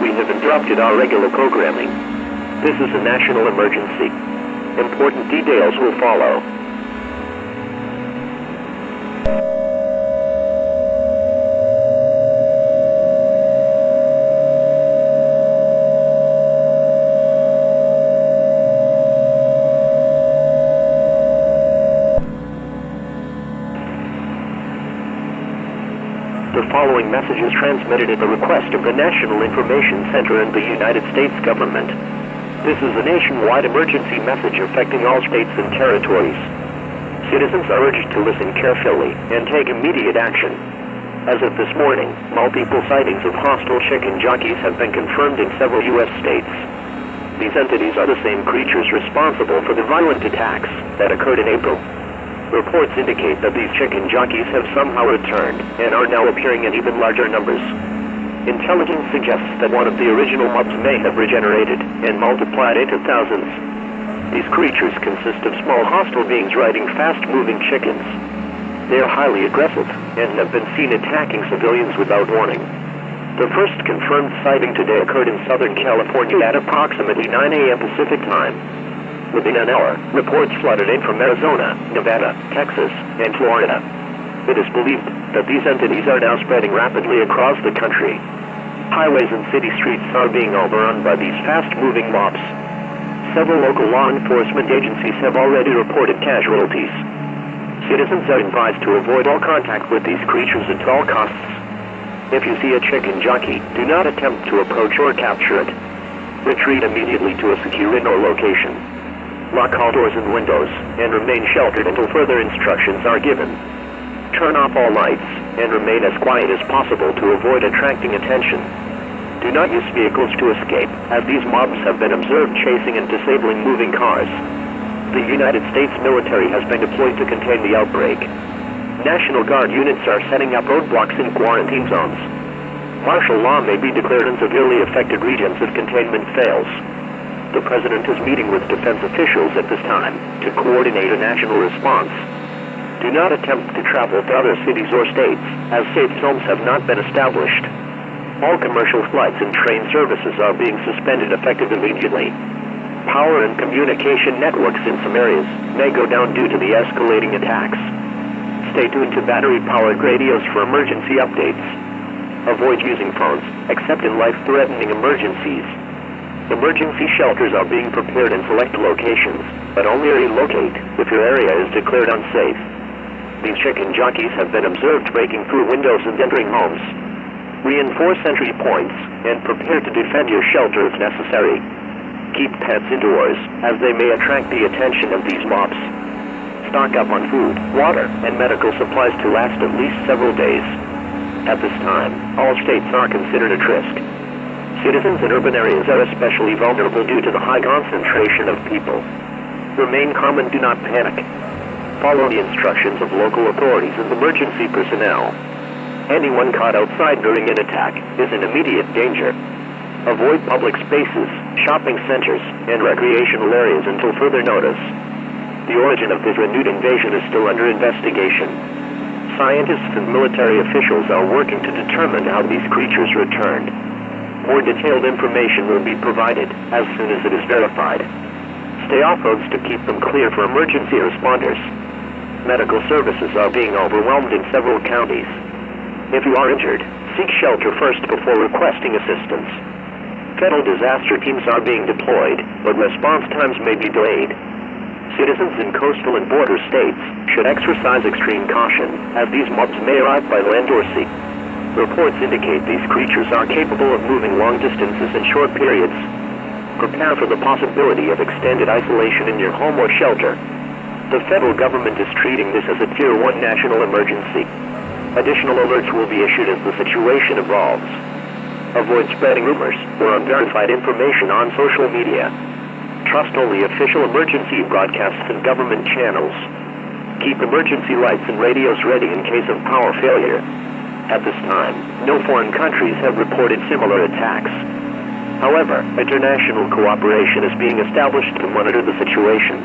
We have interrupted our regular programming. This is a national emergency. Important details will follow. The following message is transmitted at the request of the National Information Center and the United States government. This is a nationwide emergency message affecting all states and territories. Citizens are urged to listen carefully and take immediate action. As of this morning, multiple sightings of hostile chicken jockeys have been confirmed in several U.S. states. These entities are the same creatures responsible for the violent attacks that occurred in April. Reports indicate that these chicken jockeys have somehow returned and are now appearing in even larger numbers. Intelligence suggests that one of the original mobs may have regenerated and multiplied into thousands. These creatures consist of small hostile beings riding fast-moving chickens. They are highly aggressive and have been seen attacking civilians without warning. The first confirmed sighting today occurred in Southern California at approximately 9 a.m. Pacific time. Within an hour, reports flooded in from Arizona, Nevada, Texas, and Florida. It is believed that these entities are now spreading rapidly across the country. Highways and city streets are being overrun by these fast-moving mobs. Several local law enforcement agencies have already reported casualties. Citizens are advised to avoid all contact with these creatures at all costs. If you see a chicken jockey, do not attempt to approach or capture it. Retreat immediately to a secure indoor location. Lock all doors and windows, and remain sheltered until further instructions are given. Turn off all lights, and remain as quiet as possible to avoid attracting attention. Do not use vehicles to escape, as these mobs have been observed chasing and disabling moving cars. The United States military has been deployed to contain the outbreak. National Guard units are setting up roadblocks in quarantine zones. Martial law may be declared in severely affected regions if containment fails. The President is meeting with defense officials at this time to coordinate a national response. Do not attempt to travel to other cities or states, as safe zones have not been established. All commercial flights and train services are being suspended effective immediately. Power and communication networks in some areas may go down due to the escalating attacks. Stay tuned to battery-powered radios for emergency updates. Avoid using phones, except in life-threatening emergencies. Emergency shelters are being prepared in select locations, but only relocate if your area is declared unsafe. These chicken jockeys have been observed breaking through windows and entering homes. Reinforce entry points and prepare to defend your shelter if necessary. Keep pets indoors, as they may attract the attention of these mobs. Stock up on food, water, and medical supplies to last at least several days. At this time, all states are considered at risk. Citizens in urban areas are especially vulnerable due to the high concentration of people. Remain calm and do not panic. Follow the instructions of local authorities and emergency personnel. Anyone caught outside during an attack is in immediate danger. Avoid public spaces, shopping centers, and recreational areas until further notice. The origin of this renewed invasion is still under investigation. Scientists and military officials are working to determine how these creatures returned. More detailed information will be provided as soon as it is verified. Stay off roads to keep them clear for emergency responders. Medical services are being overwhelmed in several counties. If you are injured, seek shelter first before requesting assistance. Federal disaster teams are being deployed, but response times may be delayed. Citizens in coastal and border states should exercise extreme caution, as these mobs may arrive by land or sea. Reports indicate these creatures are capable of moving long distances in short periods. Prepare for the possibility of extended isolation in your home or shelter. The federal government is treating this as a Tier 1 national emergency. Additional alerts will be issued as the situation evolves. Avoid spreading rumors or unverified information on social media. Trust only official emergency broadcasts and government channels. Keep emergency lights and radios ready in case of power failure. At this time, no foreign countries have reported similar attacks. However, international cooperation is being established to monitor the situation.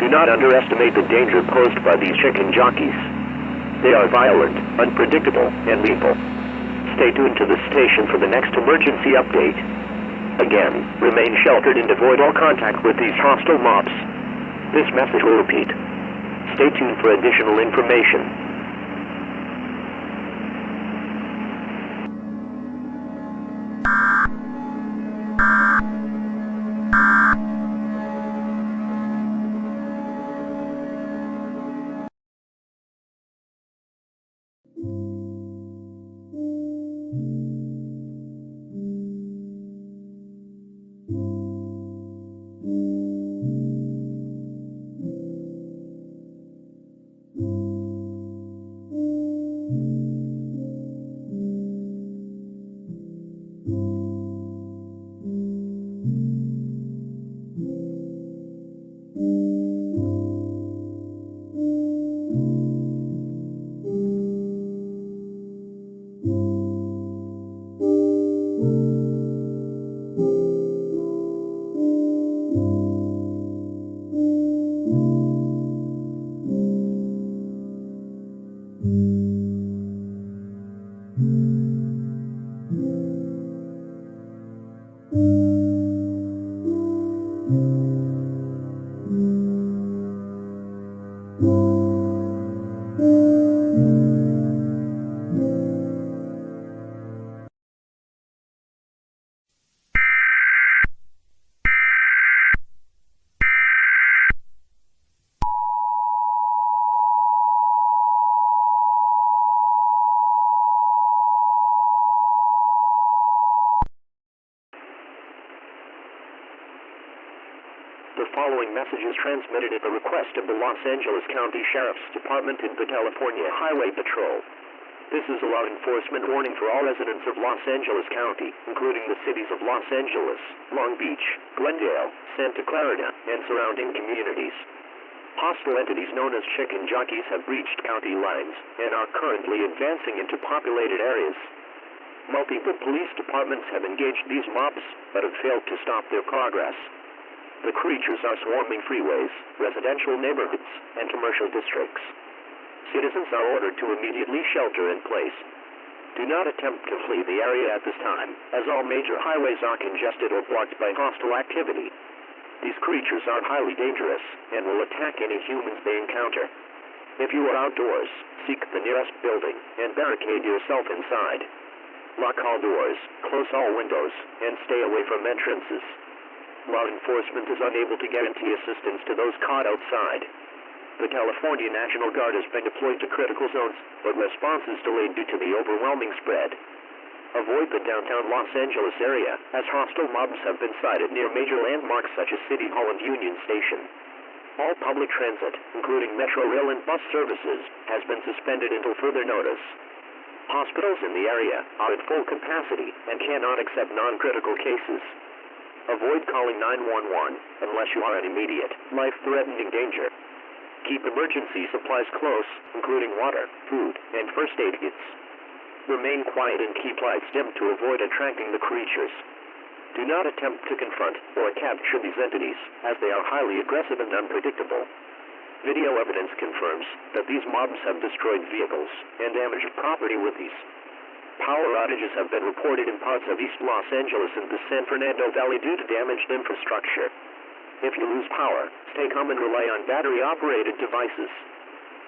Do not underestimate the danger posed by these chicken jockeys. They are violent, unpredictable, and lethal. Stay tuned to the station for the next emergency update. Again, remain sheltered and avoid all contact with these hostile mobs. This message will repeat. Stay tuned for additional information. The following message is transmitted at the request of the Los Angeles County Sheriff's Department and the California Highway Patrol. This is a law enforcement warning for all residents of Los Angeles County, including the cities of Los Angeles, Long Beach, Glendale, Santa Clarita, and surrounding communities. Hostile entities known as chicken jockeys have breached county lines and are currently advancing into populated areas. Multiple police departments have engaged these mobs, but have failed to stop their progress. The creatures are swarming freeways, residential neighborhoods, and commercial districts. Citizens are ordered to immediately shelter in place. Do not attempt to flee the area at this time, as all major highways are congested or blocked by hostile activity. These creatures are highly dangerous and will attack any humans they encounter. If you are outdoors, seek the nearest building and barricade yourself inside. Lock all doors, close all windows, and stay away from entrances. Law enforcement is unable to guarantee assistance to those caught outside. The California National Guard has been deployed to critical zones, but response is delayed due to the overwhelming spread. Avoid the downtown Los Angeles area, as hostile mobs have been sighted near major landmarks such as City Hall and Union Station. All public transit, including Metro Rail and bus services, has been suspended until further notice. Hospitals in the area are at full capacity and cannot accept non-critical cases. Avoid calling 911 unless you are in immediate, life-threatening danger. Keep emergency supplies close, including water, food, and first aid kits. Remain quiet and keep lights dim to avoid attracting the creatures. Do not attempt to confront or capture these entities, as they are highly aggressive and unpredictable. Video evidence confirms that these mobs have destroyed vehicles and damaged property with these. Power outages have been reported in parts of East Los Angeles and the San Fernando Valley due to damaged infrastructure. If you lose power, stay calm and rely on battery-operated devices.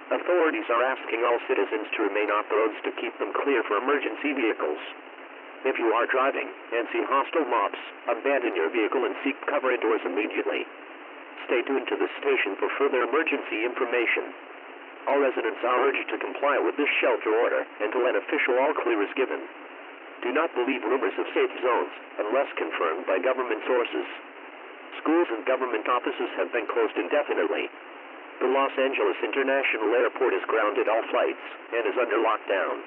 Authorities are asking all citizens to remain off the roads to keep them clear for emergency vehicles. If you are driving and see hostile mobs, abandon your vehicle and seek cover indoors immediately. Stay tuned to the station for further emergency information. All residents are urged to comply with this shelter order until an official all-clear is given. Do not believe rumors of safe zones unless confirmed by government sources. Schools and government offices have been closed indefinitely. The Los Angeles International Airport has grounded all flights and is under lockdown.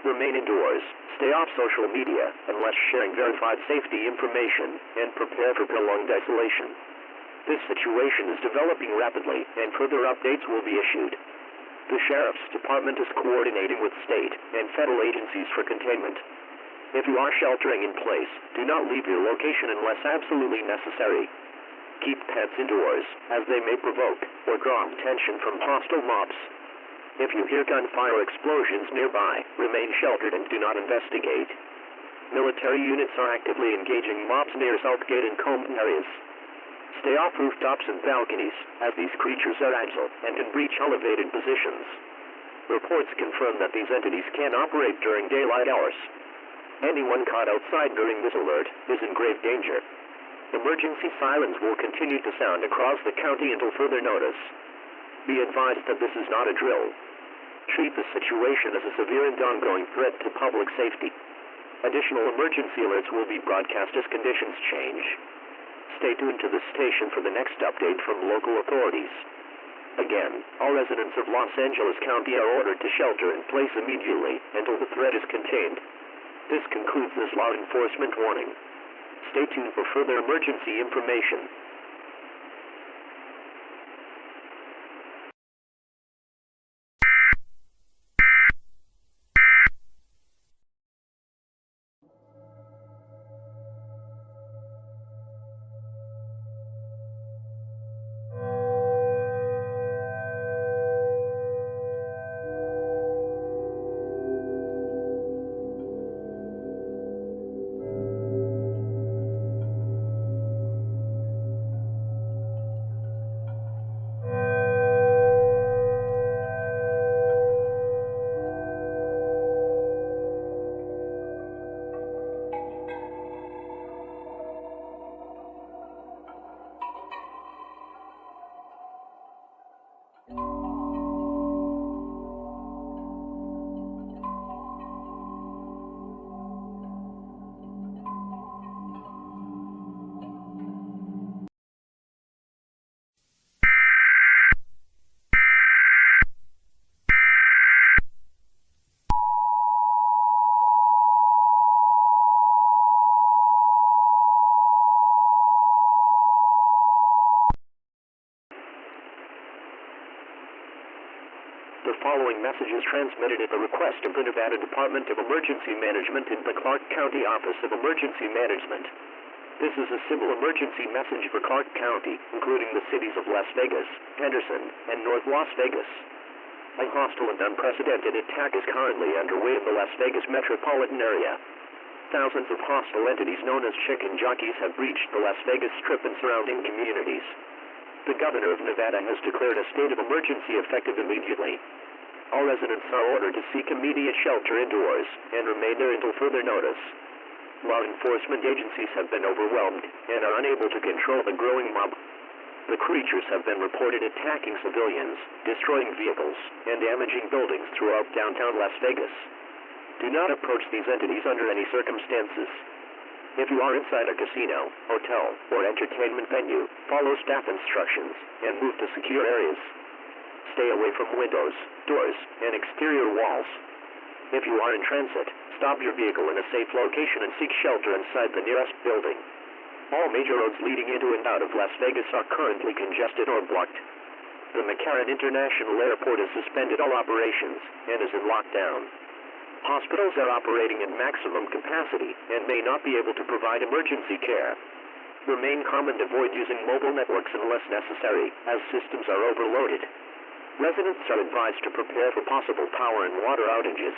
Remain indoors, stay off social media unless sharing verified safety information, and prepare for prolonged isolation. This situation is developing rapidly, and further updates will be issued. The Sheriff's Department is coordinating with state and federal agencies for containment. If you are sheltering in place, do not leave your location unless absolutely necessary. Keep pets indoors, as they may provoke or draw attention from hostile mobs. If you hear gunfire or explosions nearby, remain sheltered and do not investigate. Military units are actively engaging mobs near Southgate and Coleman areas. Stay off rooftops and balconies, as these creatures are agile and can breach elevated positions. Reports confirm that these entities can operate during daylight hours. Anyone caught outside during this alert is in grave danger. Emergency sirens will continue to sound across the county until further notice. Be advised that this is not a drill. Treat the situation as a severe and ongoing threat to public safety. Additional emergency alerts will be broadcast as conditions change. Stay tuned to the station for the next update from local authorities. Again, all residents of Los Angeles County are ordered to shelter in place immediately until the threat is contained. This concludes this law enforcement warning. Stay tuned for further emergency information. The following message is transmitted at the request of the Nevada Department of Emergency Management in the Clark County Office of Emergency Management. This is a civil emergency message for Clark County, including the cities of Las Vegas, Henderson, and North Las Vegas. A hostile and unprecedented attack is currently underway in the Las Vegas metropolitan area. Thousands of hostile entities known as chicken jockeys have breached the Las Vegas Strip and surrounding communities. The governor of Nevada has declared a state of emergency effective immediately. All residents are ordered to seek immediate shelter indoors and remain there until further notice. Law enforcement agencies have been overwhelmed and are unable to control the growing mob. The creatures have been reported attacking civilians, destroying vehicles, and damaging buildings throughout downtown Las Vegas. Do not approach these entities under any circumstances. If you are inside a casino, hotel, or entertainment venue, follow staff instructions and move to secure areas. Stay away from windows, doors, and exterior walls. If you are in transit, stop your vehicle in a safe location and seek shelter inside the nearest building. All major roads leading into and out of Las Vegas are currently congested or blocked. The McCarran International Airport has suspended all operations and is in lockdown. Hospitals are operating at maximum capacity and may not be able to provide emergency care. Remain calm and avoid using mobile networks unless necessary, as systems are overloaded. Residents are advised to prepare for possible power and water outages.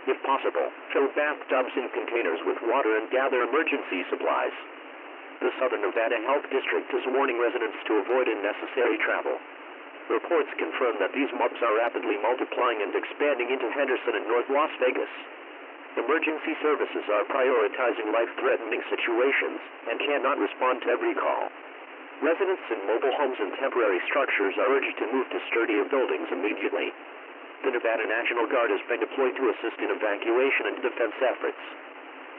If possible, fill bathtubs in containers with water and gather emergency supplies. The Southern Nevada Health District is warning residents to avoid unnecessary travel. Reports confirm that these mobs are rapidly multiplying and expanding into Henderson and North Las Vegas. Emergency services are prioritizing life-threatening situations and cannot respond to every call. Residents in mobile homes and temporary structures are urged to move to sturdier buildings immediately. The Nevada National Guard has been deployed to assist in evacuation and defense efforts.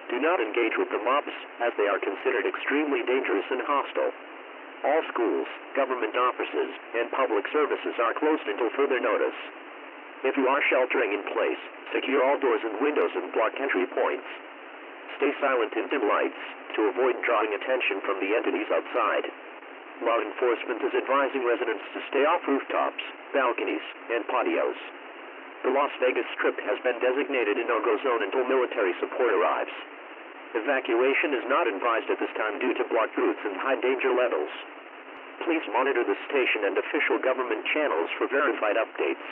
Do not engage with the mobs, as they are considered extremely dangerous and hostile. All schools, government offices, and public services are closed until further notice. If you are sheltering in place, secure all doors and windows and block entry points. Stay silent and dim lights to avoid drawing attention from the entities outside. Law enforcement is advising residents to stay off rooftops, balconies, and patios. The Las Vegas Strip has been designated a no-go zone until military support arrives. Evacuation is not advised at this time due to blocked routes and high danger levels. Please monitor the station and official government channels for verified updates.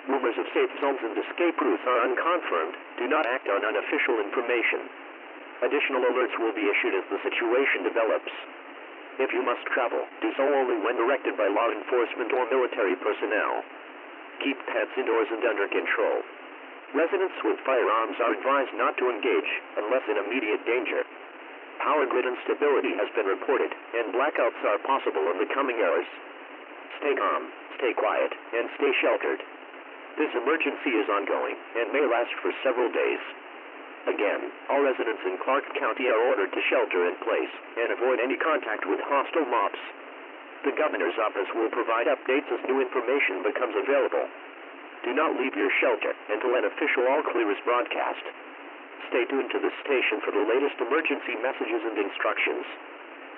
Rumors of safe zones and escape routes are unconfirmed. Do not act on unofficial information. Additional alerts will be issued as the situation develops. If you must travel, do so only when directed by law enforcement or military personnel. Keep pets indoors and under control. Residents with firearms are advised not to engage unless in immediate danger. Power grid instability has been reported, and blackouts are possible in the coming hours. Stay calm, stay quiet, and stay sheltered. This emergency is ongoing and may last for several days. Again, all residents in Clark County are ordered to shelter in place and avoid any contact with hostile mobs. The governor's office will provide updates as new information becomes available. Do not leave your shelter until an official all-clear is broadcast. Stay tuned to the station for the latest emergency messages and instructions.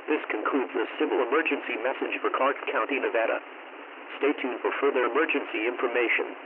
This concludes the civil emergency message for Clark County, Nevada. Stay tuned for further emergency information.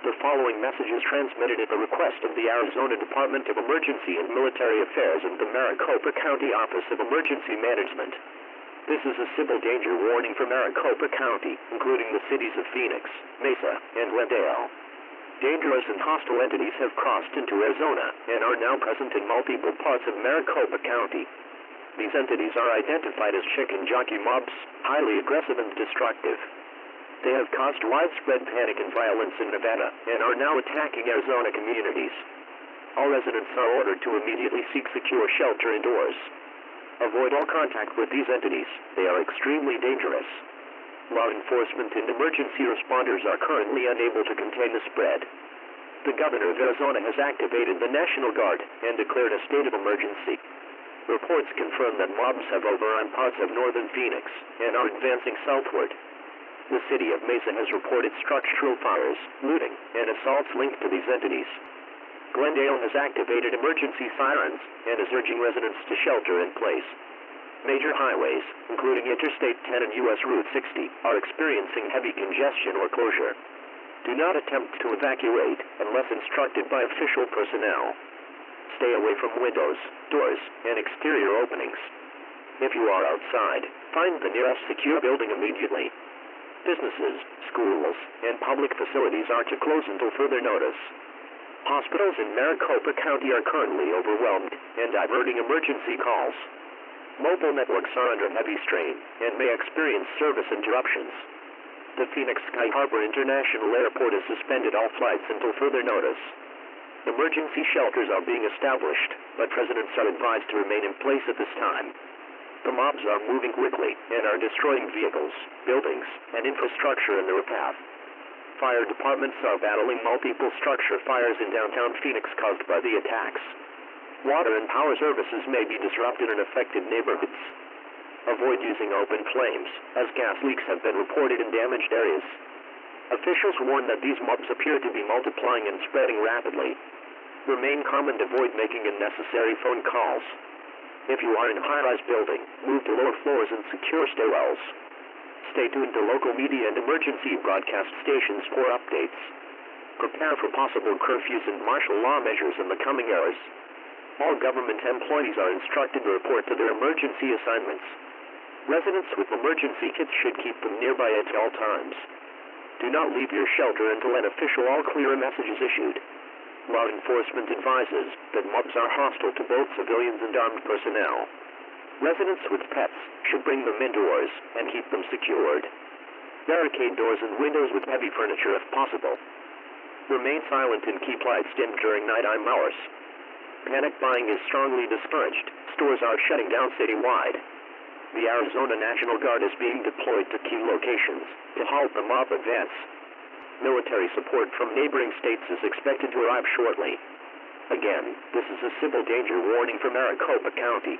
The following message is transmitted at the request of the Arizona Department of Emergency and Military Affairs and the Maricopa County Office of Emergency Management. This is a civil danger warning for Maricopa County, including the cities of Phoenix, Mesa, and Glendale. Dangerous and hostile entities have crossed into Arizona and are now present in multiple parts of Maricopa County. These entities are identified as chick and jockey mobs, highly aggressive and destructive. They have caused widespread panic and violence in Nevada and are now attacking Arizona communities. All residents are ordered to immediately seek secure shelter indoors. Avoid all contact with these entities. They are extremely dangerous. Law enforcement and emergency responders are currently unable to contain the spread. The governor of Arizona has activated the National Guard and declared a state of emergency. Reports confirm that mobs have overrun parts of northern Phoenix and are advancing southward. The city of Mesa has reported structural fires, looting, and assaults linked to these entities. Glendale has activated emergency sirens and is urging residents to shelter in place. Major highways, including Interstate 10 and U.S. Route 60, are experiencing heavy congestion or closure. Do not attempt to evacuate unless instructed by official personnel. Stay away from windows, doors, and exterior openings. If you are outside, find the nearest secure building immediately. Businesses, schools, and public facilities are to close until further notice. Hospitals in Maricopa County are currently overwhelmed and diverting emergency calls. Mobile networks are under heavy strain and may experience service interruptions. The Phoenix Sky Harbor International Airport has suspended all flights until further notice. Emergency shelters are being established, but residents are advised to remain in place at this time. The mobs are moving quickly and are destroying vehicles, buildings, and infrastructure in their path. Fire departments are battling multiple structure fires in downtown Phoenix caused by the attacks. Water and power services may be disrupted in affected neighborhoods. Avoid using open flames, as gas leaks have been reported in damaged areas. Officials warn that these mobs appear to be multiplying and spreading rapidly. Remain calm and avoid making unnecessary phone calls. If you are in a high-rise building, move to lower floors and secure stairwells. Stay tuned to local media and emergency broadcast stations for updates. Prepare for possible curfews and martial law measures in the coming hours. All government employees are instructed to report to their emergency assignments. Residents with emergency kits should keep them nearby at all times. Do not leave your shelter until an official all-clear message is issued. Law enforcement advises that mobs are hostile to both civilians and armed personnel. Residents with pets should bring them indoors and keep them secured. Barricade doors and windows with heavy furniture if possible. Remain silent and keep lights dim during nighttime hours. Panic buying is strongly discouraged. Stores are shutting down citywide. The Arizona National Guard is being deployed to key locations to halt the mob advance. Military support from neighboring states is expected to arrive shortly. Again, this is a civil danger warning from Maricopa County.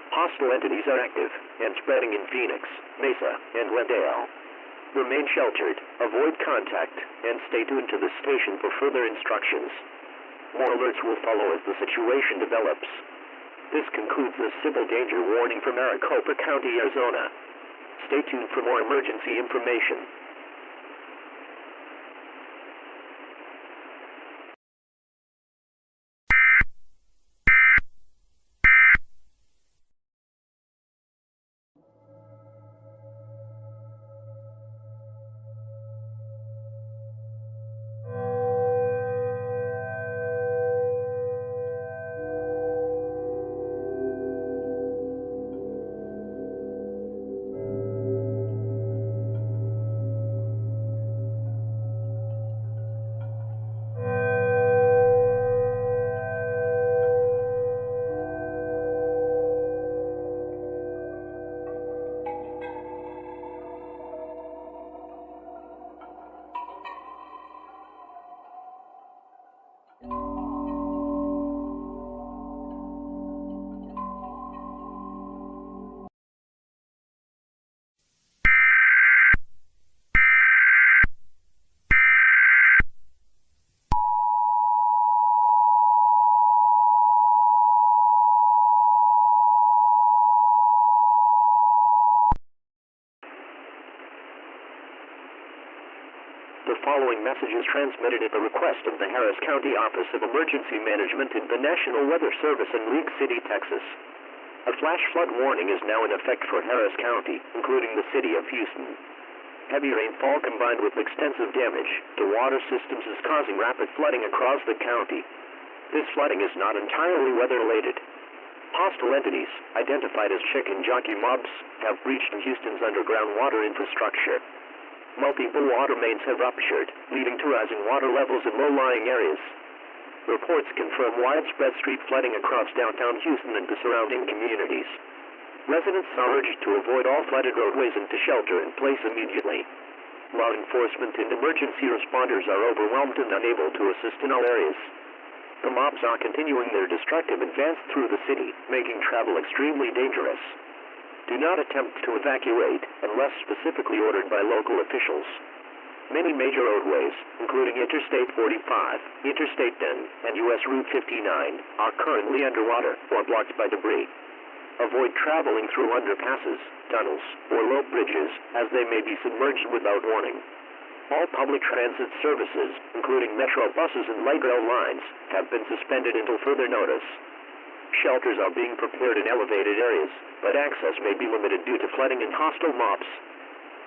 Hostile entities are active and spreading in Phoenix, Mesa, and Glendale. Remain sheltered, avoid contact, and stay tuned to the station for further instructions. More alerts will follow as the situation develops. This concludes the civil danger warning from Maricopa County, Arizona. Stay tuned for more emergency information. The following message is transmitted at the request of the Harris County Office of Emergency Management in the National Weather Service in League City, Texas. A flash flood warning is now in effect for Harris County, including the city of Houston. Heavy rainfall combined with extensive damage to water systems is causing rapid flooding across the county. This flooding is not entirely weather-related. Hostile entities, identified as chicken jockey mobs, have breached Houston's underground water infrastructure. Multiple water mains have ruptured, leading to rising water levels in low-lying areas. Reports confirm widespread street flooding across downtown Houston and the surrounding communities. Residents are urged to avoid all flooded roadways and to shelter in place immediately. Law enforcement and emergency responders are overwhelmed and unable to assist in all areas. The mobs are continuing their destructive advance through the city, making travel extremely dangerous. Do not attempt to evacuate unless specifically ordered by local officials. Many major roadways, including Interstate 45, Interstate 10, and U.S. Route 59, are currently underwater or blocked by debris. Avoid traveling through underpasses, tunnels, or low bridges, as they may be submerged without warning. All public transit services, including metro buses and light rail lines, have been suspended until further notice. Shelters are being prepared in elevated areas, but access may be limited due to flooding and hostile mobs.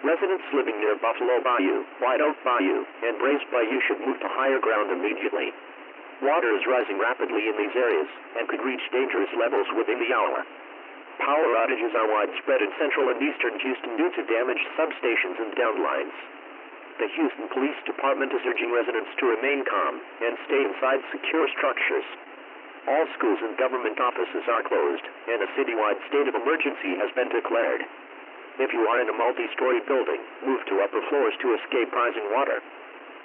Residents living near Buffalo Bayou, White Oak Bayou, and Brace Bayou should move to higher ground immediately. Water is rising rapidly in these areas and could reach dangerous levels within the hour. Power outages are widespread in central and eastern Houston due to damaged substations and downlines. The Houston Police Department is urging residents to remain calm and stay inside secure structures. All schools and government offices are closed, and a citywide state of emergency has been declared. If you are in a multi-story building, move to upper floors to escape rising water.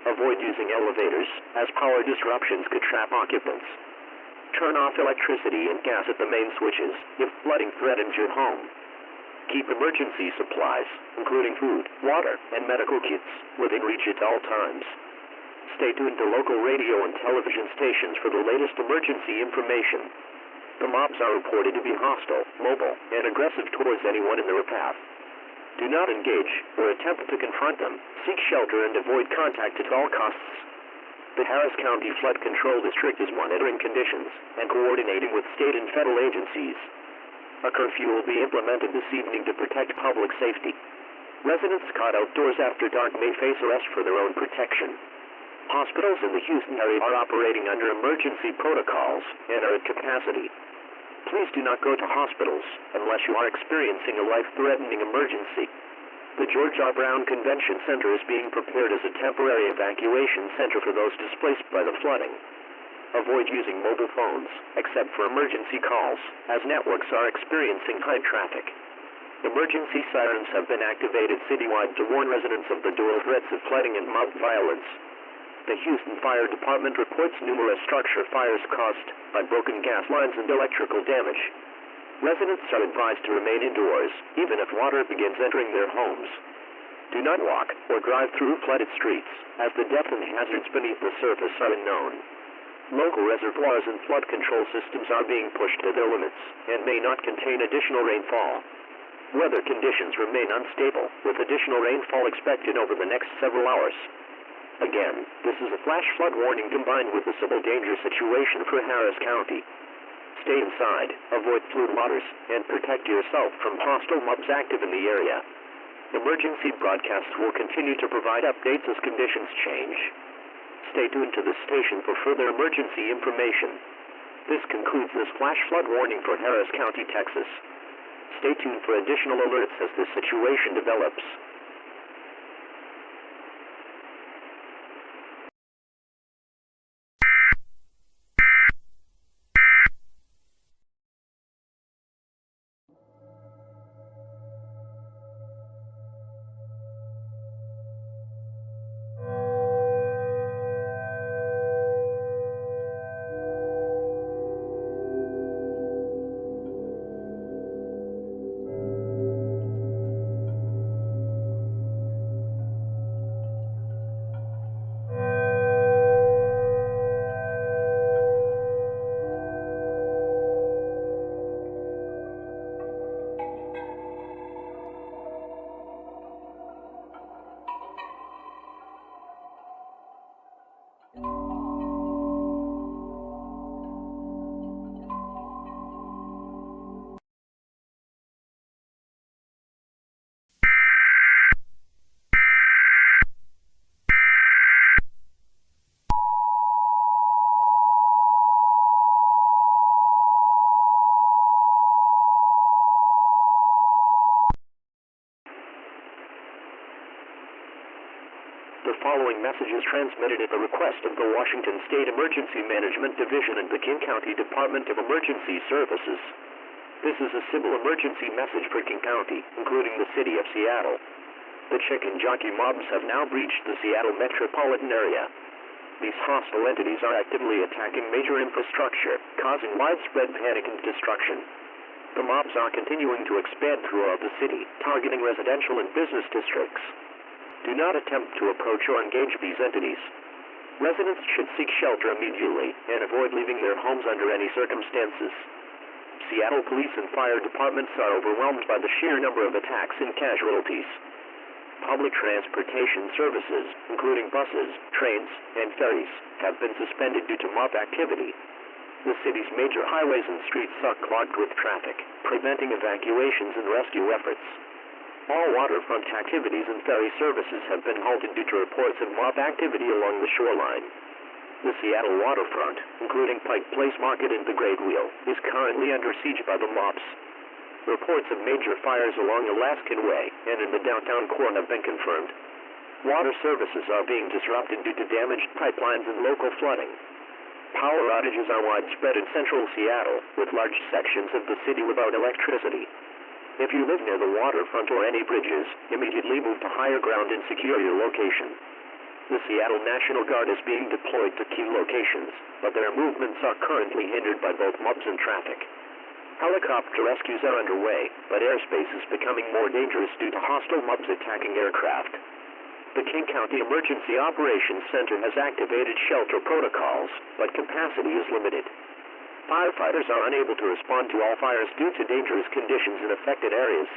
Avoid using elevators, as power disruptions could trap occupants. Turn off electricity and gas at the main switches if flooding threatens your home. Keep emergency supplies, including food, water, and medical kits, within reach at all times. Stay tuned to local radio and television stations for the latest emergency information. The mobs are reported to be hostile, mobile, and aggressive towards anyone in their path. Do not engage or attempt to confront them. Seek shelter and avoid contact at all costs. The Harris County Flood Control District is monitoring conditions and coordinating with state and federal agencies. A curfew will be implemented this evening to protect public safety. Residents caught outdoors after dark may face arrest for their own protection. Hospitals in the Houston area are operating under emergency protocols and are at capacity. Please do not go to hospitals unless you are experiencing a life-threatening emergency. The George R. Brown Convention Center is being prepared as a temporary evacuation center for those displaced by the flooding. Avoid using mobile phones, except for emergency calls, as networks are experiencing high traffic. Emergency sirens have been activated citywide to warn residents of the dual threats of flooding and mob violence. The Houston Fire Department reports numerous structure fires caused by broken gas lines and electrical damage. Residents are advised to remain indoors, even if water begins entering their homes. Do not walk or drive through flooded streets, as the depth and hazards beneath the surface are unknown. Local reservoirs and flood control systems are being pushed to their limits and may not contain additional rainfall. Weather conditions remain unstable, with additional rainfall expected over the next several hours. Again, this is a flash flood warning combined with a civil danger situation for Harris County. Stay inside, avoid floodwaters, and protect yourself from hostile mobs active in the area. Emergency broadcasts will continue to provide updates as conditions change. Stay tuned to the station for further emergency information. This concludes this flash flood warning for Harris County, Texas. Stay tuned for additional alerts as this situation develops. The following message is transmitted at the request of the Washington State Emergency Management Division and the King County Department of Emergency Services. This is a civil emergency message for King County, including the city of Seattle. The JOCKEY mobs have now breached the Seattle metropolitan area. These hostile entities are actively attacking major infrastructure, causing widespread panic and destruction. The mobs are continuing to expand throughout the city, targeting residential and business districts. Do not attempt to approach or engage these entities. Residents should seek shelter immediately and avoid leaving their homes under any circumstances. Seattle police and fire departments are overwhelmed by the sheer number of attacks and casualties. Public transportation services, including buses, trains, and ferries, have been suspended due to mob activity. The city's major highways and streets are clogged with traffic, preventing evacuations and rescue efforts. All waterfront activities and ferry services have been halted due to reports of mob activity along the shoreline. The Seattle waterfront, including Pike Place Market and the Great Wheel, is currently under siege by the mobs. Reports of major fires along Alaskan Way and in the downtown core have been confirmed. Water services are being disrupted due to damaged pipelines and local flooding. Power outages are widespread in central Seattle, with large sections of the city without electricity. If you live near the waterfront or any bridges, immediately move to higher ground and secure your location. The Seattle National Guard is being deployed to key locations, but their movements are currently hindered by both mobs and traffic. Helicopter rescues are underway, but airspace is becoming more dangerous due to hostile mobs attacking aircraft. The King County Emergency Operations Center has activated shelter protocols, but capacity is limited. Firefighters are unable to respond to all fires due to dangerous conditions in affected areas.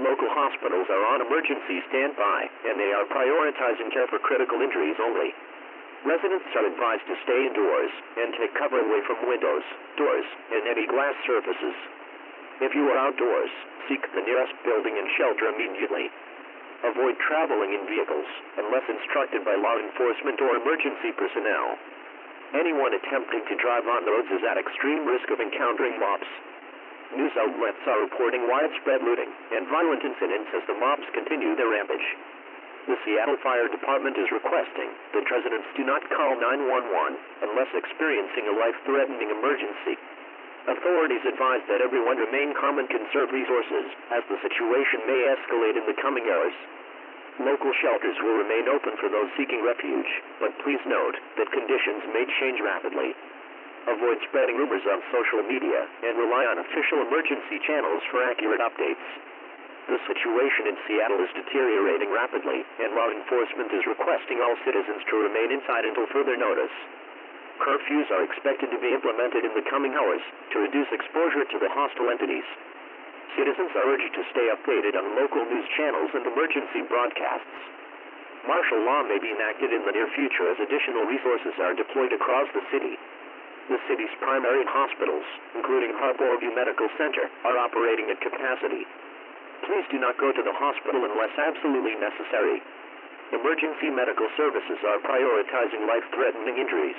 Local hospitals are on emergency standby, and they are prioritizing care for critical injuries only. Residents are advised to stay indoors and take cover away from windows, doors, and any glass surfaces. If you are outdoors, seek the nearest building and shelter immediately. Avoid traveling in vehicles unless instructed by law enforcement or emergency personnel. Anyone attempting to drive on the roads is at extreme risk of encountering mobs. News outlets are reporting widespread looting and violent incidents as the mobs continue their rampage. The Seattle Fire Department is requesting that residents do not call 911 unless experiencing a life-threatening emergency. Authorities advise that everyone remain calm and conserve resources, as the situation may escalate in the coming hours. Local shelters will remain open for those seeking refuge, but please note that conditions may change rapidly. Avoid spreading rumors on social media and rely on official emergency channels for accurate updates. The situation in Seattle is deteriorating rapidly, and law enforcement is requesting all citizens to remain inside until further notice. Curfews are expected to be implemented in the coming hours to reduce exposure to the hostile entities. Citizens are urged to stay updated on local news channels and emergency broadcasts. Martial law may be enacted in the near future as additional resources are deployed across the city. The city's primary hospitals, including Harborview Medical Center, are operating at capacity. Please do not go to the hospital unless absolutely necessary. Emergency medical services are prioritizing life-threatening injuries.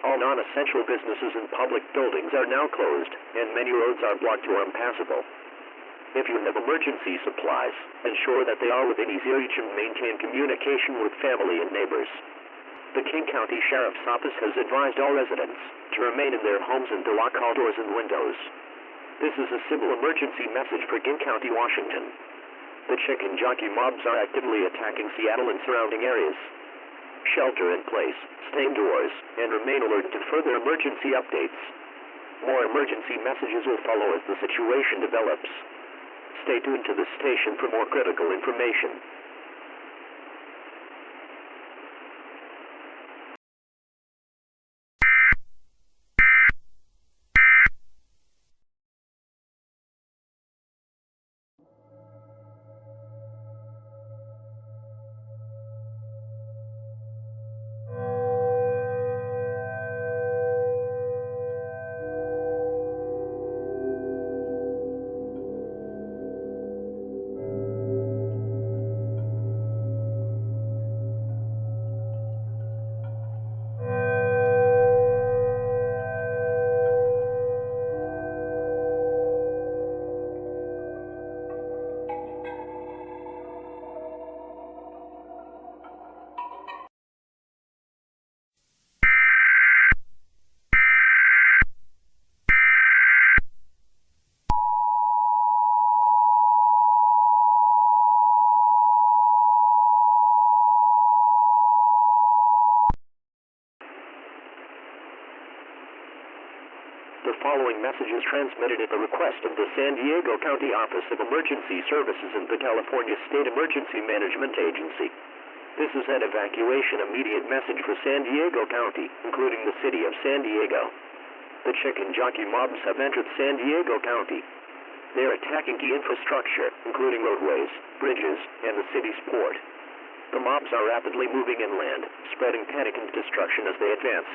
All non-essential businesses and public buildings are now closed, and many roads are blocked or impassable. If you have emergency supplies, ensure that they are within easy reach and maintain communication with family and neighbors. The King County Sheriff's Office has advised all residents to remain in their homes and to lock all doors and windows. This is a civil emergency message for King County, Washington. The chicken jockey mobs are actively attacking Seattle and surrounding areas. Shelter in place, stay indoors, and remain alert to further emergency updates. More emergency messages will follow as the situation develops. Stay tuned to the station for more critical information. The following message is transmitted at the request of the San Diego County Office of Emergency Services and the California State Emergency Management Agency. This is an evacuation immediate message for San Diego County, including the city of San Diego. The chicken jockey mobs have entered San Diego County. They are attacking key infrastructure, including roadways, bridges, and the city's port. The mobs are rapidly moving inland, spreading panic and destruction as they advance.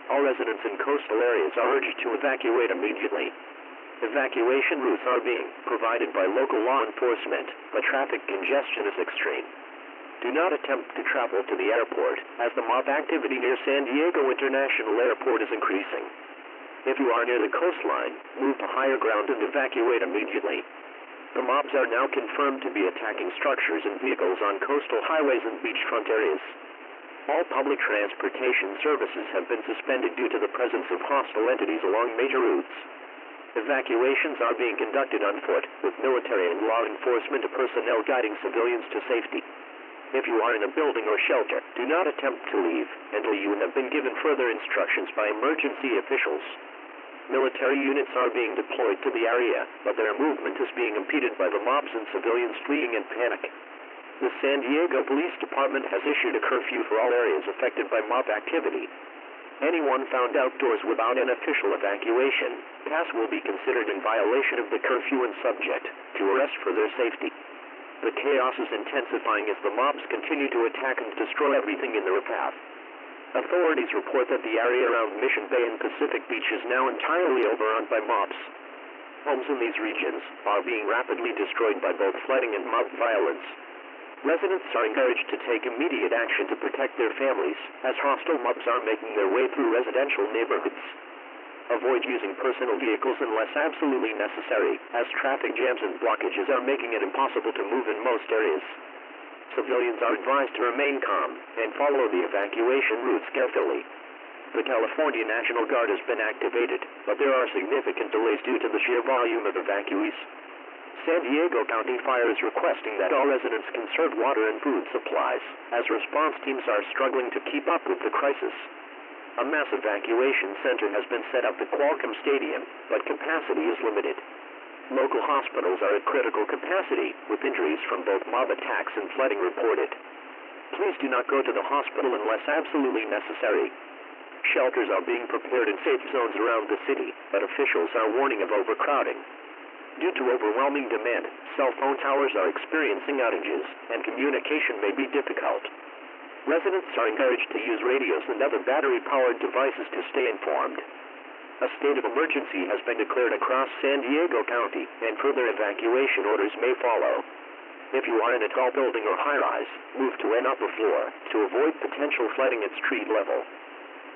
All residents in coastal areas are urged to evacuate immediately. Evacuation routes are being provided by local law enforcement, but traffic congestion is extreme. Do not attempt to travel to the airport, as the mob activity near San Diego International Airport is increasing. If you are near the coastline, move to higher ground and evacuate immediately. The mobs are now confirmed to be attacking structures and vehicles on coastal highways and beachfront areas. All public transportation services have been suspended due to the presence of hostile entities along major routes. Evacuations are being conducted on foot, with military and law enforcement personnel guiding civilians to safety. If you are in a building or shelter, do not attempt to leave until you have been given further instructions by emergency officials. Military units are being deployed to the area, but their movement is being impeded by the mobs and civilians fleeing in panic. The San Diego Police Department has issued a curfew for all areas affected by mob activity. Anyone found outdoors without an official evacuation pass will be considered in violation of the curfew and subject to arrest for their safety. The chaos is intensifying as the mobs continue to attack and destroy everything in their path. Authorities report that the area around Mission Bay and Pacific Beach is now entirely overrun by mobs. Homes in these regions are being rapidly destroyed by both flooding and mob violence. Residents are encouraged to take immediate action to protect their families, as hostile mobs are making their way through residential neighborhoods. Avoid using personal vehicles unless absolutely necessary, as traffic jams and blockages are making it impossible to move in most areas. Civilians are advised to remain calm and follow the evacuation routes carefully. The California National Guard has been activated, but there are significant delays due to the sheer volume of evacuees. San Diego County Fire is requesting that all residents conserve water and food supplies, as response teams are struggling to keep up with the crisis. A mass evacuation center has been set up at Qualcomm Stadium, but capacity is limited. Local hospitals are at critical capacity, with injuries from both mob attacks and flooding reported. Please do not go to the hospital unless absolutely necessary. Shelters are being prepared in safe zones around the city, but officials are warning of overcrowding. Due to overwhelming demand, cell phone towers are experiencing outages, and communication may be difficult. Residents are encouraged to use radios and other battery-powered devices to stay informed. A state of emergency has been declared across San Diego County, and further evacuation orders may follow. If you are in a tall building or high-rise, move to an upper floor to avoid potential flooding at street level.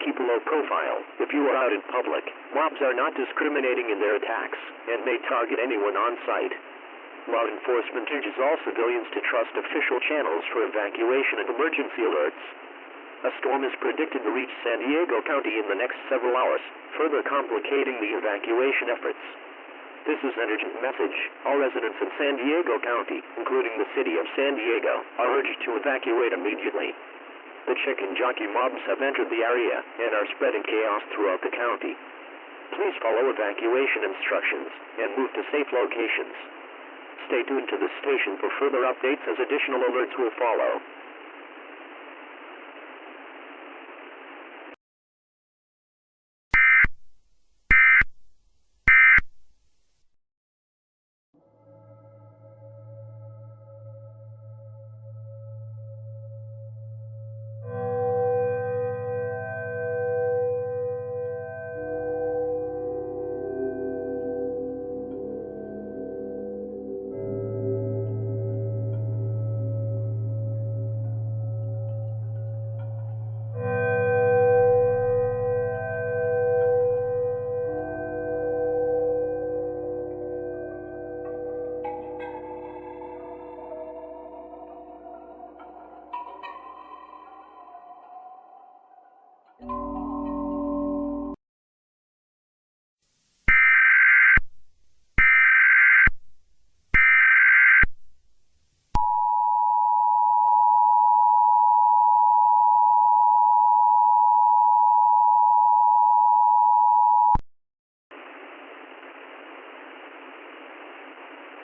Keep a low profile. If you are out in public, mobs are not discriminating in their attacks and may target anyone on site. Law enforcement urges all civilians to trust official channels for evacuation and emergency alerts. A storm is predicted to reach San Diego County in the next several hours, further complicating the evacuation efforts. This is an urgent message. All residents in San Diego County, including the city of San Diego, are urged to evacuate immediately. The chicken jockey mobs have entered the area and are spreading chaos throughout the county. Please follow evacuation instructions and move to safe locations. Stay tuned to the station for further updates as additional alerts will follow.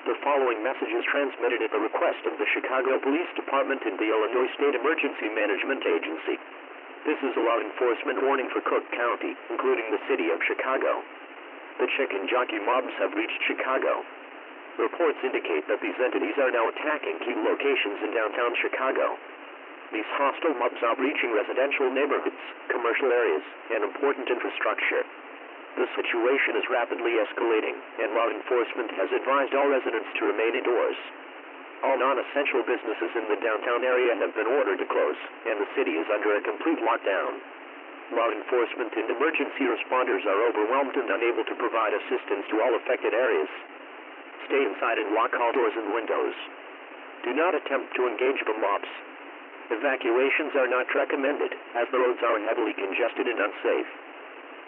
The following message is transmitted at the request of the Chicago Police Department and the Illinois State Emergency Management Agency. This is a law enforcement warning for Cook County, including the city of Chicago. The chicken jockey mobs have reached Chicago. Reports indicate that these entities are now attacking key locations in downtown Chicago. These hostile mobs are breaching residential neighborhoods, commercial areas, and important infrastructure. The situation is rapidly escalating, and law enforcement has advised all residents to remain indoors. All non-essential businesses in the downtown area have been ordered to close, and the city is under a complete lockdown. Law enforcement and emergency responders are overwhelmed and unable to provide assistance to all affected areas. stay inside and lock all doors and windows. Do not attempt to engage the mobs. Evacuations are not recommended, as the roads are heavily congested and unsafe.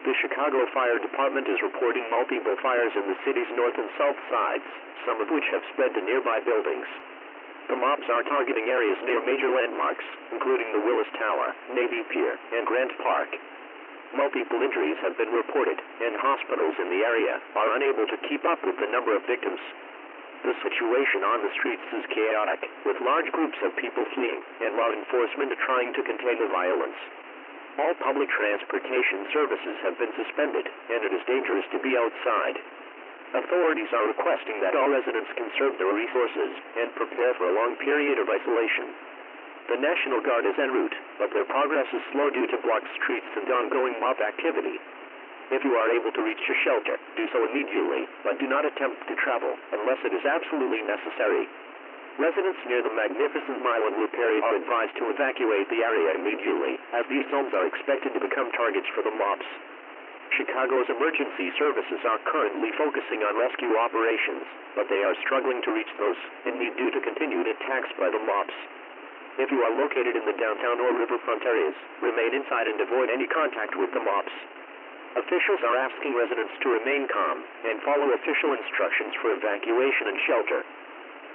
The Chicago Fire Department is reporting multiple fires in the city's north and south sides, some of which have spread to nearby buildings. The mobs are targeting areas near major landmarks, including the Willis Tower, Navy Pier, and Grant Park. Multiple injuries have been reported, and hospitals in the area are unable to keep up with the number of victims. The situation on the streets is chaotic, with large groups of people fleeing, and law enforcement trying to contain the violence. All public transportation services have been suspended, and it is dangerous to be outside. Authorities are requesting that all residents conserve their resources and prepare for a long period of isolation. The National Guard is en route, but their progress is slow due to blocked streets and ongoing mob activity. If you are able to reach your shelter, do so immediately, but do not attempt to travel unless it is absolutely necessary. Residents near the Magnificent Mile and Loop area are advised to evacuate the area immediately, as these zones are expected to become targets for the mobs. Chicago's emergency services are currently focusing on rescue operations, but they are struggling to reach those in need due to continued attacks by the mobs. If you are located in the downtown or riverfront areas, remain inside and avoid any contact with the mobs. Officials are asking residents to remain calm and follow official instructions for evacuation and shelter.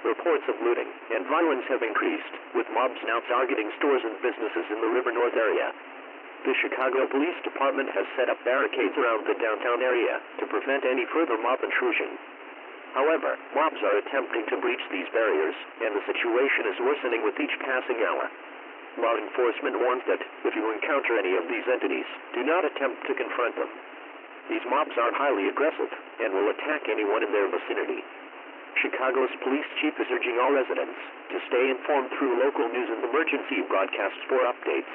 Reports of looting and violence have increased, with mobs now targeting stores and businesses in the River North area. The Chicago Police Department has set up barricades around the downtown area to prevent any further mob intrusion. However, mobs are attempting to breach these barriers, and the situation is worsening with each passing hour. Law enforcement warns that if you encounter any of these entities, do not attempt to confront them. These mobs are highly aggressive and will attack anyone in their vicinity. Chicago's police chief is urging all residents to stay informed through local news and emergency broadcasts for updates.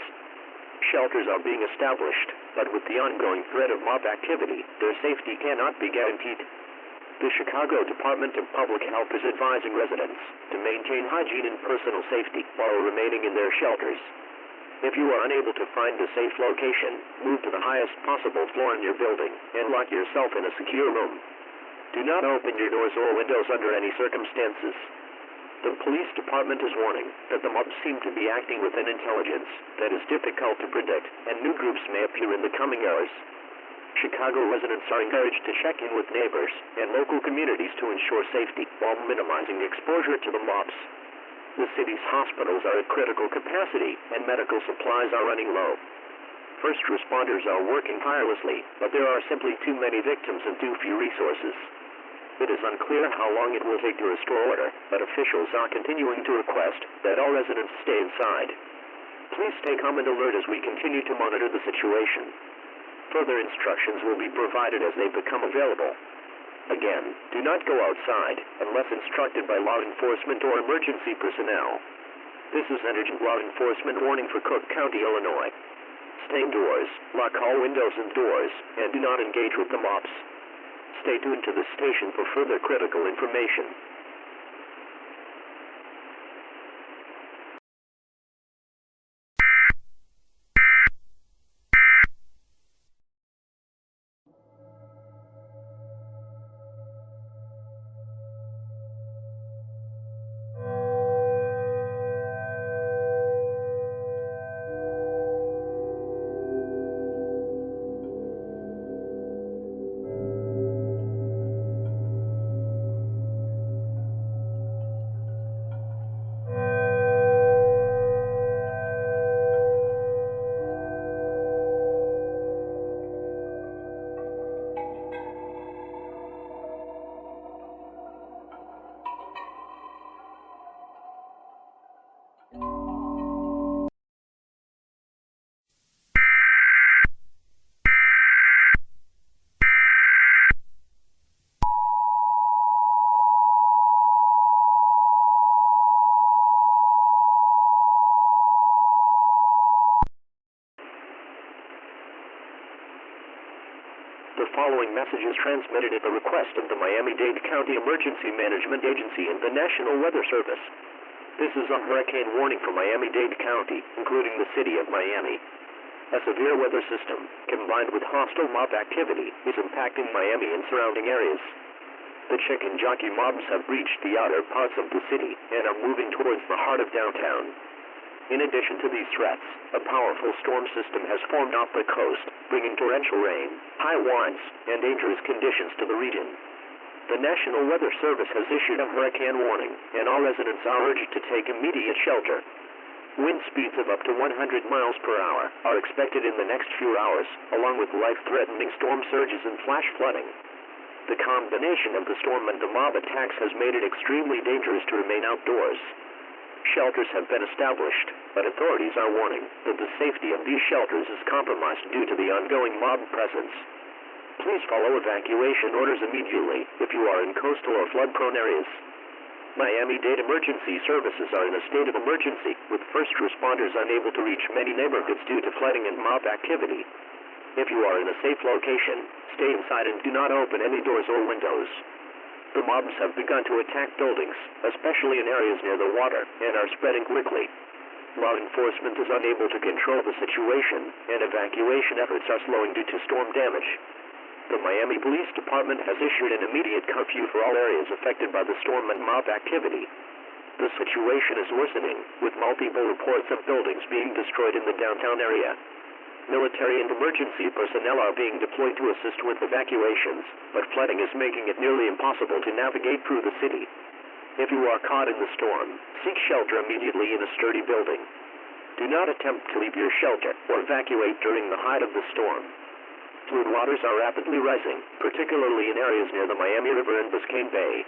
Shelters are being established, but with the ongoing threat of mob activity, their safety cannot be guaranteed. The Chicago Department of Public Health is advising residents to maintain hygiene and personal safety while remaining in their shelters. If you are unable to find a safe location, move to the highest possible floor in your building and lock yourself in a secure room. Do not open your doors or windows under any circumstances. The police department is warning that the mobs seem to be acting with an intelligence that is difficult to predict, and new groups may appear in the coming hours. Chicago residents are encouraged to check in with neighbors and local communities to ensure safety while minimizing exposure to the mobs. The city's hospitals are at critical capacity and medical supplies are running low. First responders are working tirelessly, but there are simply too many victims and too few resources. It is unclear how long it will take to restore order, but officials are continuing to request that all residents stay inside. Please stay calm and alert as we continue to monitor the situation. Further instructions will be provided as they become available. Again, do not go outside unless instructed by law enforcement or emergency personnel. This is an urgent law enforcement warning for Cook County, Illinois. Stay indoors, lock all windows and doors, and do not engage with the mobs. Stay tuned to the station for further critical information. The following message is transmitted at the request of the Miami-Dade County Emergency Management Agency and the National Weather Service. This is a hurricane warning for Miami-Dade County, including the city of Miami. A severe weather system, combined with hostile mob activity, is impacting Miami and surrounding areas. The chicken jockey mobs have reached the outer parts of the city and are moving towards the heart of downtown. In addition to these threats, a powerful storm system has formed off the coast, bringing torrential rain, high winds, and dangerous conditions to the region. The National Weather Service has issued a hurricane warning, and all residents are urged to take immediate shelter. Wind speeds of up to 100 miles per hour are expected in the next few hours, along with life-threatening storm surges and flash flooding. The combination of the storm and the mob attacks has made it extremely dangerous to remain outdoors. Shelters have been established, but authorities are warning that the safety of these shelters is compromised due to the ongoing mob presence. Please follow evacuation orders immediately if you are in coastal or flood-prone areas. Miami-Dade emergency services are in a state of emergency, with first responders unable to reach many neighborhoods due to flooding and mob activity. If you are in a safe location, stay inside and do not open any doors or windows. The mobs have begun to attack buildings, especially in areas near the water, and are spreading quickly. Law enforcement is unable to control the situation, and evacuation efforts are slowing due to storm damage. The Miami Police Department has issued an immediate curfew for all areas affected by the storm and mob activity. The situation is worsening, with multiple reports of buildings being destroyed in the downtown area. Military and emergency personnel are being deployed to assist with evacuations, but flooding is making it nearly impossible to navigate through the city. If you are caught in the storm, seek shelter immediately in a sturdy building. Do not attempt to leave your shelter or evacuate during the height of the storm. Flood waters are rapidly rising, particularly in areas near the Miami River and Biscayne Bay.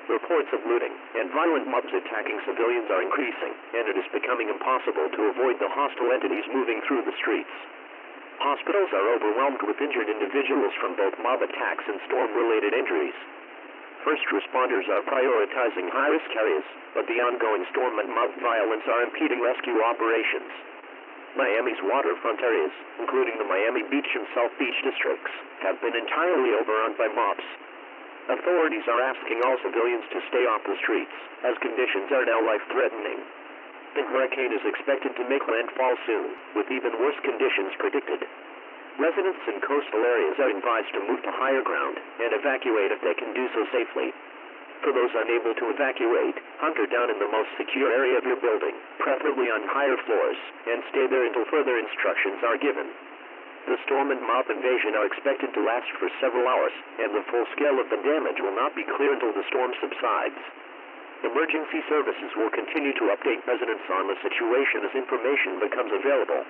Reports of looting and violent mobs attacking civilians are increasing, and it is becoming impossible to avoid the hostile entities moving through the streets. Hospitals are overwhelmed with injured individuals from both mob attacks and storm-related injuries. First responders are prioritizing high-risk areas, but the ongoing storm and mob violence are impeding rescue operations. Miami's waterfront areas, including the Miami Beach and South Beach districts, have been entirely overrun by mobs. Authorities are asking all civilians to stay off the streets, as conditions are now life-threatening. The hurricane is expected to make landfall soon, with even worse conditions predicted. Residents in coastal areas are advised to move to higher ground and evacuate if they can do so safely. For those unable to evacuate, hunker down in the most secure area of your building, preferably on higher floors, and stay there until further instructions are given. The storm and mob invasion are expected to last for several hours, and the full scale of the damage will not be clear until the storm subsides. Emergency services will continue to update residents on the situation as information becomes available.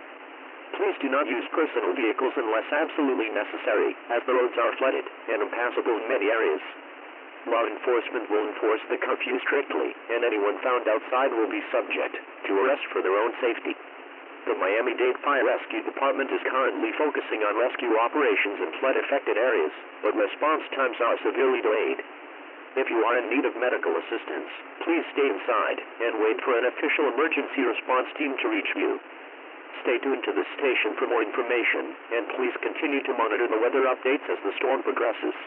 Please do not use personal vehicles unless absolutely necessary, as the roads are flooded and impassable in many areas. Law enforcement will enforce the curfew strictly, and anyone found outside will be subject to arrest for their own safety. The Miami-Dade Fire Rescue Department is currently focusing on rescue operations in flood-affected areas, but response times are severely delayed. If you are in need of medical assistance, please stay inside and wait for an official emergency response team to reach you. Stay tuned to the station for more information, and please continue to monitor the weather updates as the storm progresses.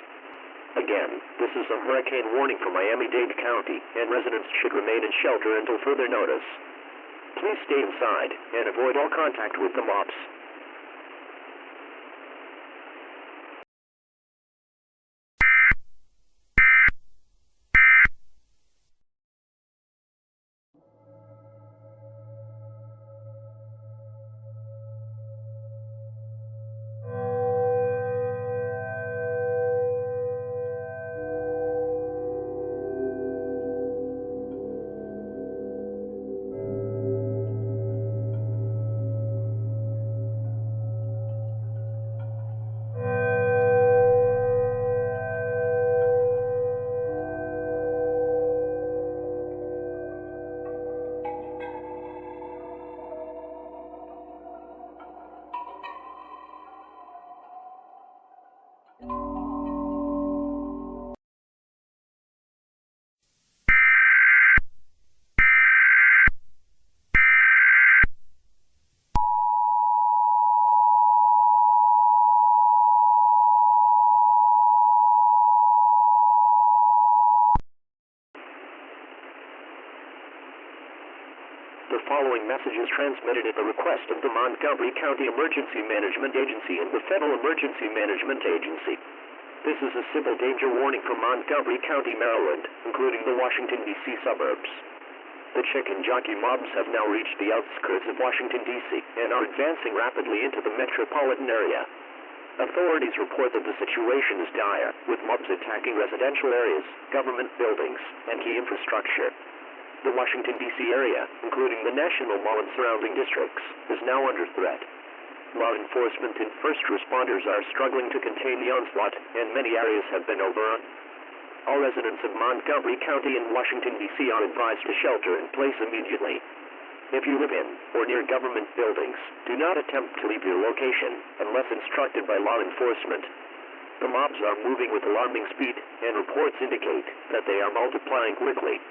Again, this is a hurricane warning for Miami-Dade County, and residents should remain in shelter until further notice. Please stay inside and avoid all contact with the mobs. The following message is transmitted at the request of the Montgomery County Emergency Management Agency and the Federal Emergency Management Agency. This is a civil danger warning from Montgomery County, Maryland, including the Washington, D.C. suburbs. The chicken jockey mobs have now reached the outskirts of Washington, D.C. and are advancing rapidly into the metropolitan area. Authorities report that the situation is dire, with mobs attacking residential areas, government buildings, and key infrastructure. The Washington, D.C. area, including the National Mall and surrounding districts, is now under threat. Law enforcement and first responders are struggling to contain the onslaught, and many areas have been overrun. All residents of Montgomery County and Washington, D.C. are advised to shelter in place immediately. If you live in or near government buildings, do not attempt to leave your location unless instructed by law enforcement. The mobs are moving with alarming speed, and reports indicate that they are multiplying quickly.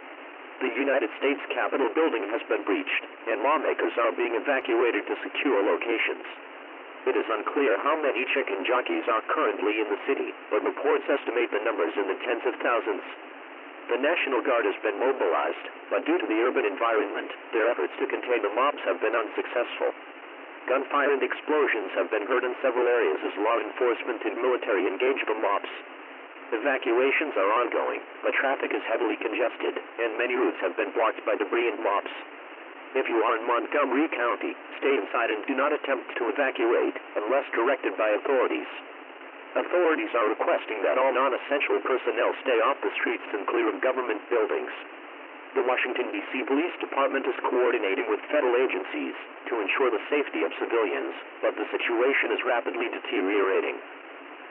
The United States Capitol building has been breached, and lawmakers are being evacuated to secure locations. It is unclear how many chicken jockeys are currently in the city, but reports estimate the numbers in the tens of thousands. The National Guard has been mobilized, but due to the urban environment, their efforts to contain the mobs have been unsuccessful. Gunfire and explosions have been heard in several areas as law enforcement and military engage the mobs. Evacuations are ongoing, but traffic is heavily congested, and many routes have been blocked by debris and mobs. If you are in Montgomery County, stay inside and do not attempt to evacuate unless directed by authorities. Authorities are requesting that all non-essential personnel stay off the streets and clear of government buildings. The Washington, D.C. Police Department is coordinating with federal agencies to ensure the safety of civilians, but the situation is rapidly deteriorating.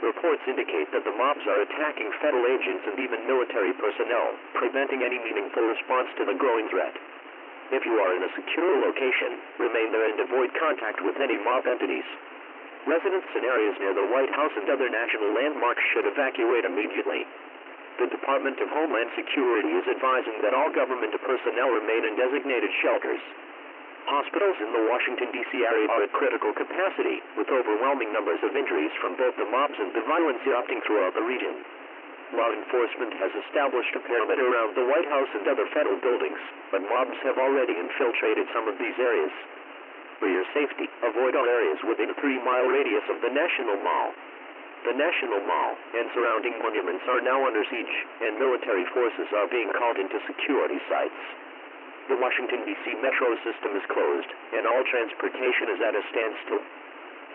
Reports indicate that the mobs are attacking federal agents and even military personnel, preventing any meaningful response to the growing threat. If you are in a secure location, remain there and avoid contact with any mob entities. Residents in areas near the White House and other national landmarks should evacuate immediately. The Department of Homeland Security is advising that all government personnel remain in designated shelters. Hospitals in the Washington, D.C. area are at critical capacity, with overwhelming numbers of injuries from both the mobs and the violence erupting throughout the region. Law enforcement has established a perimeter around the White House and other federal buildings, but mobs have already infiltrated some of these areas. For your safety, avoid all areas within a 3-mile radius of the National Mall. The National Mall and surrounding monuments are now under siege, and military forces are being called into security sites. The Washington, D.C. metro system is closed, and all transportation is at a standstill.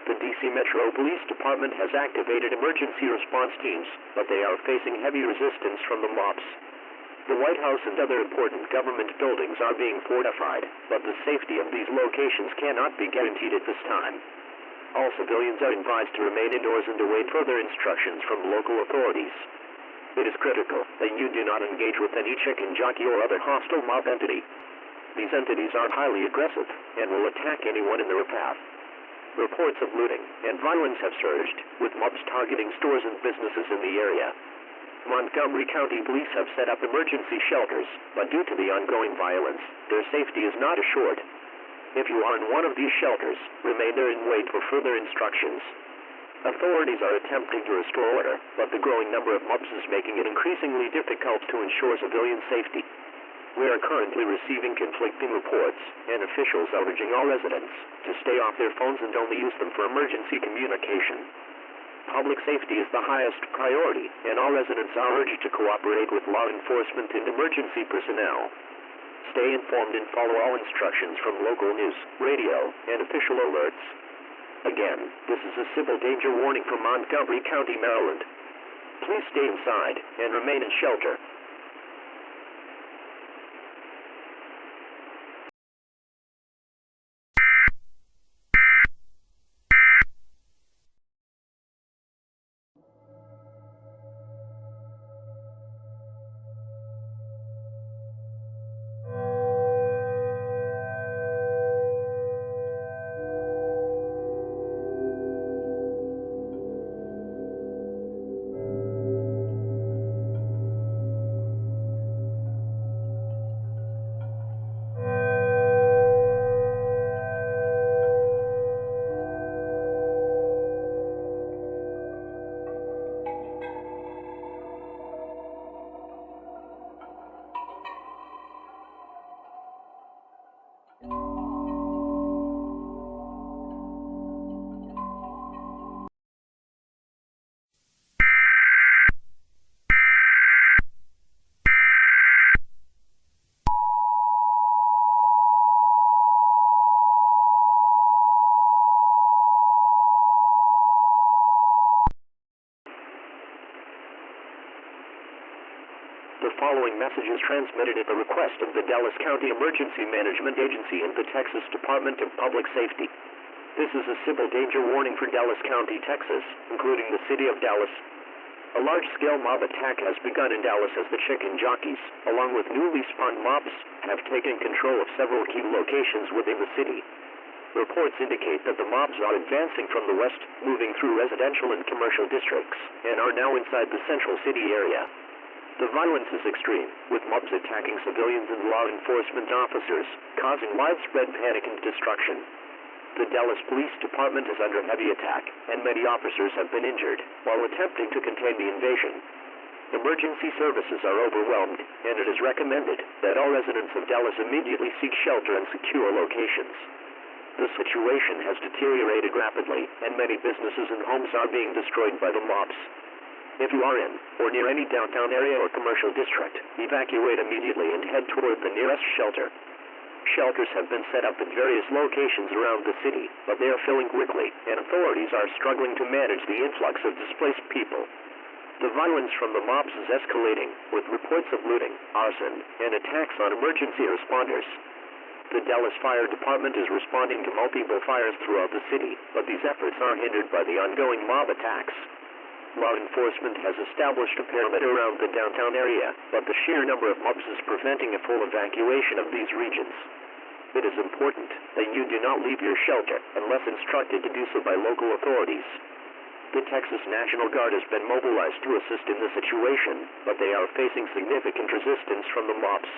The D.C. Metro Police Department has activated emergency response teams, but they are facing heavy resistance from the mobs. The White House and other important government buildings are being fortified, but the safety of these locations cannot be guaranteed at this time. All civilians are advised to remain indoors and await further instructions from local authorities. It is critical that you do not engage with any chicken jockey or other hostile mob entity. These entities are highly aggressive and will attack anyone in their path. Reports of looting and violence have surged, with mobs targeting stores and businesses in the area. Montgomery County Police have set up emergency shelters, but due to the ongoing violence, their safety is not assured. If you are in one of these shelters, remain there and wait for further instructions. Authorities are attempting to restore order, but the growing number of mobs is making it increasingly difficult to ensure civilian safety. We are currently receiving conflicting reports, and officials are urging all residents to stay off their phones and only use them for emergency communication. Public safety is the highest priority, and all residents are urged to cooperate with law enforcement and emergency personnel. Stay informed and follow all instructions from local news, radio, and official alerts. Again, this is a civil danger warning from Montgomery County, Maryland. Please stay inside and remain in shelter. message is transmitted at the request of the Dallas County Emergency Management Agency and the Texas Department of Public Safety. This is a civil danger warning for Dallas County, Texas, including the city of Dallas. A large-scale mob attack has begun in Dallas as the chicken jockeys, along with newly spawned mobs, have taken control of several key locations within the city. Reports indicate that the mobs are advancing from the west, moving through residential and commercial districts, and are now inside the central city area. The violence is extreme, with mobs attacking civilians and law enforcement officers, causing widespread panic and destruction. The Dallas Police Department is under heavy attack, and many officers have been injured while attempting to contain the invasion. Emergency services are overwhelmed, and it is recommended that all residents of Dallas immediately seek shelter and secure locations. The situation has deteriorated rapidly, and many businesses and homes are being destroyed by the mobs. If you are in or near any downtown area or commercial district, evacuate immediately and head toward the nearest shelter. Shelters have been set up at various locations around the city, but they are filling quickly, and authorities are struggling to manage the influx of displaced people. The violence from the mobs is escalating, with reports of looting, arson, and attacks on emergency responders. The Dallas Fire Department is responding to multiple fires throughout the city, but these efforts are hindered by the ongoing mob attacks. Law enforcement has established a perimeter around the downtown area, but the sheer number of mobs is preventing a full evacuation of these regions. It is important that you do not leave your shelter unless instructed to do so by local authorities. The Texas National Guard has been mobilized to assist in the situation, but they are facing significant resistance from the mobs.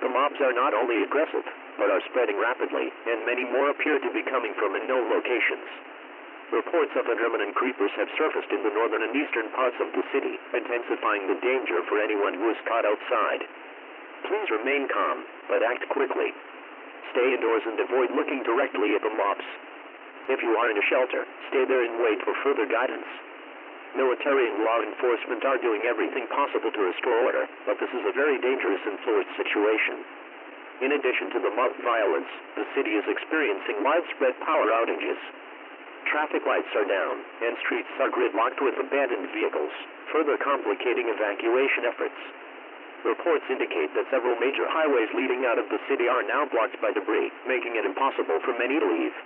The mobs are not only aggressive, but are spreading rapidly, and many more appear to be coming from unknown locations. Reports of ENDERMAN and creepers have surfaced in the northern and eastern parts of the city, intensifying the danger for anyone who is caught outside. Please remain calm, but act quickly. Stay indoors and avoid looking directly at the mobs. If you are in a shelter, stay there and wait for further guidance. Military and law enforcement are doing everything possible to restore order, but this is a very dangerous and fluid situation. In addition to the mob violence, the city is experiencing widespread power outages. Traffic lights are down, and streets are gridlocked with abandoned vehicles, further complicating evacuation efforts. Reports indicate that several major highways leading out of the city are now blocked by debris, making it impossible for many to leave.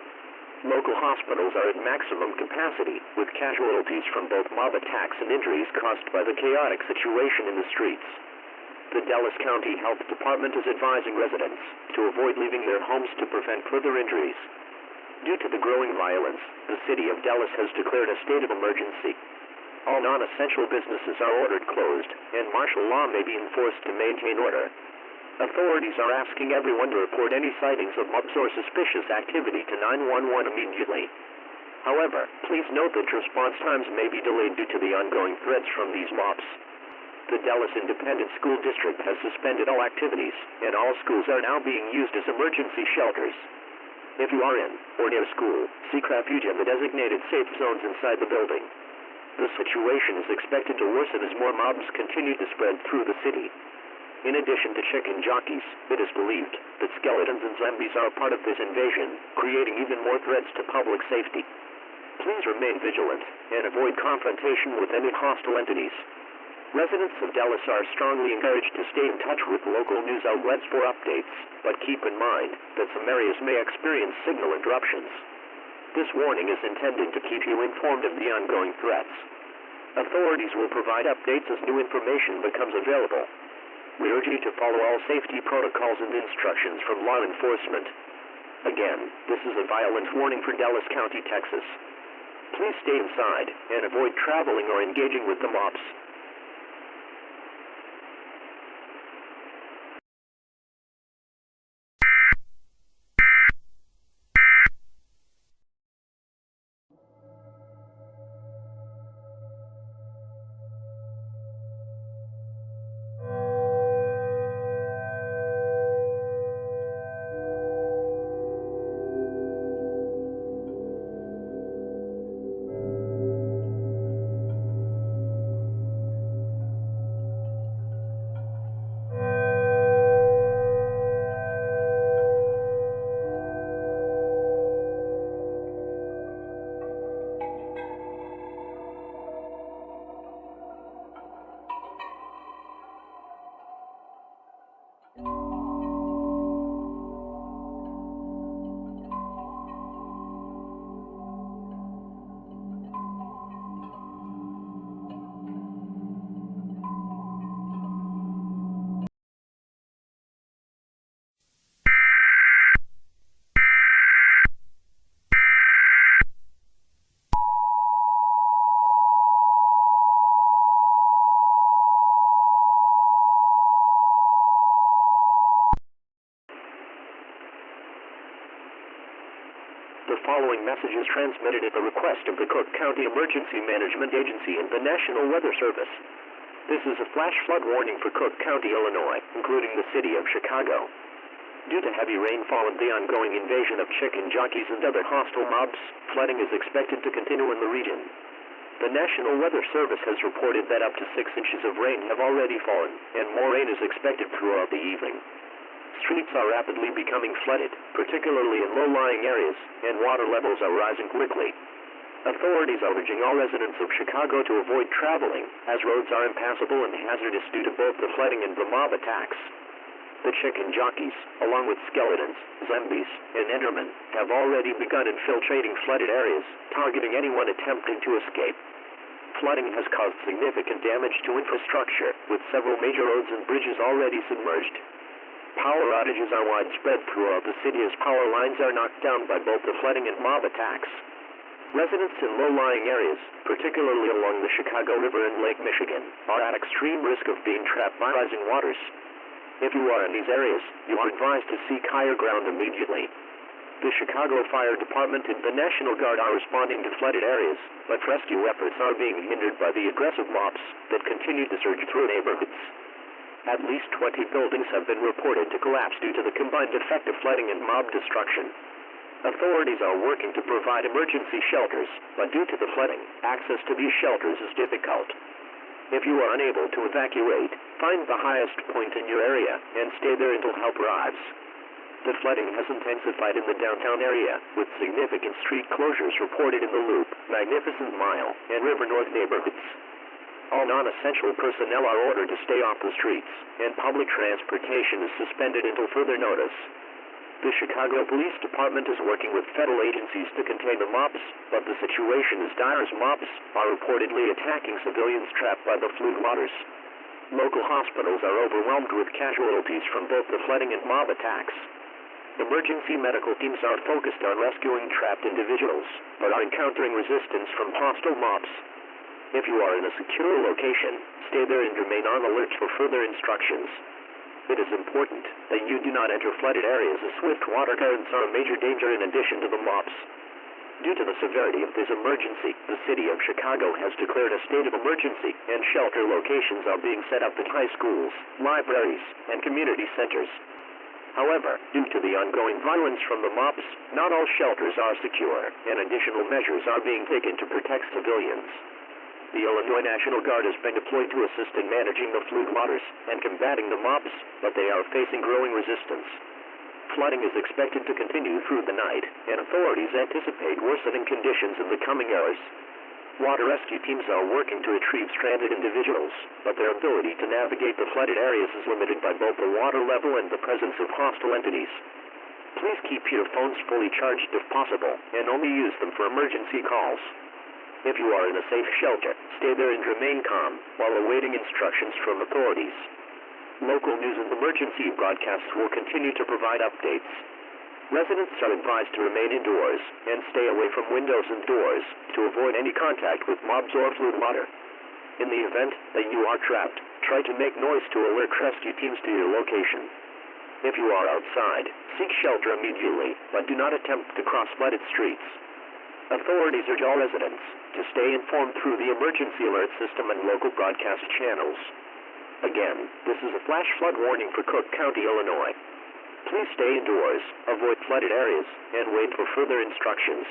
Local hospitals are at maximum capacity, with casualties from both mob attacks and injuries caused by the chaotic situation in the streets. The Dallas County Health Department is advising residents to avoid leaving their homes to prevent further injuries. Due to the growing violence, the city of Dallas has declared a state of emergency. All non-essential businesses are ordered closed, and martial law may be enforced to maintain order. Authorities are asking everyone to report any sightings of mobs or suspicious activity to 911 immediately. However, please note that response times may be delayed due to the ongoing threats from these mobs. The Dallas Independent School District has suspended all activities, and all schools are now being used as emergency shelters. If you are in or near school, seek refuge in the designated safe zones inside the building. The situation is expected to worsen as more mobs continue to spread through the city. In addition to chicken jockeys, it is believed that skeletons and zombies are a part of this invasion, creating even more threats to public safety. Please remain vigilant and avoid confrontation with any hostile entities. Residents of Dallas are strongly encouraged to stay in touch with local news outlets for updates, but keep in mind that some areas may experience signal interruptions. This warning is intended to keep you informed of the ongoing threats. Authorities will provide updates as new information becomes available. We urge you to follow all safety protocols and instructions from law enforcement. Again, this is a violence warning for Dallas County, Texas. Please stay inside and avoid traveling or engaging with the mobs. The following message is transmitted at the request of the Cook County Emergency Management Agency and the National Weather Service. This is a flash flood warning for Cook County, Illinois, including the city of Chicago. Due to heavy rainfall and the ongoing invasion of chicken jockeys and other hostile mobs, flooding is expected to continue in the region. The National Weather Service has reported that up to 6 inches of rain have already fallen, and more rain is expected throughout the evening. Streets are rapidly becoming flooded, particularly in low-lying areas, and water levels are rising quickly. Authorities are urging all residents of Chicago to avoid traveling, as roads are impassable and hazardous due to both the flooding and the mob attacks. The chicken jockeys, along with skeletons, zombies, and endermen, have already begun infiltrating flooded areas, targeting anyone attempting to escape. Flooding has caused significant damage to infrastructure, with several major roads and bridges already submerged. Power outages are widespread throughout the city as power lines are knocked down by both the flooding and mob attacks. Residents in low-lying areas, particularly along the Chicago River and Lake Michigan, are at extreme risk of being trapped by rising waters. If you are in these areas, you are advised to seek higher ground immediately. The Chicago Fire Department and the National Guard are responding to flooded areas, but rescue efforts are being hindered by the aggressive mobs that continue to surge through neighborhoods. At least 20 buildings have been reported to collapse due to the combined effect of flooding and mob destruction. Authorities are working to provide emergency shelters, but due to the flooding, access to these shelters is difficult. If you are unable to evacuate, find the highest point in your area and stay there until help arrives. The flooding has intensified in the downtown area, with significant street closures reported in the Loop, Magnificent Mile, and River North neighborhoods. All non-essential personnel are ordered to stay off the streets, and public transportation is suspended until further notice. The Chicago Police Department is working with federal agencies to contain the mobs, but the situation is dire as mobs are reportedly attacking civilians trapped by the floodwaters. Local hospitals are overwhelmed with casualties from both the flooding and mob attacks. Emergency medical teams are focused on rescuing trapped individuals, but are encountering resistance from hostile mobs. If you are in a secure location, stay there and remain on alert for further instructions. It is important that you do not enter flooded areas as swift water currents are a major danger in addition to the mobs. Due to the severity of this emergency, the city of Chicago has declared a state of emergency, and shelter locations are being set up at high schools, libraries, and community centers. However, due to the ongoing violence from the mobs, not all shelters are secure, and additional measures are being taken to protect civilians. The Illinois National Guard has been deployed to assist in managing the floodwaters and combating the mobs, but they are facing growing resistance. Flooding is expected to continue through the night, and authorities anticipate worsening conditions in the coming hours. Water rescue teams are working to retrieve stranded individuals, but their ability to navigate the flooded areas is limited by both the water level and the presence of hostile entities. Please keep your phones fully charged if possible, and only use them for emergency calls. If you are in a safe shelter, stay there and remain calm while awaiting instructions from authorities. Local news and emergency broadcasts will continue to provide updates. Residents are advised to remain indoors and stay away from windows and doors to avoid any contact with mobs or floodwater. In the event that you are trapped, try to make noise to alert rescue teams to your location. If you are outside, seek shelter immediately, but do not attempt to cross flooded streets. Authorities urge all residents to stay informed through the emergency alert system and local broadcast channels. Again, this is a flash flood warning for Cook County, Illinois. Please stay indoors, avoid flooded areas, and wait for further instructions.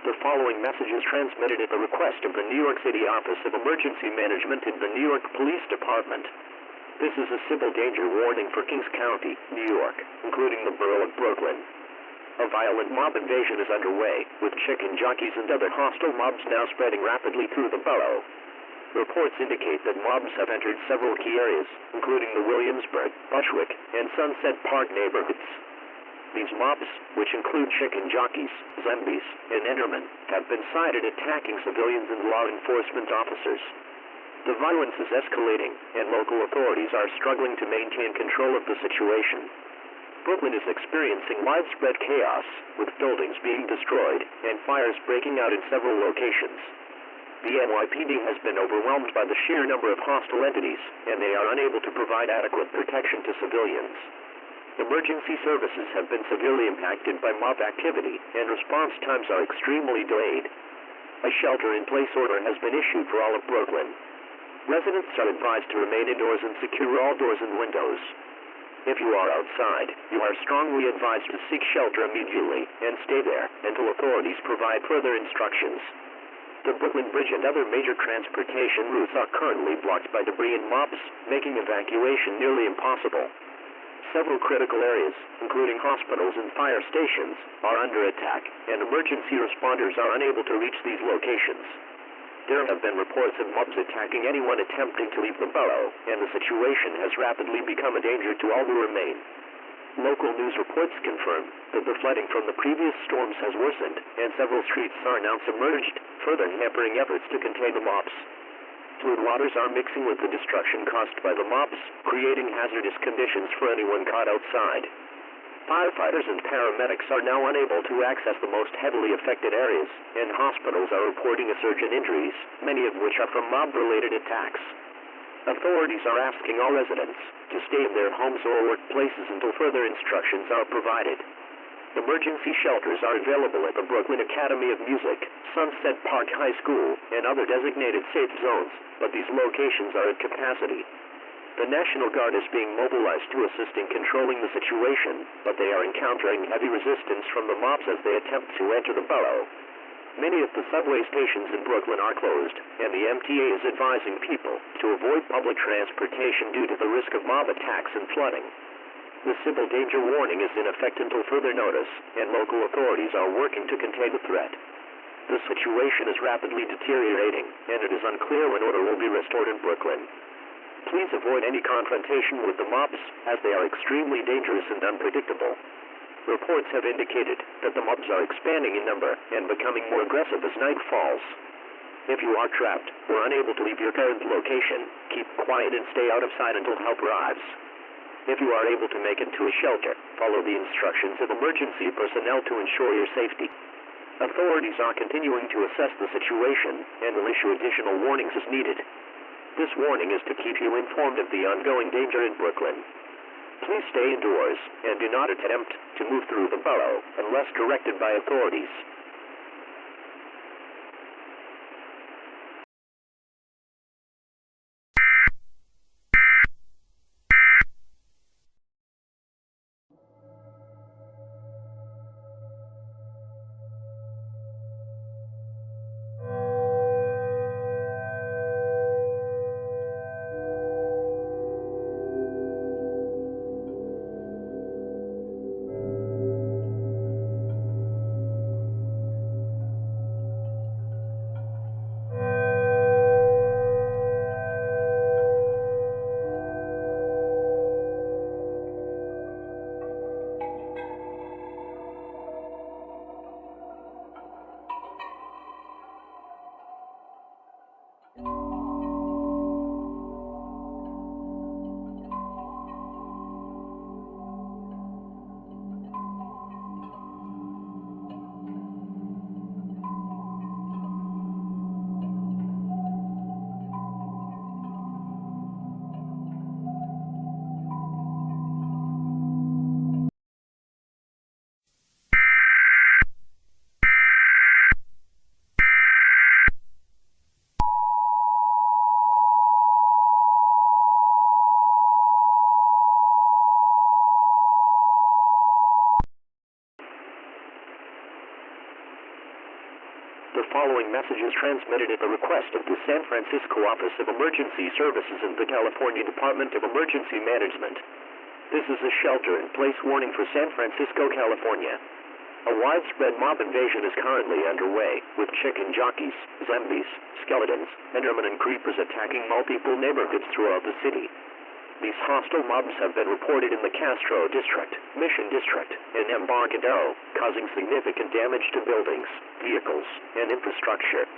The following message is transmitted at the request of the New York City Office of Emergency Management in the New York Police Department. This is a civil danger warning for Kings County, New York, including the borough of Brooklyn. A violent mob invasion is underway, with chicken jockeys and other hostile mobs now spreading rapidly through the borough. Reports indicate that mobs have entered several key areas, including the Williamsburg, Bushwick, and Sunset Park neighborhoods. These mobs, which include chicken jockeys, zombies, and endermen, have been sighted attacking civilians and law enforcement officers. The violence is escalating, and local authorities are struggling to maintain control of the situation. Brooklyn is experiencing widespread chaos, with buildings being destroyed and fires breaking out in several locations. The NYPD has been overwhelmed by the sheer number of hostile entities, and they are unable to provide adequate protection to civilians. Emergency services have been severely impacted by mob activity, and response times are extremely delayed. A shelter-in-place order has been issued for all of Brooklyn. Residents are advised to remain indoors and secure all doors and windows. If you are outside, you are strongly advised to seek shelter immediately and stay there until authorities provide further instructions. The Brooklyn Bridge and other major transportation routes are currently blocked by debris and mobs, making evacuation nearly impossible. Several critical areas, including hospitals and fire stations, are under attack, and emergency responders are unable to reach these locations. There have been reports of mobs attacking anyone attempting to leave the borough, and the situation has rapidly become a danger to all who remain. Local news reports confirm that the flooding from the previous storms has worsened, and several streets are now submerged, further hampering efforts to contain the mobs. Fluid waters are mixing with the destruction caused by the mobs, creating hazardous conditions for anyone caught outside. Firefighters and paramedics are now unable to access the most heavily affected areas, and hospitals are reporting a surge in injuries, many of which are from mob-related attacks. Authorities are asking all residents to stay in their homes or workplaces until further instructions are provided. Emergency shelters are available at the Brooklyn Academy of Music, Sunset Park High School, and other designated safe zones, but these locations are at capacity. The National Guard is being mobilized to assist in controlling the situation, but they are encountering heavy resistance from the mobs as they attempt to enter the borough. Many of the subway stations in Brooklyn are closed, and the MTA is advising people to avoid public transportation due to the risk of mob attacks and flooding. The civil danger warning is in effect until further notice, and local authorities are working to contain the threat. The situation is rapidly deteriorating, and it is unclear when order will be restored in Brooklyn. Please avoid any confrontation with the mobs, as they are extremely dangerous and unpredictable. Reports have indicated that the mobs are expanding in number and becoming more aggressive as night falls. If you are trapped or unable to leave your current location, keep quiet and stay out of sight until help arrives. If you are able to make it to a shelter, follow the instructions of emergency personnel to ensure your safety. Authorities are continuing to assess the situation and will issue additional warnings as needed. This warning is to keep you informed of the ongoing danger in Brooklyn. Please stay indoors and do not attempt to move through the borough unless directed by authorities. The following message is transmitted at the request of the San Francisco Office of Emergency Services and the California Department of Emergency Management. This is a shelter-in-place warning for San Francisco, California. A widespread mob invasion is currently underway, with chicken jockeys, zombies, skeletons, endermen and creepers attacking multiple neighborhoods throughout the city. These hostile mobs have been reported in the Castro District, Mission District, and Embarcadero, causing significant damage to buildings, vehicles, and infrastructure.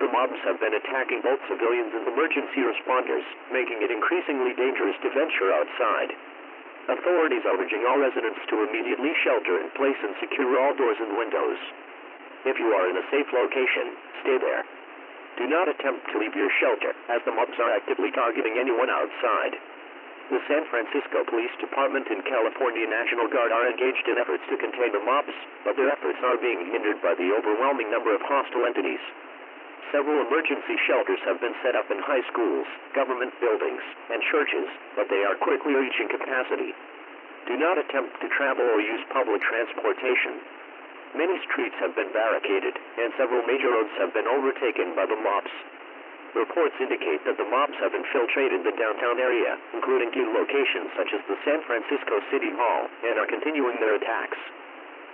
The mobs have been attacking both civilians and emergency responders, making it increasingly dangerous to venture outside. Authorities are urging all residents to immediately shelter in place and secure all doors and windows. If you are in a safe location, stay there. Do not attempt to leave your shelter, as the mobs are actively targeting anyone outside. The San Francisco Police Department and California National Guard are engaged in efforts to contain the mobs, but their efforts are being hindered by the overwhelming number of hostile entities. Several emergency shelters have been set up in high schools, government buildings, and churches, but they are quickly reaching capacity. Do not attempt to travel or use public transportation. Many streets have been barricaded, and several major roads have been overtaken by the mobs. Reports indicate that the mobs have infiltrated the downtown area, including key locations such as the San Francisco City Hall, and are continuing their attacks.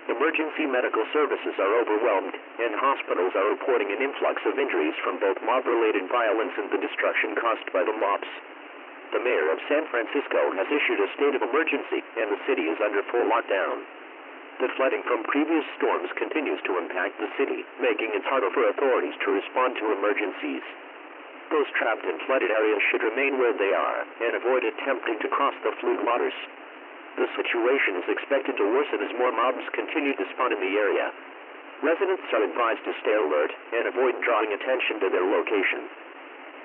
Emergency medical services are overwhelmed, and hospitals are reporting an influx of injuries from both mob-related violence and the destruction caused by the mobs. The mayor of San Francisco has issued a state of emergency, and the city is under full lockdown. The flooding from previous storms continues to impact the city, making it harder for authorities to respond to emergencies. Those trapped in flooded areas should remain where they are and avoid attempting to cross the flood waters. The situation is expected to worsen as more mobs continue to spawn in the area. Residents are advised to stay alert and avoid drawing attention to their location.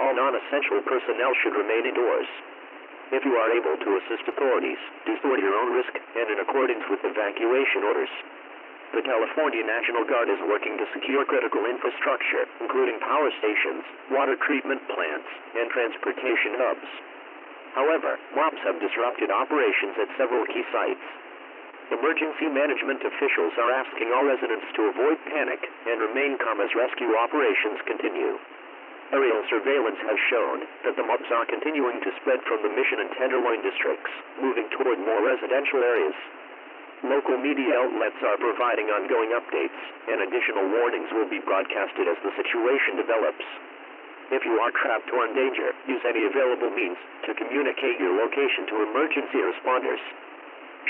All non-essential personnel should remain indoors. If you are able to assist authorities, do so at your own risk and in accordance with evacuation orders. The California National Guard is working to secure critical infrastructure, including power stations, water treatment plants, and transportation hubs. However, mobs have disrupted operations at several key sites. Emergency management officials are asking all residents to avoid panic and remain calm as rescue operations continue. Aerial surveillance has shown that the mobs are continuing to spread from the Mission and Tenderloin districts, moving toward more residential areas. Local media outlets are providing ongoing updates, and additional warnings will be broadcasted as the situation develops. If you are trapped or in danger, use any available means to communicate your location to emergency responders.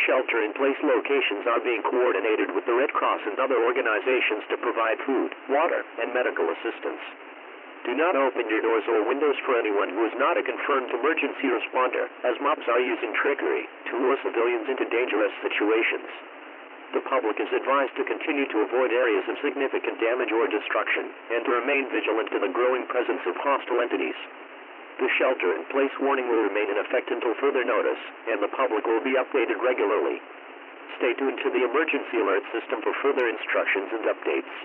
Shelter-in-place locations are being coordinated with the Red Cross and other organizations to provide food, water, and medical assistance. Do not open your doors or windows for anyone who is not a confirmed emergency responder, as mobs are using trickery to lure civilians into dangerous situations. The public is advised to continue to avoid areas of significant damage or destruction, and to remain vigilant to the growing presence of hostile entities. The shelter-in-place warning will remain in effect until further notice, and the public will be updated regularly. Stay tuned to the emergency alert system for further instructions and updates.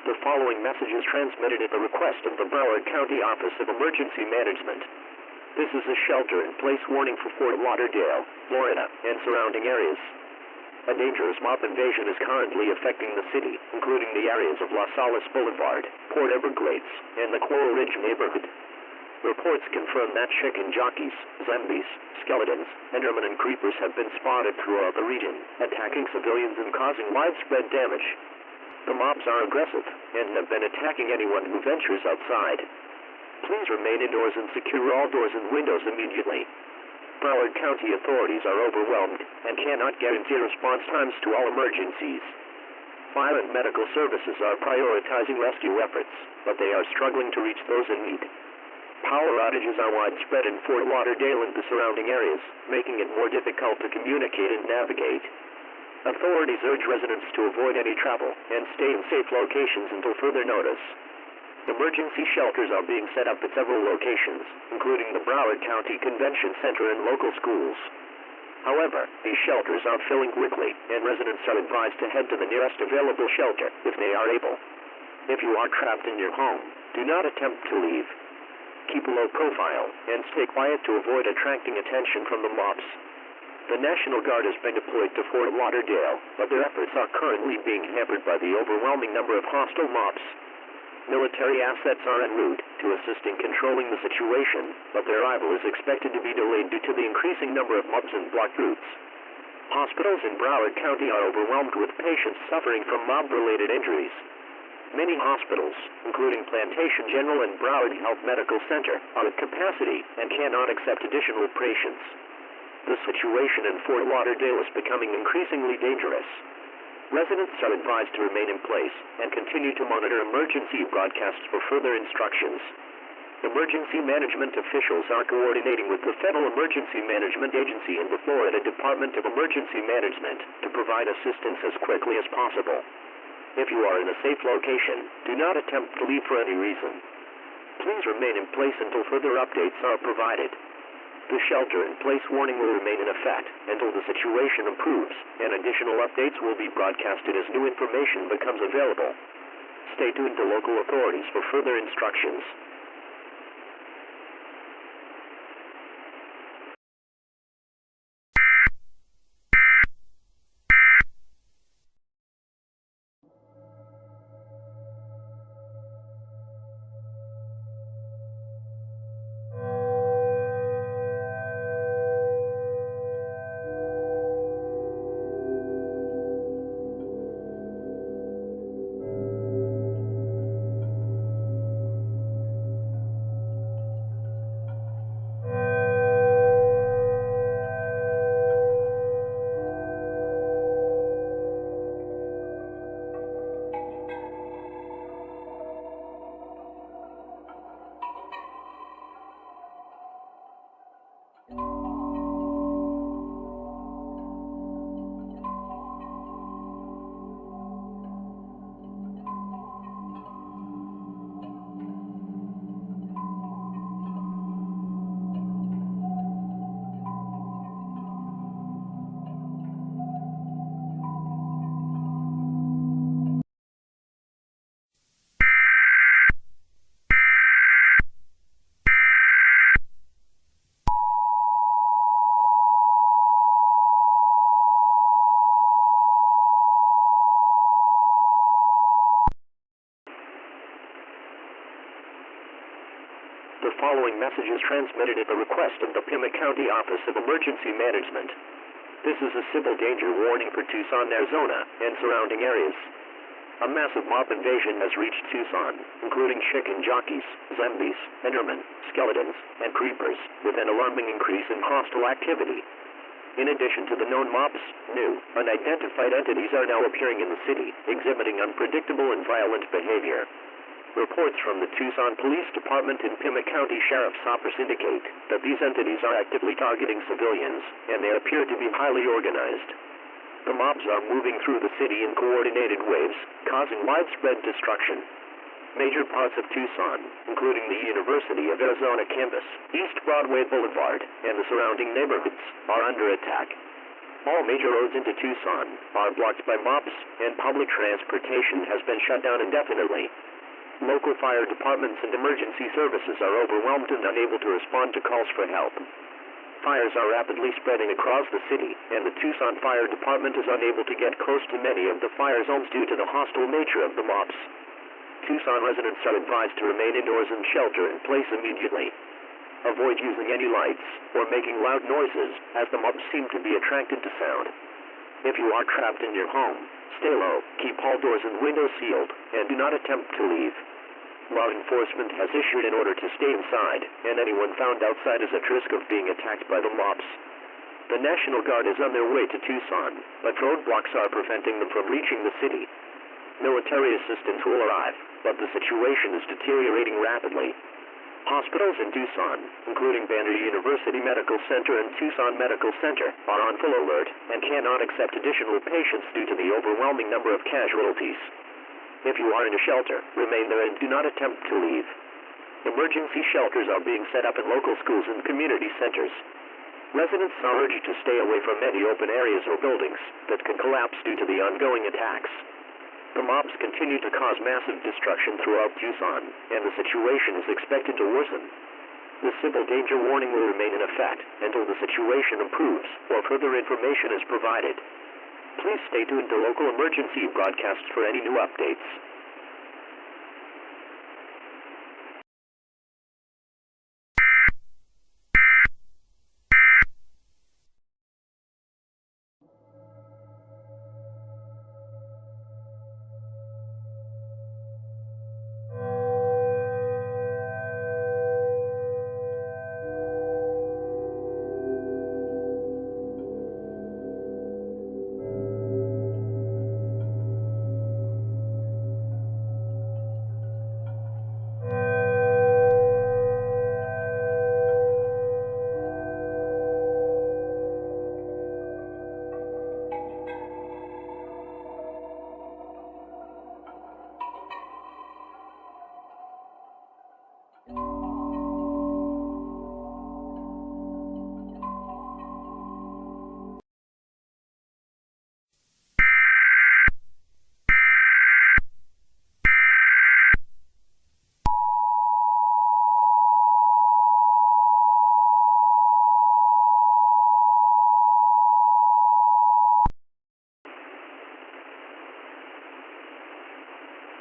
The following message is transmitted at the request of the Broward County Office of Emergency Management. This is a shelter-in-place warning for Fort Lauderdale, Florida, and surrounding areas. A dangerous mob invasion is currently affecting the city, including the areas of Las Salas Boulevard, Port Everglades, and the Coral Ridge neighborhood. Reports confirm that chicken jockeys, zombies, skeletons, endermen, and creepers have been spotted throughout the region, attacking civilians and causing widespread damage. The mobs are aggressive and have been attacking anyone who ventures outside. Please remain indoors and secure all doors and windows immediately. Broward County authorities are overwhelmed and cannot guarantee response times to all emergencies. Fire and medical services are prioritizing rescue efforts, but they are struggling to reach those in need. Power outages are widespread in Fort Lauderdale and the surrounding areas, making it more difficult to communicate and navigate. Authorities urge residents to avoid any travel and stay in safe locations until further notice. Emergency shelters are being set up at several locations, including the Broward County Convention Center and local schools. However, these shelters are filling quickly, and residents are advised to head to the nearest available shelter if they are able. If you are trapped in your home, do not attempt to leave. Keep a low profile and stay quiet to avoid attracting attention from the mobs. The National Guard has been deployed to Fort Lauderdale, but their efforts are currently being hampered by the overwhelming number of hostile mobs. Military assets are en route to assist in controlling the situation, but their arrival is expected to be delayed due to the increasing number of mobs and blocked routes. Hospitals in Broward County are overwhelmed with patients suffering from mob-related injuries. Many hospitals, including Plantation General and Broward Health Medical Center, are at capacity and cannot accept additional patients. The situation in Fort Lauderdale is becoming increasingly dangerous. Residents are advised to remain in place and continue to monitor emergency broadcasts for further instructions. Emergency management officials are coordinating with the Federal Emergency Management Agency and the Florida Department of Emergency Management to provide assistance as quickly as possible. If you are in a safe location, do not attempt to leave for any reason. Please remain in place until further updates are provided. The shelter-in-place warning will remain in effect until the situation improves, and additional updates will be broadcasted as new information becomes available. Stay tuned to local authorities for further instructions. The following message is transmitted at the request of the Pima County Office of Emergency Management. This is a civil danger warning for Tucson, Arizona, and surrounding areas. A massive mob invasion has reached Tucson, including chicken jockeys, zombies, endermen, skeletons, and creepers, with an alarming increase in hostile activity. In addition to the known mobs, new, unidentified entities are now appearing in the city, exhibiting unpredictable and violent behavior. Reports from the Tucson Police Department and Pima County Sheriff's Office indicate that these entities are actively targeting civilians, and they appear to be highly organized. The mobs are moving through the city in coordinated waves, causing widespread destruction. Major parts of Tucson, including the University of Arizona campus, East Broadway Boulevard, and the surrounding neighborhoods, are under attack. All major roads into Tucson are blocked by mobs, and public transportation has been shut down indefinitely. Local fire departments and emergency services are overwhelmed and unable to respond to calls for help. Fires are rapidly spreading across the city, and the Tucson Fire Department is unable to get close to many of the fire zones due to the hostile nature of the mobs. Tucson residents are advised to remain indoors and shelter in place immediately. Avoid using any lights or making loud noises, as the mobs seem to be attracted to sound. If you are trapped in your home, stay low, keep all doors and windows sealed, and do not attempt to leave. Law enforcement has issued an order to stay inside, and anyone found outside is at risk of being attacked by the mobs. The National Guard is on their way to Tucson, but roadblocks are preventing them from reaching the city. Military assistance will arrive, but the situation is deteriorating rapidly. Hospitals in Tucson, including Banner University Medical Center and Tucson Medical Center, are on full alert and cannot accept additional patients due to the overwhelming number of casualties. If you are in a shelter, remain there and do not attempt to leave. Emergency shelters are being set up in local schools and community centers. Residents are urged to stay away from any open areas or buildings that could collapse due to the ongoing attacks. The mobs continue to cause massive destruction throughout Tucson, and the situation is expected to worsen. The civil danger warning will remain in effect until the situation improves or further information is provided. Please stay tuned to local emergency broadcasts for any new updates.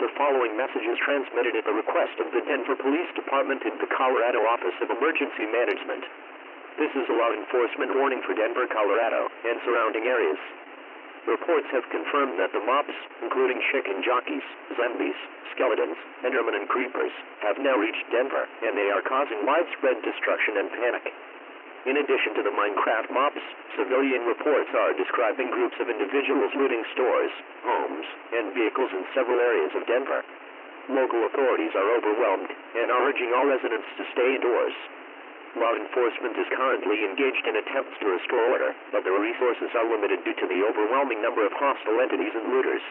The following message is transmitted at the request of the Denver Police Department and the Colorado Office of Emergency Management. This is a law enforcement warning for Denver, Colorado, and surrounding areas. Reports have confirmed that the mobs, including chicken jockeys, zombies, skeletons, endermen, and creepers, have now reached Denver, and they are causing widespread destruction and panic. In addition to the Minecraft mobs, civilian reports are describing groups of individuals looting stores, homes, and vehicles in several areas of Denver. Local authorities are overwhelmed and are urging all residents to stay indoors. Law enforcement is currently engaged in attempts to restore order, but their resources are limited due to the overwhelming number of hostile entities and looters.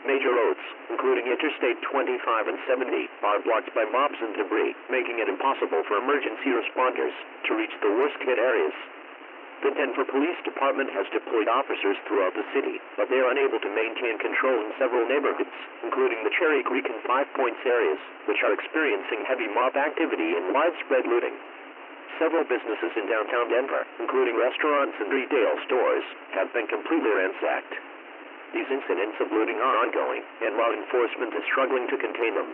Major roads, including Interstate 25 and 70, are blocked by mobs and debris, making it impossible for emergency responders to reach the worst-hit areas. The Denver Police Department has deployed officers throughout the city, but they are unable to maintain control in several neighborhoods, including the Cherry Creek and Five Points areas, which are experiencing heavy mob activity and widespread looting. Several businesses in downtown Denver, including restaurants and retail stores, have been completely ransacked. These incidents of looting are ongoing, and law enforcement is struggling to contain them.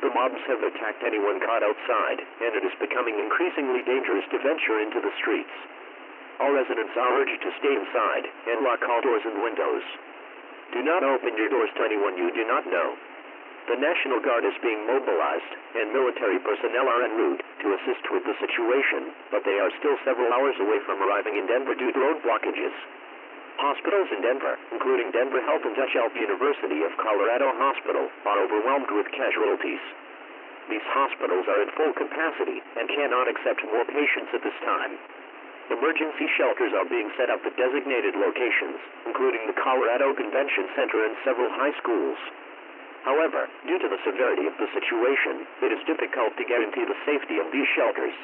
The mobs have attacked anyone caught outside, and it is becoming increasingly dangerous to venture into the streets. All residents are urged to stay inside and lock all doors and windows. Do not open your doors to anyone you do not know. The National Guard is being mobilized, and military personnel are en route to assist with the situation, but they are still several hours away from arriving in Denver due to road blockages. Hospitals in Denver, including Denver Health and University of Colorado Hospital, are overwhelmed with casualties. These hospitals are at full capacity and cannot accept more patients at this time. Emergency shelters are being set up at designated locations, including the Colorado Convention Center and several high schools. However, due to the severity of the situation, it is difficult to guarantee the safety of these shelters.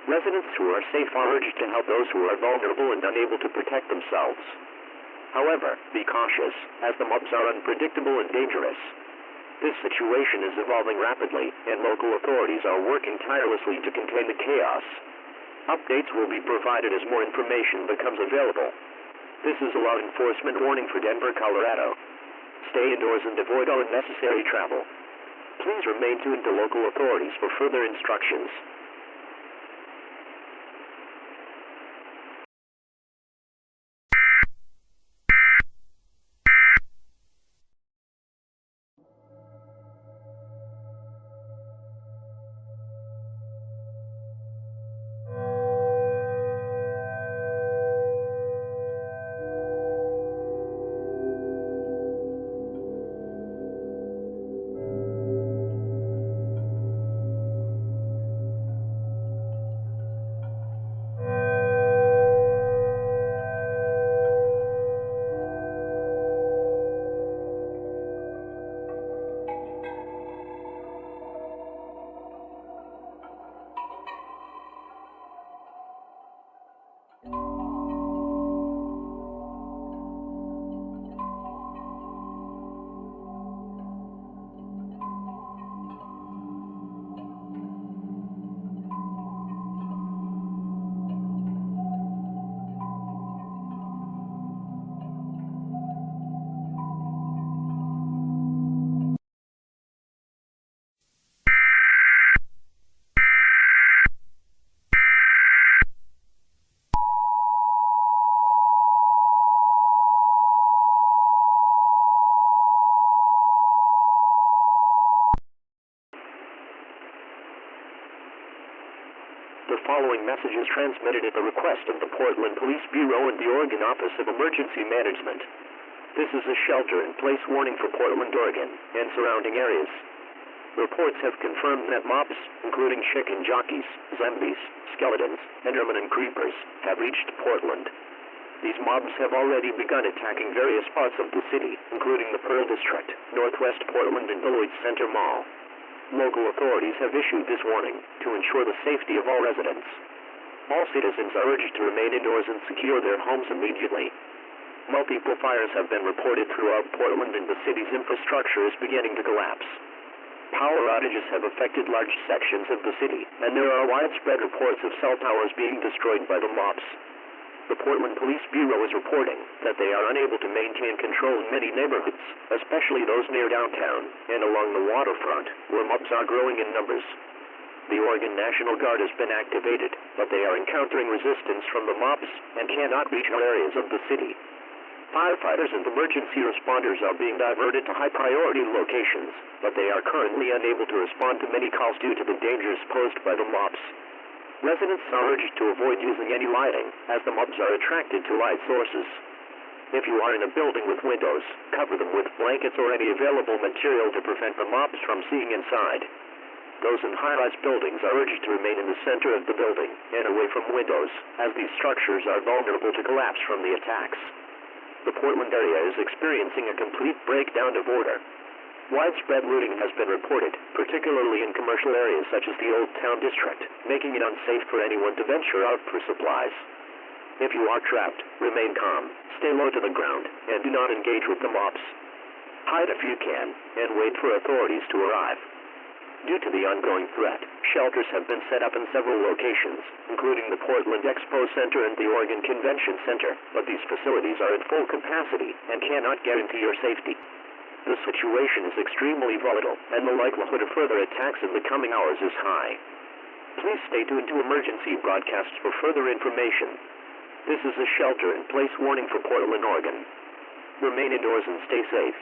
Residents who are safe are urged to help those who are vulnerable and unable to protect themselves. However, be cautious, as the mobs are unpredictable and dangerous. This situation is evolving rapidly, and local authorities are working tirelessly to contain the chaos. Updates will be provided as more information becomes available. This is a law enforcement warning for Denver, Colorado. Stay indoors and avoid all unnecessary travel. Please remain tuned to local authorities for further instructions. The following message is transmitted at the request of the Portland Police Bureau and the Oregon Office of Emergency Management. This is a shelter-in-place warning for Portland, Oregon, and surrounding areas. Reports have confirmed that mobs, including chicken jockeys, zombies, skeletons, enderman, and creepers, have reached Portland. These mobs have already begun attacking various parts of the city, including the Pearl District, Northwest Portland, and the Lloyd Center Mall. Local authorities have issued this warning to ensure the safety of all residents. All citizens are urged to remain indoors and secure their homes immediately. Multiple fires have been reported throughout Portland, and the city's infrastructure is beginning to collapse. Power outages have affected large sections of the city, and there are widespread reports of cell towers being destroyed by the mobs. The Portland Police Bureau is reporting that they are unable to maintain control in many neighborhoods, especially those near downtown and along the waterfront, where mobs are growing in numbers. The Oregon National Guard has been activated, but they are encountering resistance from the mobs and cannot reach all areas of the city. Firefighters and emergency responders are being diverted to high-priority locations, but they are currently unable to respond to many calls due to the dangers posed by the mobs. Residents are urged to avoid using any lighting, as the mobs are attracted to light sources. If you are in a building with windows, cover them with blankets or any available material to prevent the mobs from seeing inside. Those in high-rise buildings are urged to remain in the center of the building and away from windows, as these structures are vulnerable to collapse from the attacks. The Portland area is experiencing a complete breakdown of order. Widespread looting has been reported, particularly in commercial areas such as the Old Town District, making it unsafe for anyone to venture out for supplies. If you are trapped, remain calm, stay low to the ground, and do not engage with the mobs. Hide if you can, and wait for authorities to arrive. Due to the ongoing threat, shelters have been set up in several locations, including the Portland Expo Center and the Oregon Convention Center, but these facilities are at full capacity and cannot guarantee your safety. The situation is extremely volatile, and the likelihood of further attacks in the coming hours is high. Please stay tuned to emergency broadcasts for further information. This is a shelter-in-place warning for Portland, Oregon. Remain indoors and stay safe.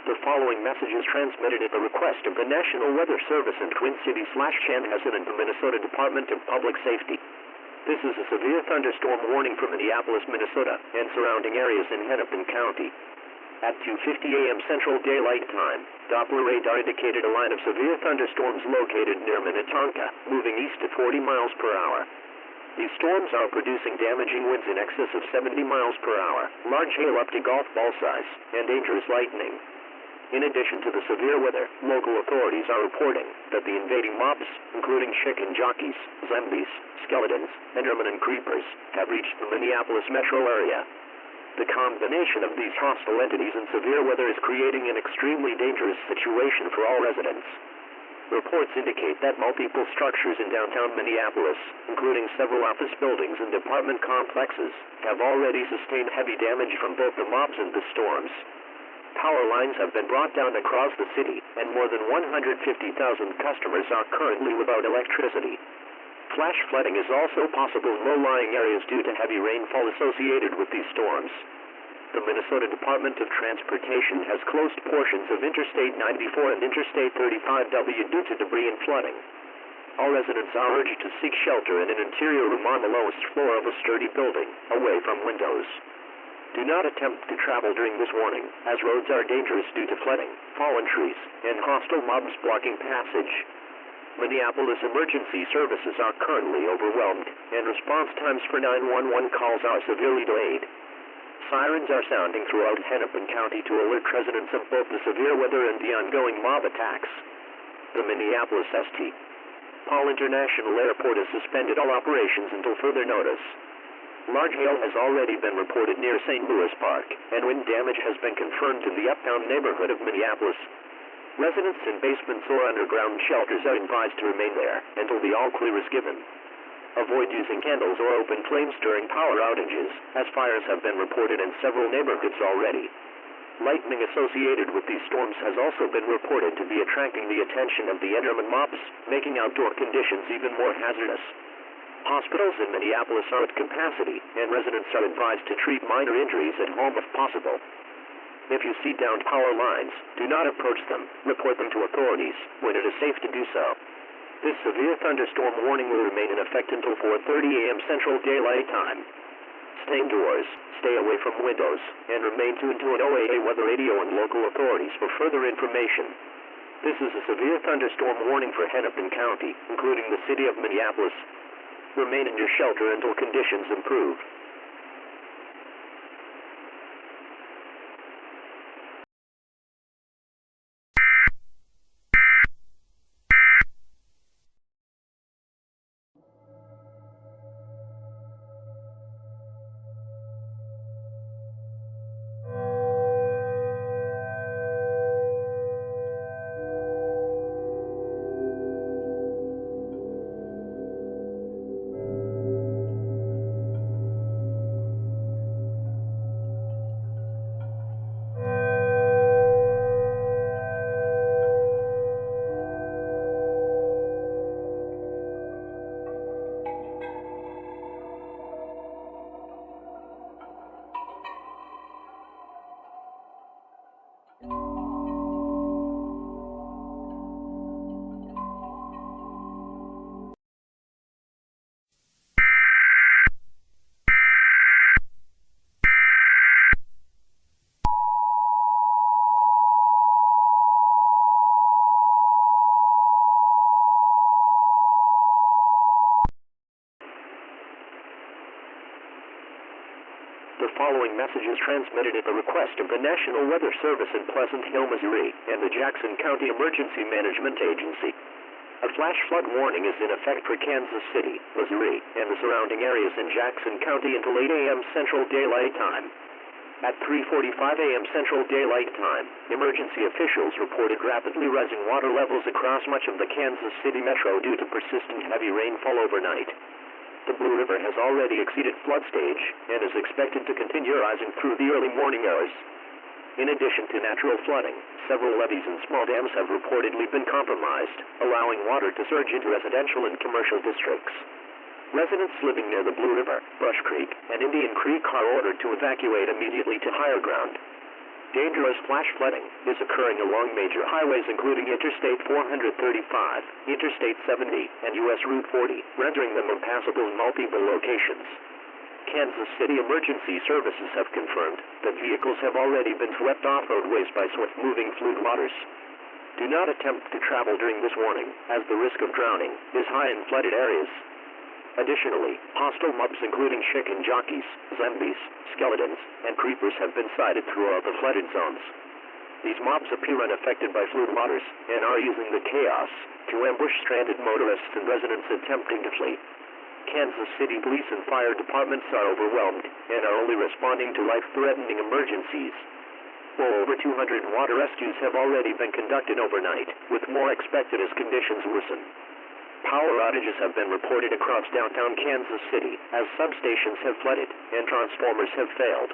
The following message is transmitted at the request of the National Weather Service and Twin Cities/Chanhassen and the Minnesota Department of Public Safety. This is a severe thunderstorm warning for Minneapolis, Minnesota, and surrounding areas in Hennepin County. At 2:50 a.m. Central Daylight Time, Doppler radar indicated a line of severe thunderstorms located near Minnetonka, moving east at 40 miles per hour. These storms are producing damaging winds in excess of 70 miles per hour, large hail up to golf ball size, and dangerous lightning. In addition to the severe weather, local authorities are reporting that the invading mobs, including chicken jockeys, zombies, skeletons, endermen, and creepers, have reached the Minneapolis metro area. The combination of these hostile entities and severe weather is creating an extremely dangerous situation for all residents. Reports indicate that multiple structures in downtown Minneapolis, including several office buildings and apartment complexes, have already sustained heavy damage from both the mobs and the storms. Power lines have been brought down across the city, and more than 150,000 customers are currently without electricity. Flash flooding is also possible in low-lying areas due to heavy rainfall associated with these storms. The Minnesota Department of Transportation has closed portions of Interstate 94 and Interstate 35W due to debris and flooding. All residents are urged to seek shelter in an interior room on the lowest floor of a sturdy building, away from windows. Do not attempt to travel during this warning, as roads are dangerous due to flooding, fallen trees, and hostile mobs blocking passage. Minneapolis emergency services are currently overwhelmed, and response times for 911 calls are severely delayed. Sirens are sounding throughout Hennepin County to alert residents of both the severe weather and the ongoing mob attacks. The Minneapolis St. Paul International Airport has suspended all operations until further notice. Large hail has already been reported near St. Louis Park, and wind damage has been confirmed in the uptown neighborhood of Minneapolis. Residents in basements or underground shelters are advised to remain there until the all-clear is given. Avoid using candles or open flames during power outages, as fires have been reported in several neighborhoods already. Lightning associated with these storms has also been reported to be attracting the attention of the enderman mobs, making outdoor conditions even more hazardous. Hospitals in Minneapolis are at capacity, and residents are advised to treat minor injuries at home if possible. If you see downed power lines, do not approach them. Report them to authorities when it is safe to do so. This severe thunderstorm warning will remain in effect until 4:30 a.m. Central Daylight Time. Stay indoors, stay away from windows, and remain tuned to an OAA weather radio and local authorities for further information. This is a severe thunderstorm warning for Hennepin County, including the city of Minneapolis. Remain in your shelter until conditions improve. The following message is transmitted at the request of the National Weather Service in Pleasant Hill, Missouri, and the Jackson County Emergency Management Agency. A flash flood warning is in effect for Kansas City, Missouri, and the surrounding areas in Jackson County until 8 a.m. Central Daylight Time. At 3:45 a.m. Central Daylight Time, emergency officials reported rapidly rising water levels across much of the Kansas City metro due to persistent heavy rainfall overnight. The Blue River has already exceeded flood stage and is expected to continue rising through the early morning hours. In addition to natural flooding, several levees and small dams have reportedly been compromised, allowing water to surge into residential and commercial districts. Residents living near the Blue River, Brush Creek, and Indian Creek are ordered to evacuate immediately to higher ground. Dangerous flash flooding is occurring along major highways including Interstate 435, Interstate 70, and U.S. Route 40, rendering them impassable in multiple locations. Kansas City Emergency Services have confirmed that vehicles have already been swept off roadways by swift-moving floodwaters. Do not attempt to travel during this warning, as the risk of drowning is high in flooded areas. Additionally, hostile mobs including chicken jockeys, zombies, skeletons, and creepers have been sighted throughout the flooded zones. These mobs appear unaffected by floodwaters and are using the chaos to ambush stranded motorists and residents attempting to flee. Kansas City Police and Fire Departments are overwhelmed and are only responding to life-threatening emergencies. Well, over 200 water rescues have already been conducted overnight, with more expected as conditions worsen. Power outages have been reported across downtown Kansas City as substations have flooded and transformers have failed.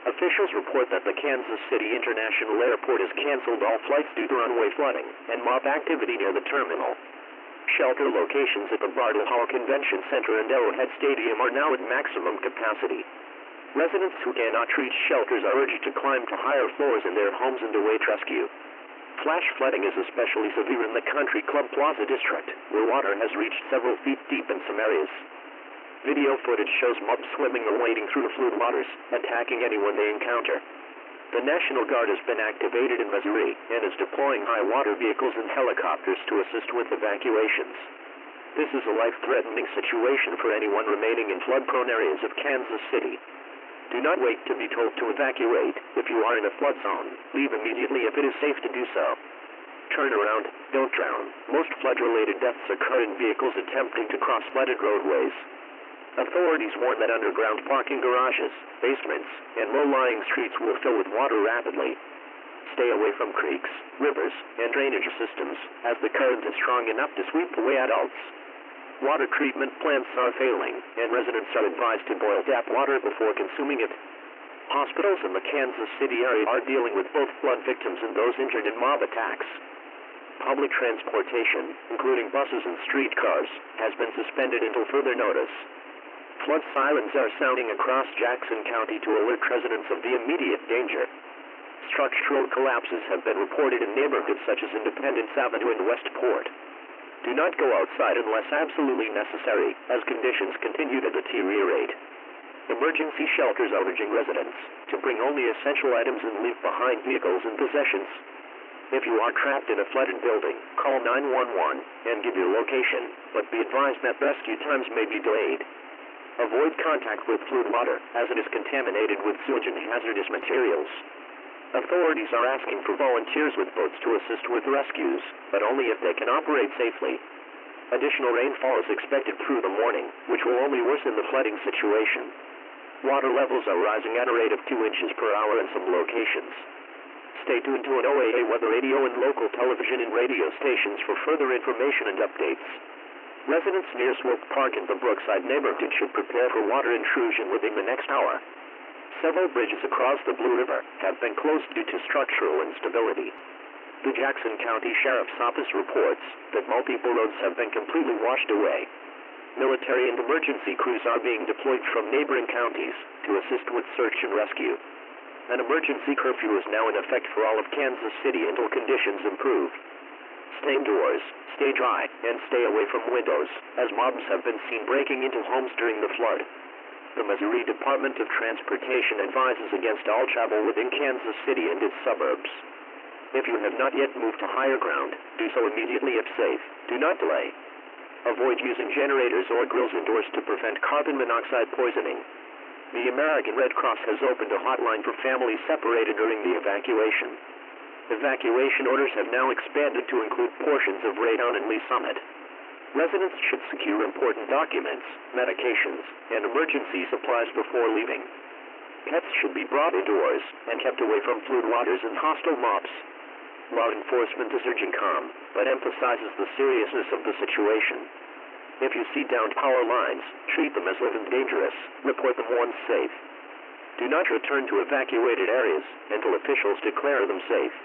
Officials report that the Kansas City International Airport has canceled all flights due to runway flooding and mob activity near the terminal. Shelter locations at the Bardell Hall Convention Center and Arrowhead Stadium are now at maximum capacity. Residents who cannot reach shelters are urged to climb to higher floors in their homes and await rescue. Flash flooding is especially severe in the Country Club Plaza district, where water has reached several feet deep in some areas. Video footage shows mobs swimming or wading through the floodwaters, attacking anyone they encounter. The National Guard has been activated in Missouri and is deploying high water vehicles and helicopters to assist with evacuations. This is a life-threatening situation for anyone remaining in flood-prone areas of Kansas City. Do not wait to be told to evacuate. If you are in a flood zone, leave immediately if it is safe to do so. Turn around, don't drown. Most flood-related deaths occur in vehicles attempting to cross flooded roadways. Authorities warn that underground parking garages, basements, and low-lying streets will fill with water rapidly. Stay away from creeks, rivers, and drainage systems, as the current is strong enough to sweep away adults. Water treatment plants are failing, and residents are advised to boil tap water before consuming it. Hospitals in the Kansas City area are dealing with both flood victims and those injured in mob attacks. Public transportation, including buses and streetcars, has been suspended until further notice. Flood sirens are sounding across Jackson County to alert residents of the immediate danger. Structural collapses have been reported in neighborhoods such as Independence Avenue and Westport. Do not go outside unless absolutely necessary, as conditions continue to deteriorate. Emergency shelters are urging residents to bring only essential items and leave behind vehicles and possessions. If you are trapped in a flooded building, call 911 and give your location, but be advised that rescue times may be delayed. Avoid contact with floodwater, as it is contaminated with sewage and hazardous materials. Authorities are asking for volunteers with boats to assist with rescues, but only if they can operate safely. Additional rainfall is expected through the morning, which will only worsen the flooding situation. Water levels are rising at a rate of 2 inches per hour in some locations. Stay tuned to an OAA weather radio and local television and radio stations for further information and updates. Residents near Swope Park in the Brookside neighborhood should prepare for water intrusion within the next hour. Several bridges across the Blue River have been closed due to structural instability. The Jackson County Sheriff's Office reports that multiple roads have been completely washed away. Military and emergency crews are being deployed from neighboring counties to assist with search and rescue. An emergency curfew is now in effect for all of Kansas City until conditions improve. Stay indoors, stay dry, and stay away from windows, as mobs have been seen breaking into homes during the flood. The Missouri Department of Transportation advises against all travel within Kansas City and its suburbs. If you have not yet moved to higher ground, do so immediately if safe. Do not delay. Avoid using generators or grills indoors to prevent carbon monoxide poisoning. The American Red Cross has opened a hotline for families separated during the evacuation. Evacuation orders have now expanded to include portions of Raytown and Lee Summit. Residents should secure important documents, medications, and emergency supplies before leaving. Pets should be brought indoors and kept away from floodwaters and hostile mobs. Law enforcement is urging calm, but emphasizes the seriousness of the situation. If you see downed power lines, treat them as living dangerous. Report them once safe. Do not return to evacuated areas until officials declare them safe.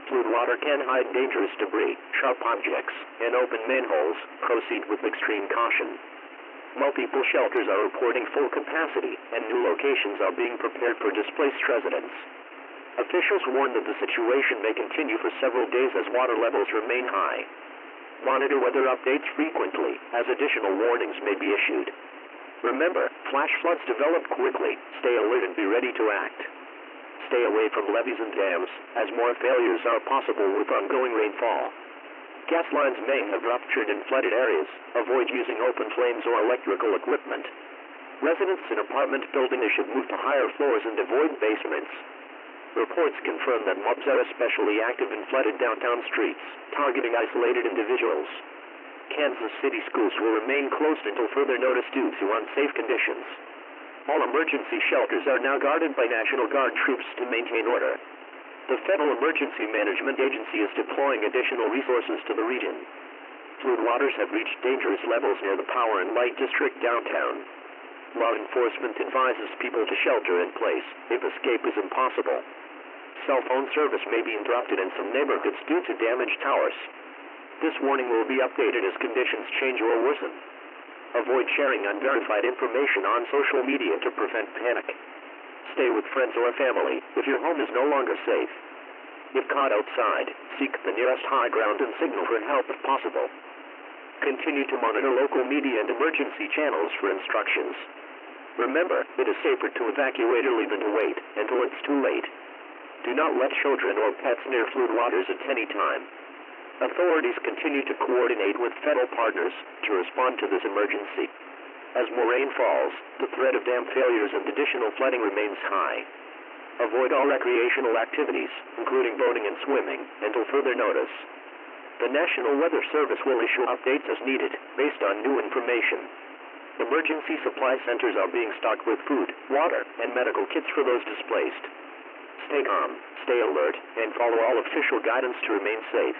Floodwater can hide dangerous debris, sharp objects, and open manholes. Proceed with extreme caution. Multiple shelters are reporting full capacity, and new locations are being prepared for displaced residents. Officials warn that the situation may continue for several days as water levels remain high. Monitor weather updates frequently, as additional warnings may be issued. Remember, flash floods develop quickly. Stay alert and be ready to act. Stay away from levees and dams, as more failures are possible with ongoing rainfall. Gas lines may have ruptured in flooded areas. Avoid using open flames or electrical equipment. Residents in apartment buildings should move to higher floors and avoid basements. Reports confirm that mobs are especially active in flooded downtown streets, targeting isolated individuals. Kansas City schools will remain closed until further notice due to unsafe conditions. All emergency shelters are now guarded by National Guard troops to maintain order. The Federal Emergency Management Agency is deploying additional resources to the region. Flood waters have reached dangerous levels near the Power and Light District downtown. Law enforcement advises people to shelter in place if escape is impossible. Cell phone service may be interrupted in some neighborhoods due to damaged towers. This warning will be updated as conditions change or worsen. Avoid sharing unverified information on social media to prevent panic. Stay with friends or family if your home is no longer safe. If caught outside, seek the nearest high ground and signal for help if possible. Continue to monitor local media and emergency channels for instructions. Remember, it is safer to evacuate early than to wait until it's too late. Do not let children or pets near flood waters at any time. Authorities continue to coordinate with federal partners to respond to this emergency. As more rain falls, the threat of dam failures and additional flooding remains high. Avoid all recreational activities, including boating and swimming, until further notice. The National Weather Service will issue updates as needed, based on new information. Emergency supply centers are being stocked with food, water, and medical kits for those displaced. Stay calm, stay alert, and follow all official guidance to remain safe.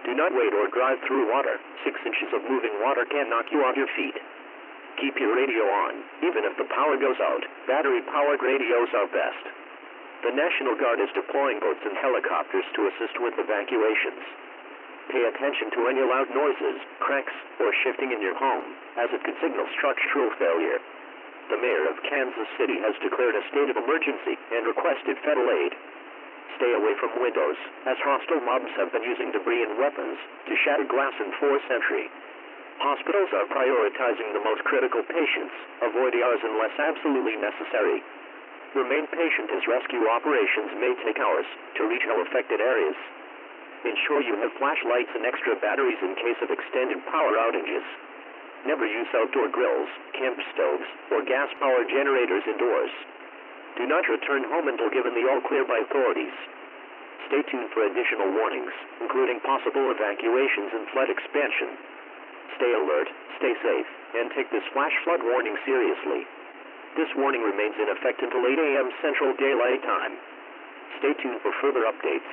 Do not wade or drive through water. 6 inches of moving water can knock you off your feet. Keep your radio on. Even if the power goes out, battery-powered radios are best. The National Guard is deploying boats and helicopters to assist with evacuations. Pay attention to any loud noises, cracks, or shifting in your home, as it could signal structural failure. The mayor of Kansas City has declared a state of emergency and requested federal aid. Stay away from windows, as hostile mobs have been using debris and weapons to shatter glass and force entry. Hospitals are prioritizing the most critical patients. Avoid ERs unless absolutely necessary. Remain patient as rescue operations may take hours to reach all affected areas. Ensure you have flashlights and extra batteries in case of extended power outages. Never use outdoor grills, camp stoves, or gas-powered generators indoors. Do not return home until given the all-clear by authorities. Stay tuned for additional warnings, including possible evacuations and flood expansion. Stay alert, stay safe, and take this flash flood warning seriously. This warning remains in effect until 8 a.m. Central Daylight Time. Stay tuned for further updates.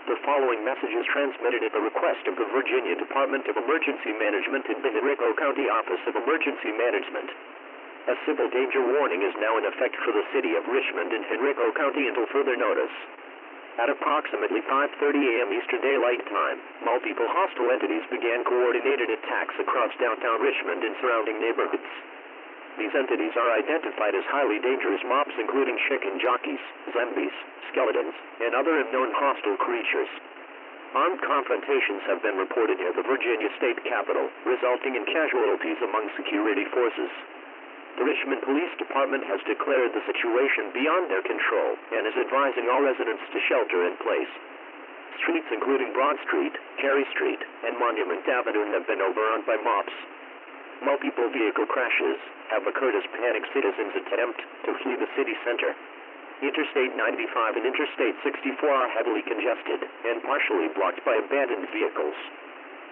The following message is transmitted at the request of the Virginia Department of Emergency Management and the Henrico County Office of Emergency Management. A civil danger warning is now in effect for the city of Richmond and Henrico County until further notice. At approximately 5:30 a.m. Eastern Daylight Time, multiple hostile entities began coordinated attacks across downtown Richmond and surrounding neighborhoods. These entities are identified as highly dangerous mobs including chicken jockeys, zombies, skeletons, and other unknown hostile creatures. Armed confrontations have been reported near the Virginia state capitol, resulting in casualties among security forces. The Richmond Police Department has declared the situation beyond their control and is advising all residents to shelter in place. Streets including Broad Street, Carey Street, and Monument Avenue have been overrun by mobs. Multiple vehicle crashes have occurred as panicked citizens attempt to flee the city center. Interstate 95 and Interstate 64 are heavily congested and partially blocked by abandoned vehicles.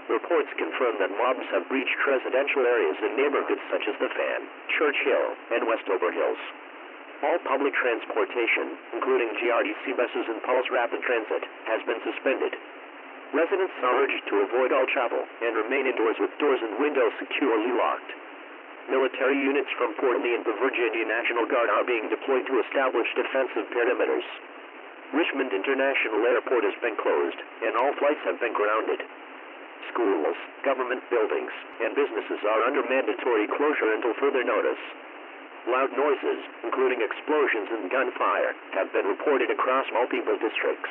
Reports confirm that mobs have breached residential areas in neighborhoods such as the Fan, Church Hill, and Westover Hills. All public transportation, including GRDC buses and Pulse Rapid Transit, has been suspended. Residents are urged to avoid all travel and remain indoors with doors and windows securely locked. Military units from Fort Lee and the Virginia National Guard are being deployed to establish defensive perimeters. Richmond International Airport has been closed, and all flights have been grounded. Schools, government buildings, and businesses are under mandatory closure until further notice. Loud noises, including explosions and gunfire, have been reported across multiple districts.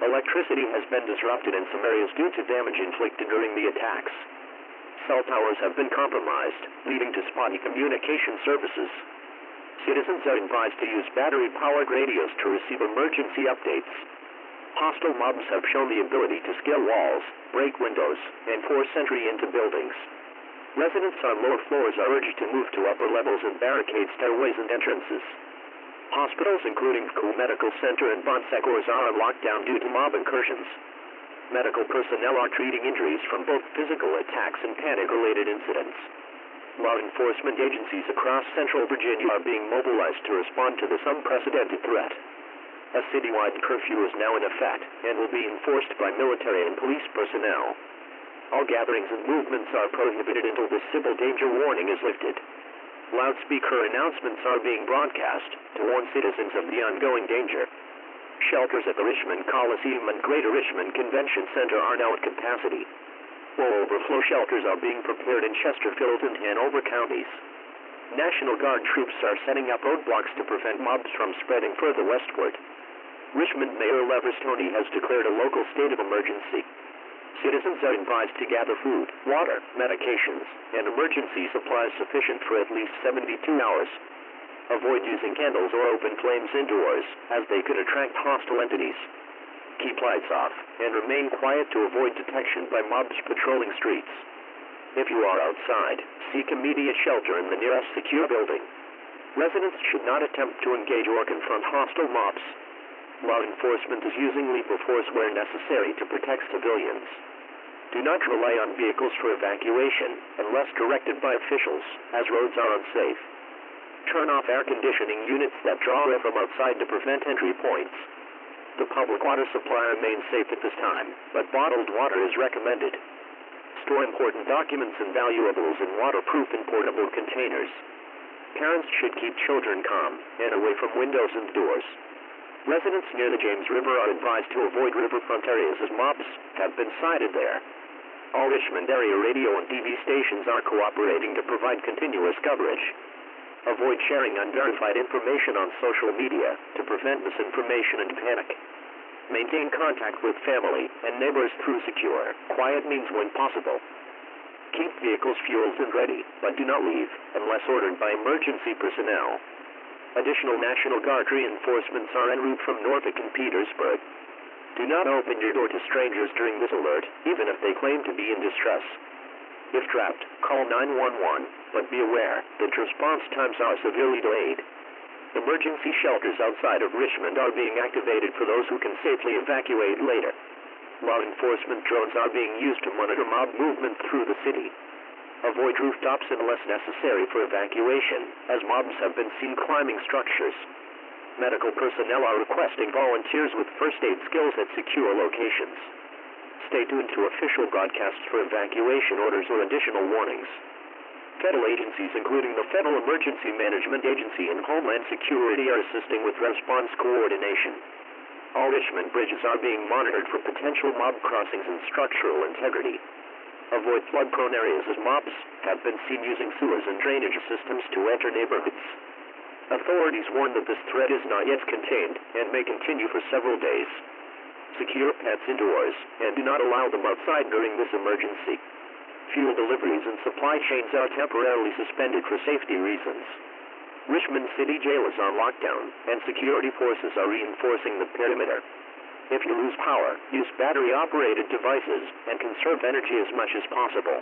Electricity has been disrupted in some areas due to damage inflicted during the attacks. Cell towers have been compromised, leading to spotty communication services. Citizens are advised to use battery-powered radios to receive emergency updates. Hostile mobs have shown the ability to scale walls, break windows, and force entry into buildings. Residents on lower floors are urged to move to upper levels and barricade stairways and entrances. Hospitals, including Cool Medical Center and Bon Secours, are on lockdown due to mob incursions. Medical personnel are treating injuries from both physical attacks and panic-related incidents. Law enforcement agencies across central Virginia are being mobilized to respond to this unprecedented threat. A citywide curfew is now in effect and will be enforced by military and police personnel. All gatherings and movements are prohibited until the civil danger warning is lifted. Loudspeaker announcements are being broadcast to warn citizens of the ongoing danger. Shelters at the Richmond Coliseum and Greater Richmond Convention Center are now at capacity. Full overflow shelters are being prepared in Chesterfield and Hanover counties. National Guard troops are setting up roadblocks to prevent mobs from spreading further westward. Richmond Mayor Levis Tony has declared a local state of emergency. Citizens are advised to gather food, water, medications, and emergency supplies sufficient for at least 72 hours. Avoid using candles or open flames indoors, as they could attract hostile entities. Keep lights off, and remain quiet to avoid detection by mobs patrolling streets. If you are outside, seek immediate shelter in the nearest secure building. Residents should not attempt to engage or confront hostile mobs. Law enforcement is using lethal force where necessary to protect civilians. Do not rely on vehicles for evacuation unless directed by officials, as roads are unsafe. Turn off air conditioning units that draw air from outside to prevent entry points. The public water supply remains safe at this time, but bottled water is recommended. Store important documents and valuables in waterproof and portable containers. Parents should keep children calm and away from windows and doors. Residents near the James River are advised to avoid riverfront areas as mobs have been sighted there. All Richmond area radio and TV stations are cooperating to provide continuous coverage. Avoid sharing unverified information on social media to prevent misinformation and panic. Maintain contact with family and neighbors through secure, quiet means when possible. Keep vehicles fueled and ready, but do not leave unless ordered by emergency personnel. Additional National Guard reinforcements are en route from Norfolk and Petersburg. Do not open your door to strangers during this alert, even if they claim to be in distress. If trapped, call 911, but be aware that response times are severely delayed. Emergency shelters outside of Richmond are being activated for those who can safely evacuate later. Law enforcement drones are being used to monitor mob movement through the city. Avoid rooftops unless necessary for evacuation, as mobs have been seen climbing structures. Medical personnel are requesting volunteers with first aid skills at secure locations. Stay tuned to official broadcasts for evacuation orders or additional warnings. Federal agencies, including the Federal Emergency Management Agency and Homeland Security, are assisting with response coordination. All Richmond bridges are being monitored for potential mob crossings and structural integrity. Avoid flood-prone areas as mobs have been seen using sewers and drainage systems to enter neighborhoods. Authorities warn that this threat is not yet contained and may continue for several days. Secure pets indoors and do not allow them outside during this emergency. Fuel deliveries and supply chains are temporarily suspended for safety reasons. Richmond City Jail is on lockdown, and security forces are reinforcing the perimeter. If you lose power, use battery-operated devices and conserve energy as much as possible.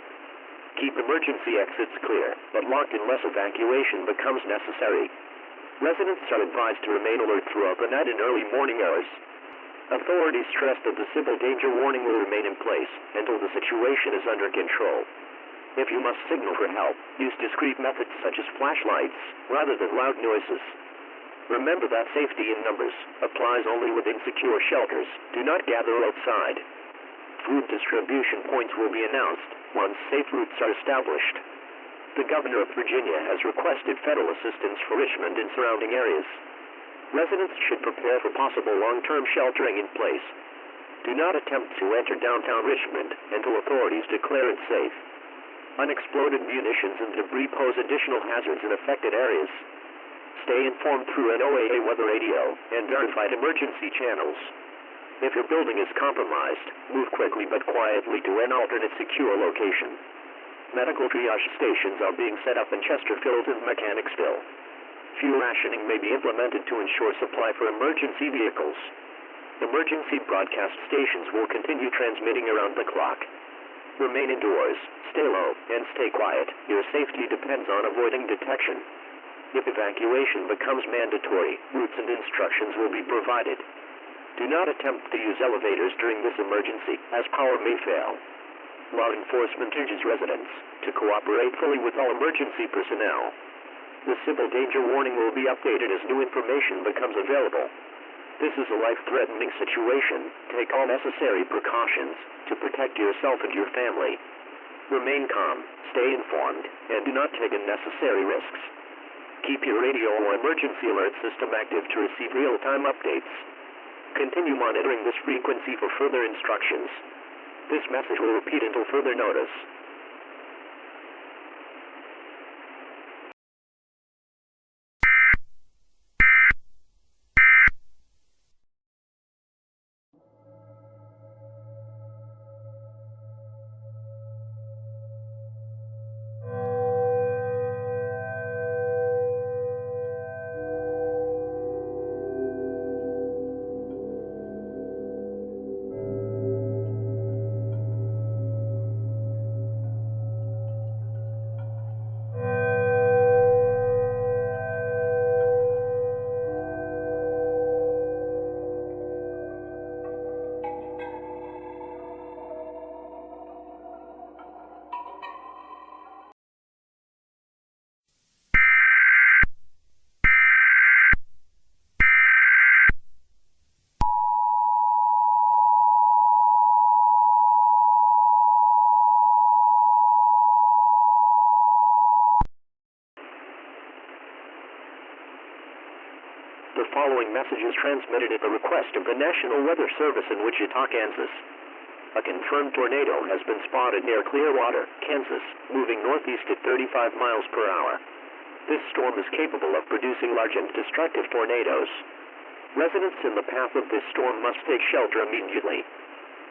Keep emergency exits clear, but locked unless evacuation becomes necessary. Residents are advised to remain alert throughout the night and early morning hours. Authorities stress that the civil danger warning will remain in place until the situation is under control. If you must signal for help, use discreet methods such as flashlights rather than loud noises. Remember that safety in numbers applies only within secure shelters. Do not gather outside. Food distribution points will be announced once safe routes are established. The Governor of Virginia has requested federal assistance for Richmond and surrounding areas. Residents should prepare for possible long-term sheltering in place. Do not attempt to enter downtown Richmond until authorities declare it safe. Unexploded munitions and debris pose additional hazards in affected areas. Stay informed through an OAA weather radio and verified emergency channels. If your building is compromised, move quickly but quietly to an alternate secure location. Medical triage stations are being set up in Chesterfield and Mechanicsville. Fuel rationing may be implemented to ensure supply for emergency vehicles. Emergency broadcast stations will continue transmitting around the clock. Remain indoors, stay low, and stay quiet. Your safety depends on avoiding detection. If evacuation becomes mandatory, routes and instructions will be provided. Do not attempt to use elevators during this emergency, as power may fail. Law enforcement urges residents to cooperate fully with all emergency personnel. The civil danger warning will be updated as new information becomes available. This is a life-threatening situation. Take all necessary precautions to protect yourself and your family. Remain calm, stay informed, and do not take unnecessary risks. Keep your radio or emergency alert system active to receive real-time updates. Continue monitoring this frequency for further instructions. This message will repeat until further notice. The following message is transmitted at the request of the National Weather Service in Wichita, Kansas. A confirmed tornado has been spotted near Clearwater, Kansas, moving northeast at 35 miles per hour. This storm is capable of producing large and destructive tornadoes. Residents in the path of this storm must take shelter immediately.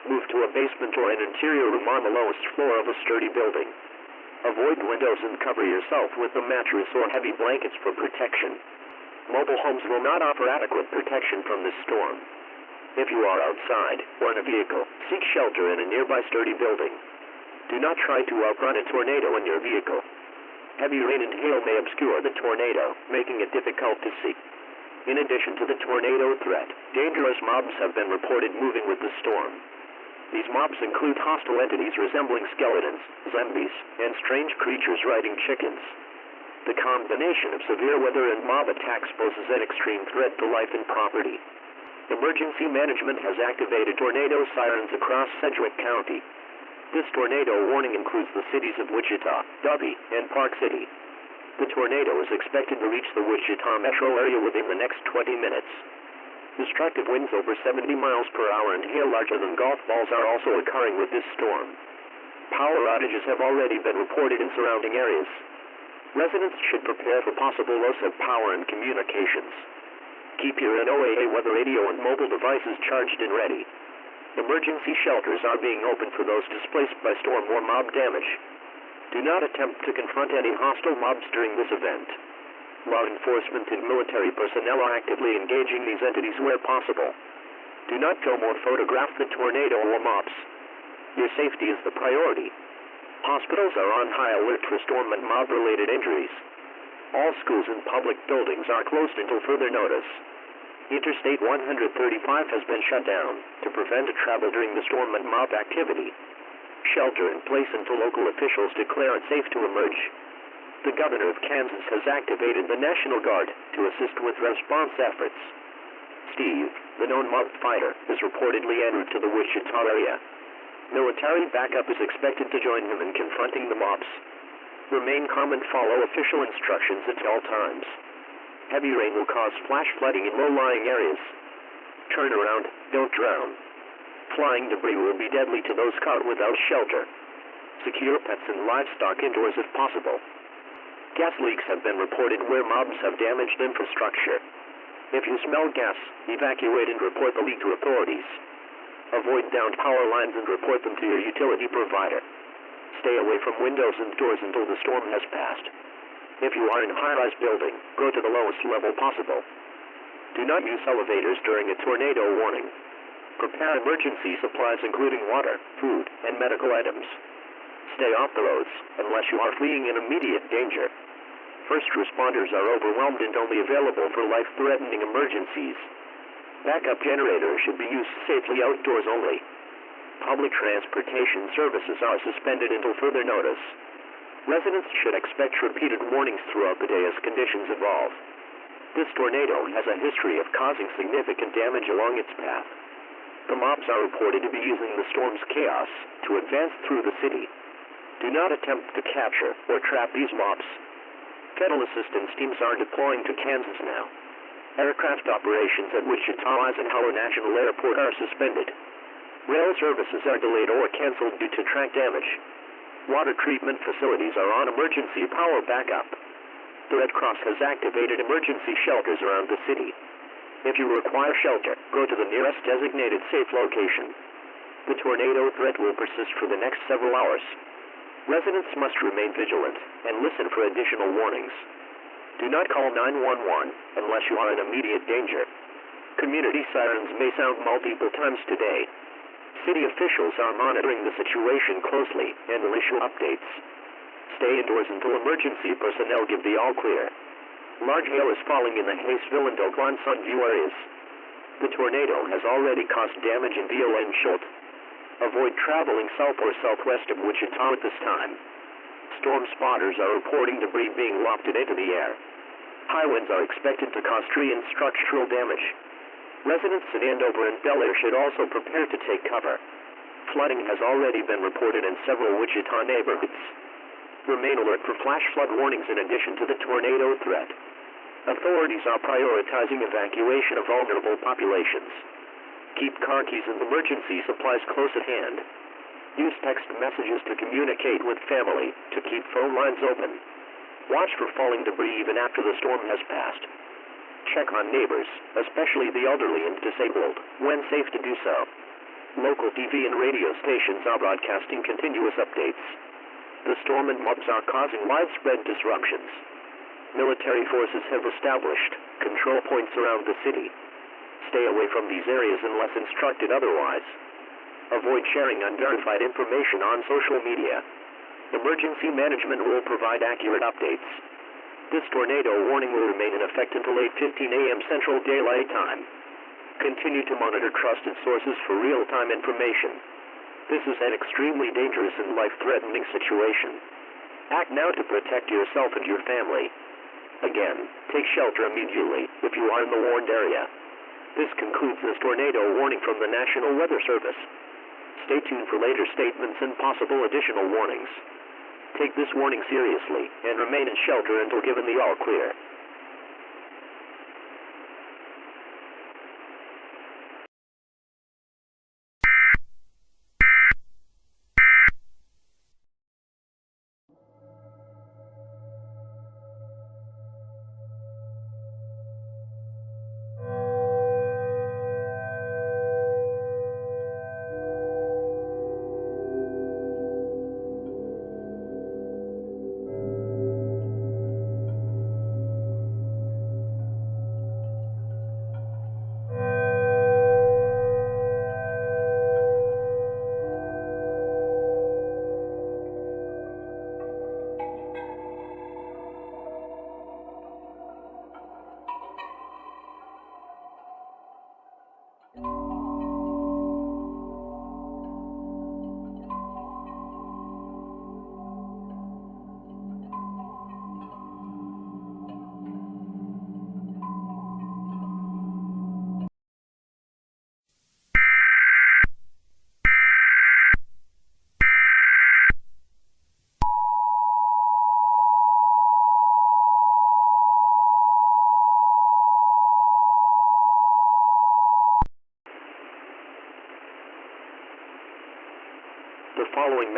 Move to a basement or an interior room on the lowest floor of a sturdy building. Avoid windows and cover yourself with a mattress or heavy blankets for protection. Mobile homes will not offer adequate protection from this storm. If you are outside or in a vehicle, seek shelter in a nearby sturdy building. Do not try to outrun a tornado in your vehicle. Heavy rain and hail may obscure the tornado, making it difficult to see. In addition to the tornado threat, dangerous mobs have been reported moving with the storm. These mobs include hostile entities resembling skeletons, zombies, and strange creatures riding chickens. The combination of severe weather and mob attacks poses an extreme threat to life and property. Emergency management has activated tornado sirens across Sedgwick County. This tornado warning includes the cities of Wichita, Darby, and Park City. The tornado is expected to reach the Wichita metro area within the next 20 minutes. Destructive winds over 70 miles per hour and hail larger than golf balls are also occurring with this storm. Power outages have already been reported in surrounding areas. Residents should prepare for possible loss of power and communications. Keep your NOAA weather radio and mobile devices charged and ready. Emergency shelters are being opened for those displaced by storm or mob damage. Do not attempt to confront any hostile mobs during this event. Law enforcement and military personnel are actively engaging these entities where possible. Do not film or photograph the tornado or mobs. Your safety is the priority. Hospitals are on high alert for storm and mob-related injuries. All schools and public buildings are closed until further notice. Interstate 135 has been shut down to prevent travel during the storm and mob activity. Shelter in place until local officials declare it safe to emerge. The governor of Kansas has activated the National Guard to assist with response efforts. Steve, the known mob fighter, is reportedly en route to the Wichita area. Military backup is expected to join him in confronting the mobs. Remain calm and follow official instructions at all times. Heavy rain will cause flash flooding in low-lying areas. Turn around, don't drown. Flying debris will be deadly to those caught without shelter. Secure pets and livestock indoors if possible. Gas leaks have been reported where mobs have damaged infrastructure. If you smell gas, evacuate and report the leak to authorities. Avoid downed power lines and report them to your utility provider. Stay away from windows and doors until the storm has passed. If you are in a high-rise building, go to the lowest level possible. Do not use elevators during a tornado warning. Prepare emergency supplies including water, food, and medical items. Stay off the roads unless you are fleeing in immediate danger. First responders are overwhelmed and only available for life-threatening emergencies. Backup generators should be used safely outdoors only. Public transportation services are suspended until further notice. Residents should expect repeated warnings throughout the day as conditions evolve. This tornado has a history of causing significant damage along its path. The mobs are reported to be using the storm's chaos to advance through the city. Do not attempt to capture or trap these mobs. Federal assistance teams are deploying to Kansas now. Aircraft operations at Wichita Eisenhower National Airport are suspended. Rail services are delayed or canceled due to track damage. Water treatment facilities are on emergency power backup. The Red Cross has activated emergency shelters around the city. If you require shelter, go to the nearest designated safe location. The tornado threat will persist for the next several hours. Residents must remain vigilant and listen for additional warnings. Do not call 911 unless you are in immediate danger. Community sirens may sound multiple times today. City officials are monitoring the situation closely and will issue updates. Stay indoors until emergency personnel give the all-clear. Large hail is falling in the Hayesville and Oakland Sunview areas. The tornado has already caused damage in Viola and Schultz. Avoid traveling south or southwest of Wichita at this time. Storm spotters are reporting debris being wafted into the air. High winds are expected to cause tree and structural damage. Residents in Andover and Bel Air should also prepare to take cover. Flooding has already been reported in several Wichita neighborhoods. Remain alert for flash flood warnings in addition to the tornado threat. Authorities are prioritizing evacuation of vulnerable populations. Keep car keys and emergency supplies close at hand. Use text messages to communicate with family to keep phone lines open. Watch for falling debris even after the storm has passed. Check on neighbors, especially the elderly and disabled, when safe to do so. Local TV and radio stations are broadcasting continuous updates. The storm and mobs are causing widespread disruptions. Military forces have established control points around the city. Stay away from these areas unless instructed otherwise. Avoid sharing unverified information on social media. Emergency management will provide accurate updates. This tornado warning will remain in effect until 8:15 a.m. Central Daylight Time. Continue to monitor trusted sources for real-time information. This is an extremely dangerous and life-threatening situation. Act now to protect yourself and your family. Again, take shelter immediately if you are in the warned area. This concludes this tornado warning from the National Weather Service. Stay tuned for later statements and possible additional warnings. Take this warning seriously and remain in shelter until given the all-clear.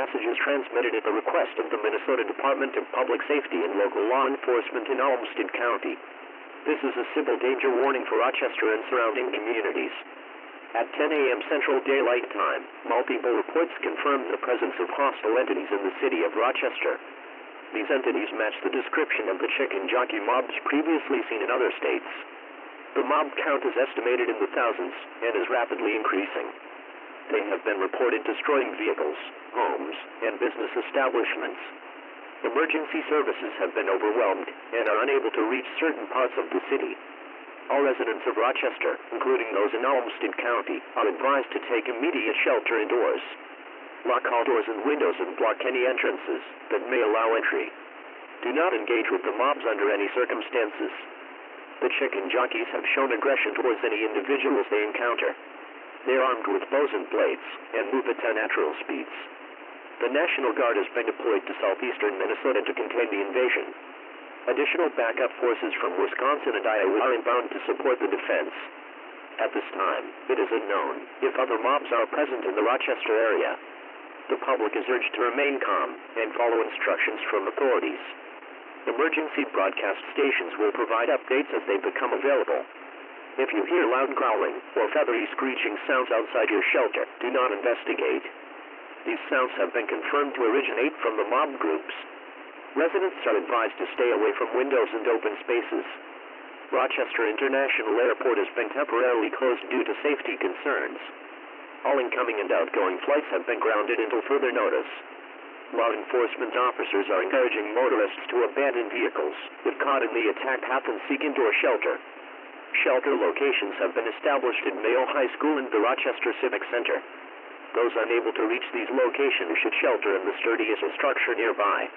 message is transmitted at the request of the Minnesota Department of Public Safety and local law enforcement in Olmsted County. This is a civil danger warning for Rochester and surrounding communities. At 10 a.m. Central Daylight Time, multiple reports confirmed the presence of hostile entities in the city of Rochester. These entities match the description of the chicken jockey mobs previously seen in other states. The mob count is estimated in the thousands and is rapidly increasing. They have been reported destroying vehicles, homes, and business establishments. Emergency services have been overwhelmed and are unable to reach certain parts of the city. All residents of Rochester, including those in Olmsted County, are advised to take immediate shelter indoors. Lock all doors and windows and block any entrances that may allow entry. Do not engage with the mobs under any circumstances. The chicken jockeys have shown aggression towards any individuals they encounter. They are armed with bows and blades and move at unnatural speeds. The National Guard has been deployed to southeastern Minnesota to contain the invasion. Additional backup forces from Wisconsin and Iowa are inbound to support the defense. At this time, it is unknown if other mobs are present in the Rochester area. The public is urged to remain calm and follow instructions from authorities. Emergency broadcast stations will provide updates as they become available. If you hear loud growling or feathery screeching sounds outside your shelter, do not investigate. These sounds have been confirmed to originate from the mob groups. Residents are advised to stay away from windows and open spaces. Rochester International Airport has been temporarily closed due to safety concerns. All incoming and outgoing flights have been grounded until further notice. Law enforcement officers are encouraging motorists to abandon vehicles if caught in the attack path and seek indoor shelter. Shelter locations have been established at Mayo High School and the Rochester Civic Center. Those unable to reach these locations should shelter in the sturdiest structure nearby.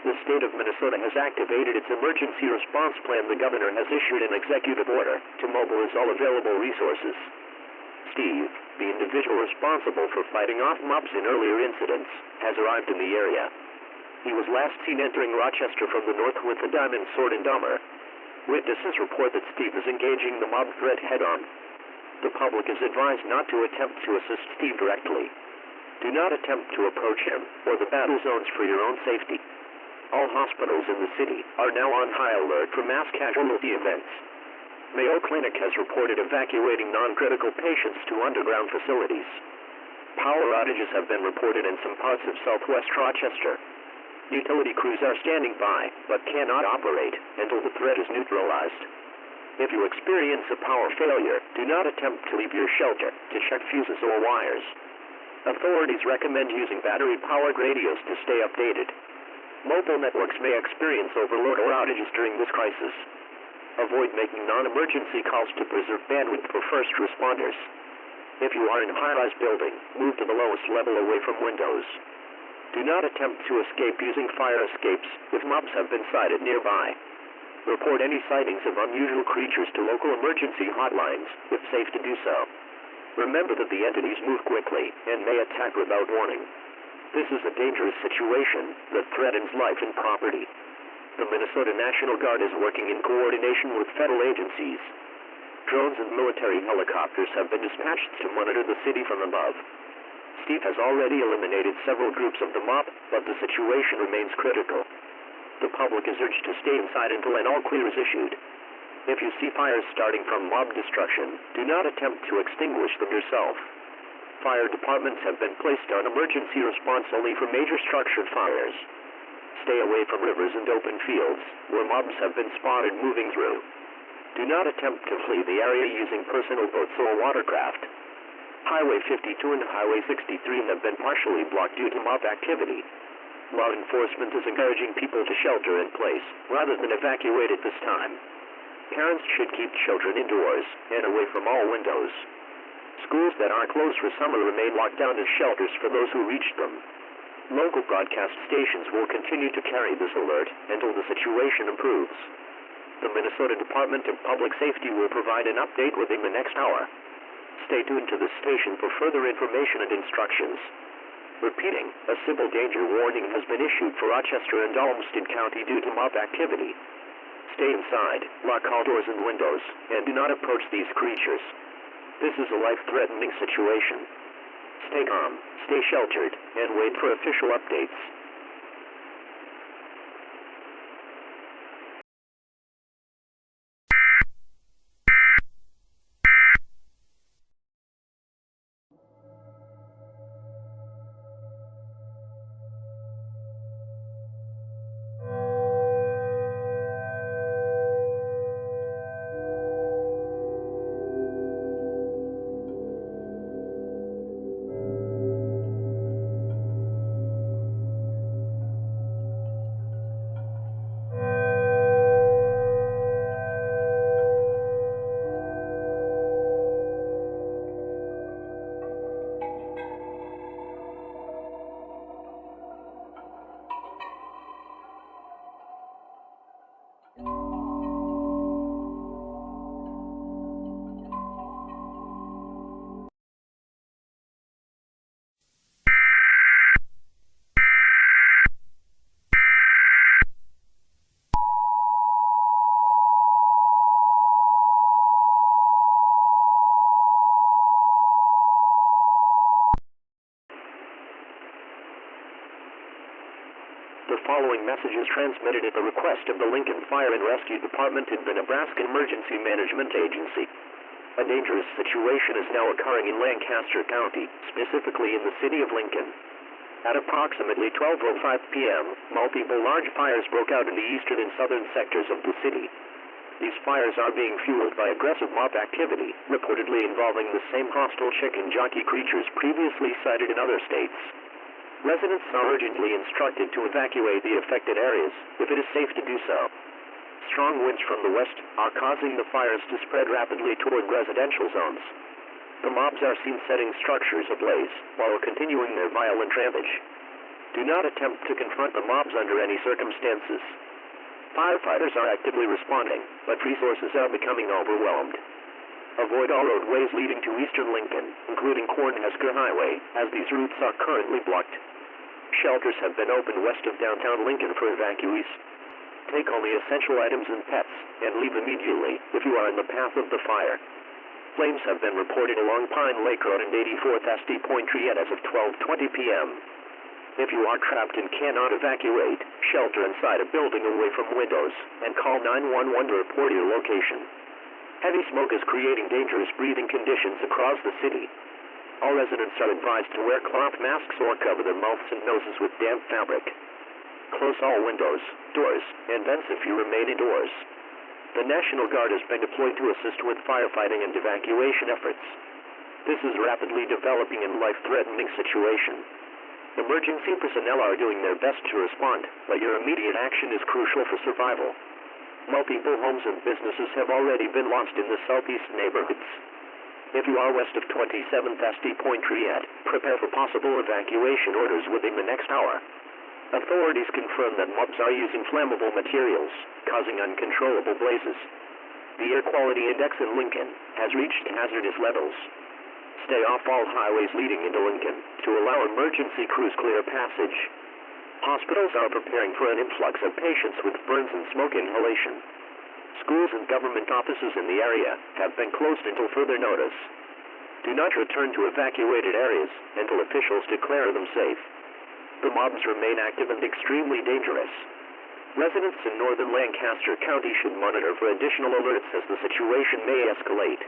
The state of Minnesota has activated its emergency response plan. The governor has issued an executive order to mobilize all available resources. Steve, the individual responsible for fighting off mobs in earlier incidents, has arrived in the area. He was last seen entering Rochester from the north with a diamond sword and armor. Witnesses report that Steve is engaging the mob threat head-on. The public is advised not to attempt to assist Steve directly. Do not attempt to approach him or the battle zones for your own safety. All hospitals in the city are now on high alert for mass casualty events. Mayo Clinic has reported evacuating non-critical patients to underground facilities. Power outages have been reported in some parts of southwest Rochester. Utility crews are standing by, but cannot operate until the threat is neutralized. If you experience a power failure, do not attempt to leave your shelter to check fuses or wires. Authorities recommend using battery-powered radios to stay updated. Mobile networks may experience overload or outages during this crisis. Avoid making non-emergency calls to preserve bandwidth for first responders. If you are in a high-rise building, move to the lowest level away from windows. Do not attempt to escape using fire escapes if mobs have been sighted nearby. Report any sightings of unusual creatures to local emergency hotlines, if safe to do so. Remember that the entities move quickly and may attack without warning. This is a dangerous situation that threatens life and property. The Minnesota National Guard is working in coordination with federal agencies. Drones and military helicopters have been dispatched to monitor the city from above. Steve has already eliminated several groups of the mob, but the situation remains critical. The public is urged to stay inside until an all-clear is issued. If you see fires starting from mob destruction, do not attempt to extinguish them yourself. Fire departments have been placed on emergency response only for major structured fires. Stay away from rivers and open fields, where mobs have been spotted moving through. Do not attempt to flee the area using personal boats or watercraft. Highway 52 and Highway 63 have been partially blocked due to mob activity. Law enforcement is encouraging people to shelter in place, rather than evacuate at this time. Parents should keep children indoors and away from all windows. Schools that are closed for summer remain locked down as shelters for those who reached them. Local broadcast stations will continue to carry this alert until the situation improves. The Minnesota Department of Public Safety will provide an update within the next hour. Stay tuned to this station for further information and instructions. Repeating, a civil danger warning has been issued for Rochester and Olmsted County due to mob activity. Stay inside, lock all doors and windows, and do not approach these creatures. This is a life-threatening situation. Stay calm, stay sheltered, and wait for official updates. The following message is transmitted at the request of the Lincoln Fire and Rescue Department and the Nebraska Emergency Management Agency. A dangerous situation is now occurring in Lancaster County, specifically in the city of Lincoln. At approximately 12:05 p.m., multiple large fires broke out in the eastern and southern sectors of the city. These fires are being fueled by aggressive mob activity, reportedly involving the same hostile chicken jockey creatures previously cited in other states. Residents are urgently instructed to evacuate the affected areas, if it is safe to do so. Strong winds from the west are causing the fires to spread rapidly toward residential zones. The mobs are seen setting structures ablaze, while continuing their violent rampage. Do not attempt to confront the mobs under any circumstances. Firefighters are actively responding, but resources are becoming overwhelmed. Avoid all roadways leading to eastern Lincoln, including Cornhusker Highway, as these routes are currently blocked. Shelters have been opened west of downtown Lincoln for evacuees. Take only essential items and pets, and leave immediately if you are in the path of the fire. Flames have been reported along Pine Lake Road and 84th SD Point Triet as of 12:20 p.m. If you are trapped and cannot evacuate, shelter inside a building away from windows, and call 911 to report your location. Heavy smoke is creating dangerous breathing conditions across the city. All residents are advised to wear cloth masks or cover their mouths and noses with damp fabric. Close all windows, doors, and vents if you remain indoors. The National Guard has been deployed to assist with firefighting and evacuation efforts. This is a rapidly developing and life-threatening situation. Emergency personnel are doing their best to respond, but your immediate action is crucial for survival. Multiple homes and businesses have already been lost in the southeast neighborhoods. If you are west of 27th SD Point Triet, prepare for possible evacuation orders within the next hour. Authorities confirm that mobs are using flammable materials, causing uncontrollable blazes. The air quality index in Lincoln has reached hazardous levels. Stay off all highways leading into Lincoln to allow emergency crews clear passage. Hospitals are preparing for an influx of patients with burns and smoke inhalation. Schools and government offices in the area have been closed until further notice. Do not return to evacuated areas until officials declare them safe. The mobs remain active and extremely dangerous. Residents in northern Lancaster County should monitor for additional alerts as the situation may escalate.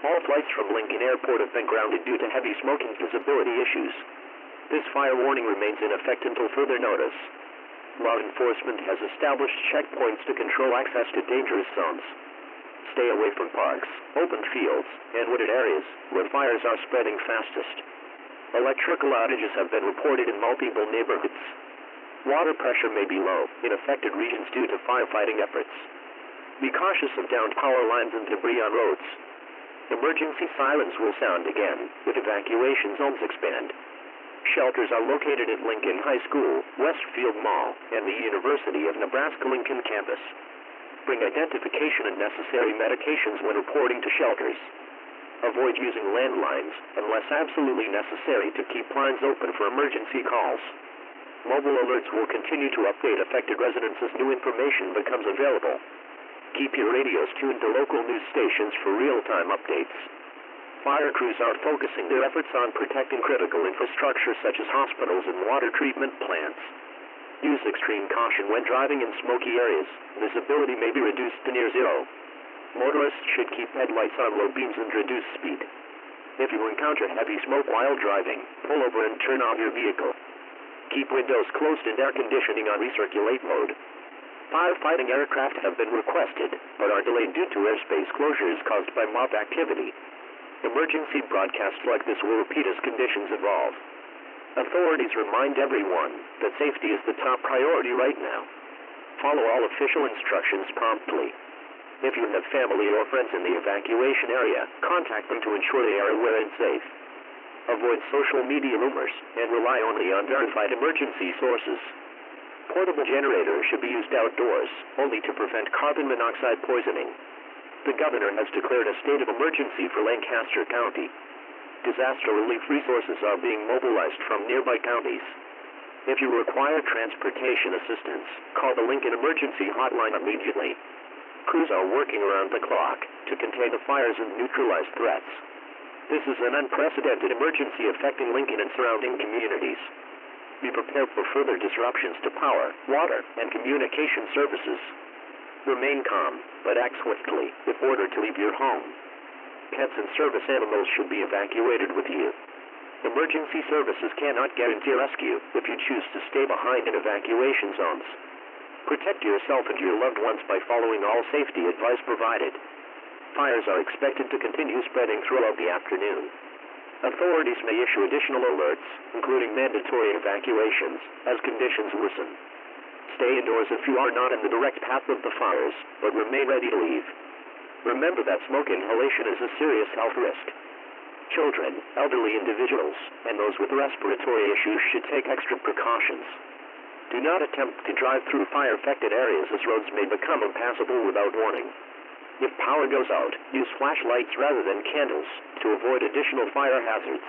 All flights from Lincoln Airport have been grounded due to heavy smoke and visibility issues. This fire warning remains in effect until further notice. Law enforcement has established checkpoints to control access to dangerous zones. Stay away from parks, open fields, and wooded areas where fires are spreading fastest. Electrical outages have been reported in multiple neighborhoods. Water pressure may be low in affected regions due to firefighting efforts. Be cautious of downed power lines and debris on roads. Emergency sirens will sound again if evacuation zones expand. Shelters are located at Lincoln High School, Westfield Mall, and the University of Nebraska-Lincoln campus. Bring identification and necessary medications when reporting to shelters. Avoid using landlines unless absolutely necessary to keep lines open for emergency calls. Mobile alerts will continue to update affected residents as new information becomes available. Keep your radios tuned to local news stations for real-time updates. Fire crews are focusing their efforts on protecting critical infrastructure such as hospitals and water treatment plants. Use extreme caution when driving in smoky areas. Visibility may be reduced to near zero. Motorists should keep headlights on low beams and reduce speed. If you encounter heavy smoke while driving, pull over and turn off your vehicle. Keep windows closed and air conditioning on recirculate mode. Firefighting aircraft have been requested, but are delayed due to airspace closures caused by mob activity. Emergency broadcasts like this will repeat as conditions evolve. Authorities remind everyone that safety is the top priority right now. Follow all official instructions promptly. If you have family or friends in the evacuation area, contact them to ensure they are aware and safe. Avoid social media rumors and rely only on verified emergency sources. Portable generators should be used outdoors, only to prevent carbon monoxide poisoning. The governor has declared a state of emergency for Lancaster County. Disaster relief resources are being mobilized from nearby counties. If you require transportation assistance, call the Lincoln Emergency Hotline immediately. Crews are working around the clock to contain the fires and neutralize threats. This is an unprecedented emergency affecting Lincoln and surrounding communities. Be prepared for further disruptions to power, water, and communication services. Remain calm, but act swiftly if ordered to leave your home. Pets and service animals should be evacuated with you. Emergency services cannot guarantee rescue if you choose to stay behind in evacuation zones. Protect yourself and your loved ones by following all safety advice provided. Fires are expected to continue spreading throughout the afternoon. Authorities may issue additional alerts, including mandatory evacuations, as conditions worsen. Stay indoors if you are not in the direct path of the fires, but remain ready to leave. Remember that smoke inhalation is a serious health risk. Children, elderly individuals, and those with respiratory issues should take extra precautions. Do not attempt to drive through fire-affected areas as roads may become impassable without warning. If power goes out, use flashlights rather than candles to avoid additional fire hazards.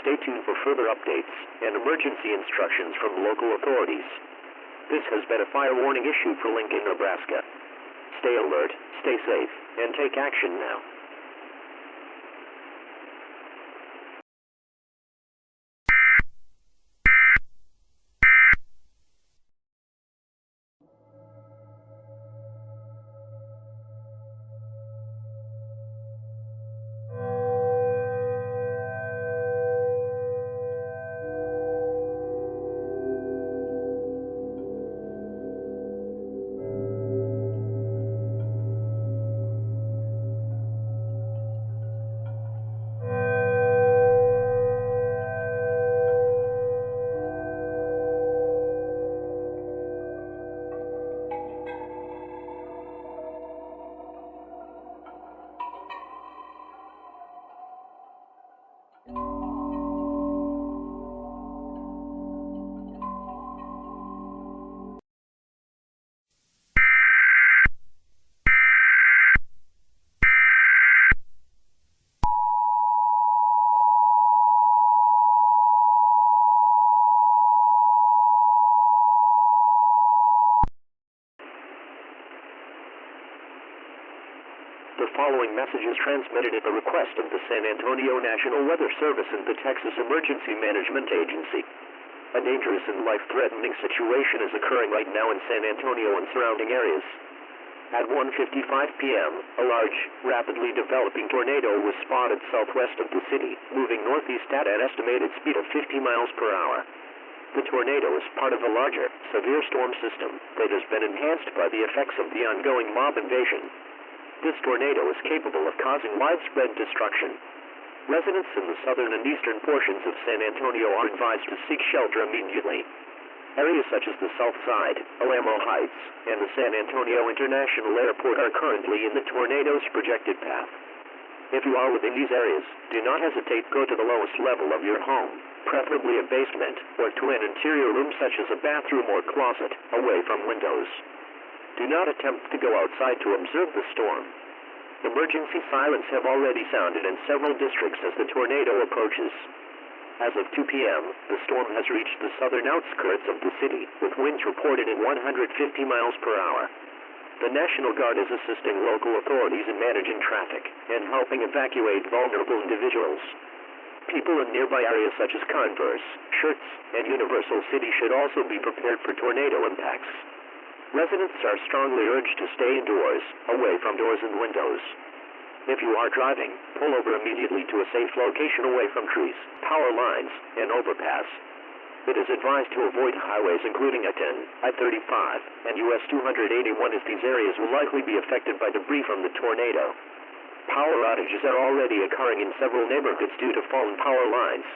Stay tuned for further updates and emergency instructions from local authorities. This has been a fire warning issued for Lincoln, Nebraska. Stay alert, stay safe, and take action now. The following message is transmitted at the request of the San Antonio National Weather Service and the Texas Emergency Management Agency. A dangerous and life-threatening situation is occurring right now in San Antonio and surrounding areas. At 1:55 p.m., a large, rapidly developing tornado was spotted southwest of the city, moving northeast at an estimated speed of 50 miles per hour. The tornado is part of a larger, severe storm system that has been enhanced by the effects of the ongoing mob invasion. This tornado is capable of causing widespread destruction. Residents in the southern and eastern portions of San Antonio are advised to seek shelter immediately. Areas such as the South Side, Alamo Heights, and the San Antonio International Airport are currently in the tornado's projected path. If you are within these areas, do not hesitate to go to the lowest level of your home, preferably a basement, or to an interior room such as a bathroom or closet, away from windows. Do not attempt to go outside to observe the storm. Emergency sirens have already sounded in several districts as the tornado approaches. As of 2 p.m., the storm has reached the southern outskirts of the city, with winds reported at 150 miles per hour. The National Guard is assisting local authorities in managing traffic and helping evacuate vulnerable individuals. People in nearby areas such as Converse, Shirts, and Universal City should also be prepared for tornado impacts. Residents are strongly urged to stay indoors, away from doors and windows. If you are driving, pull over immediately to a safe location away from trees, power lines, and overpass. It is advised to avoid highways including I-10, I-35, and US 281 as these areas will likely be affected by debris from the tornado. Power outages are already occurring in several neighborhoods due to fallen power lines.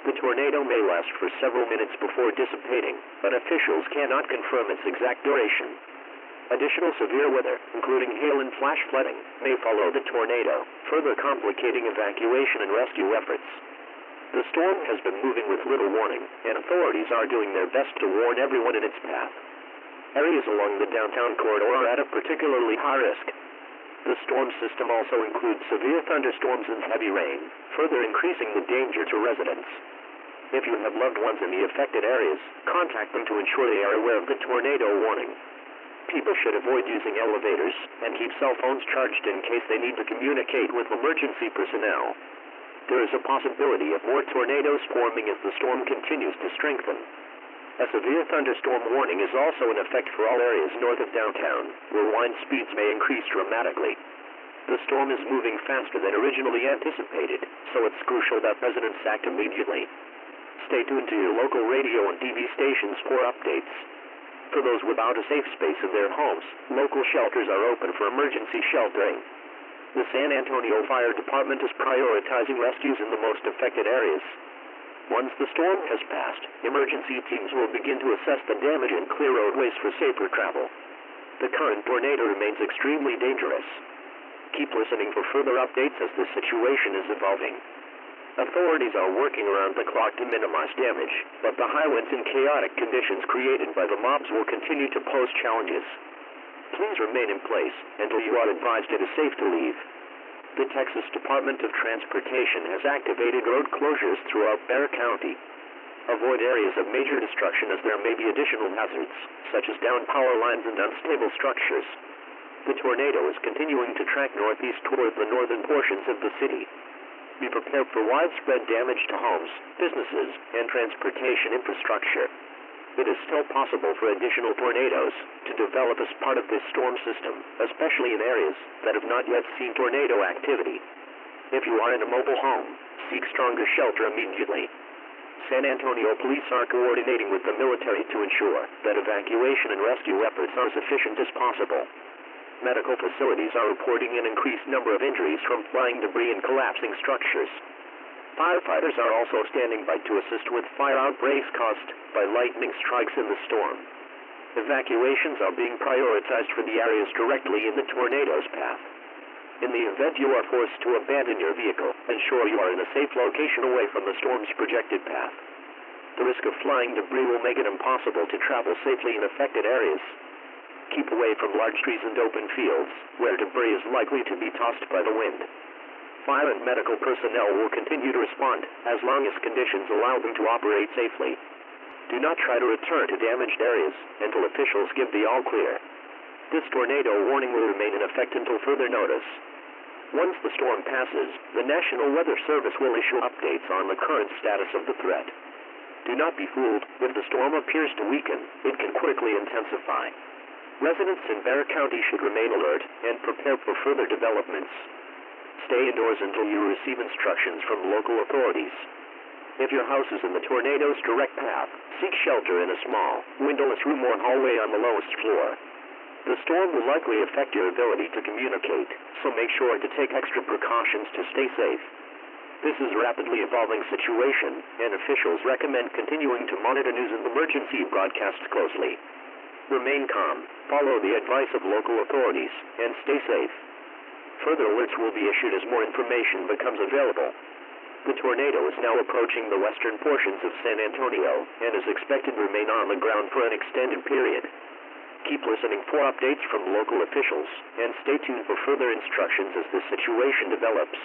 The tornado may last for several minutes before dissipating, but officials cannot confirm its exact duration. Additional severe weather, including hail and flash flooding, may follow the tornado, further complicating evacuation and rescue efforts. The storm has been moving with little warning, and authorities are doing their best to warn everyone in its path. Areas along the downtown corridor are at a particularly high risk. The storm system also includes severe thunderstorms and heavy rain, further increasing the danger to residents. If you have loved ones in the affected areas, contact them to ensure they are aware of the tornado warning. People should avoid using elevators and keep cell phones charged in case they need to communicate with emergency personnel. There is a possibility of more tornadoes forming as the storm continues to strengthen. A severe thunderstorm warning is also in effect for all areas north of downtown, where wind speeds may increase dramatically. The storm is moving faster than originally anticipated, so it's crucial that residents act immediately. Stay tuned to your local radio and TV stations for updates. For those without a safe space in their homes, local shelters are open for emergency sheltering. The San Antonio Fire Department is prioritizing rescues in the most affected areas. Once the storm has passed, emergency teams will begin to assess the damage and clear roadways for safer travel. The current tornado remains extremely dangerous. Keep listening for further updates as the situation is evolving. Authorities are working around the clock to minimize damage, but the high winds and chaotic conditions created by the mobs will continue to pose challenges. Please remain in place until you are advised it is safe to leave. The Texas Department of Transportation has activated road closures throughout Bexar County. Avoid areas of major destruction as there may be additional hazards, such as downed power lines and unstable structures. The tornado is continuing to track northeast toward the northern portions of the city. Be prepared for widespread damage to homes, businesses, and transportation infrastructure. It is still possible for additional tornadoes to develop as part of this storm system, especially in areas that have not yet seen tornado activity. If you are in a mobile home, seek stronger shelter immediately. San Antonio police are coordinating with the military to ensure that evacuation and rescue efforts are as efficient as possible. Medical facilities are reporting an increased number of injuries from flying debris and collapsing structures. Firefighters are also standing by to assist with fire outbreaks caused by lightning strikes in the storm. Evacuations are being prioritized for the areas directly in the tornado's path. In the event you are forced to abandon your vehicle, ensure you are in a safe location away from the storm's projected path. The risk of flying debris will make it impossible to travel safely in affected areas. Keep away from large trees and open fields, where debris is likely to be tossed by the wind. Fire and medical personnel will continue to respond as long as conditions allow them to operate safely. Do not try to return to damaged areas until officials give the all-clear. This tornado warning will remain in effect until further notice. Once the storm passes, the National Weather Service will issue updates on the current status of the threat. Do not be fooled. If the storm appears to weaken, it can quickly intensify. Residents in Bexar County should remain alert and prepare for further developments. Stay indoors until you receive instructions from local authorities. If your house is in the tornado's direct path, seek shelter in a small, windowless room or hallway on the lowest floor. The storm will likely affect your ability to communicate, so make sure to take extra precautions to stay safe. This is a rapidly evolving situation, and officials recommend continuing to monitor news and emergency broadcasts closely. Remain calm, follow the advice of local authorities, and stay safe. Further alerts will be issued as more information becomes available. The tornado is now approaching the western portions of San Antonio and is expected to remain on the ground for an extended period. Keep listening for updates from local officials and stay tuned for further instructions as the situation develops.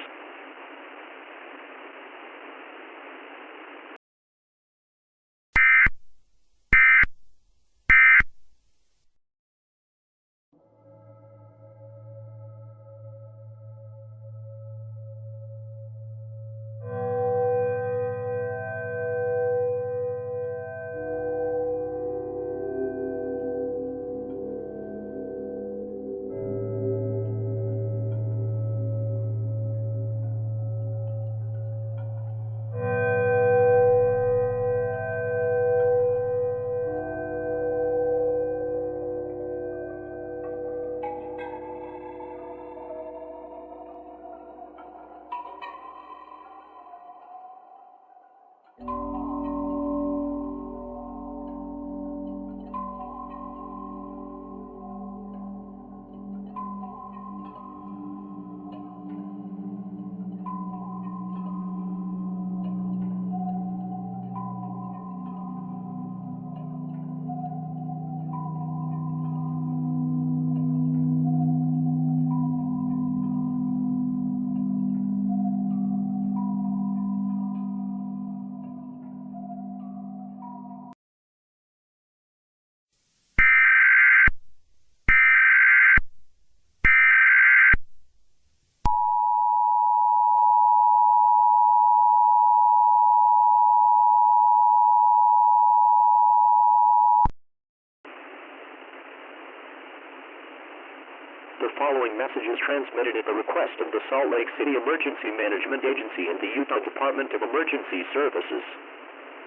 The following message is transmitted at the request of the Salt Lake City Emergency Management Agency and the Utah Department of Emergency Services.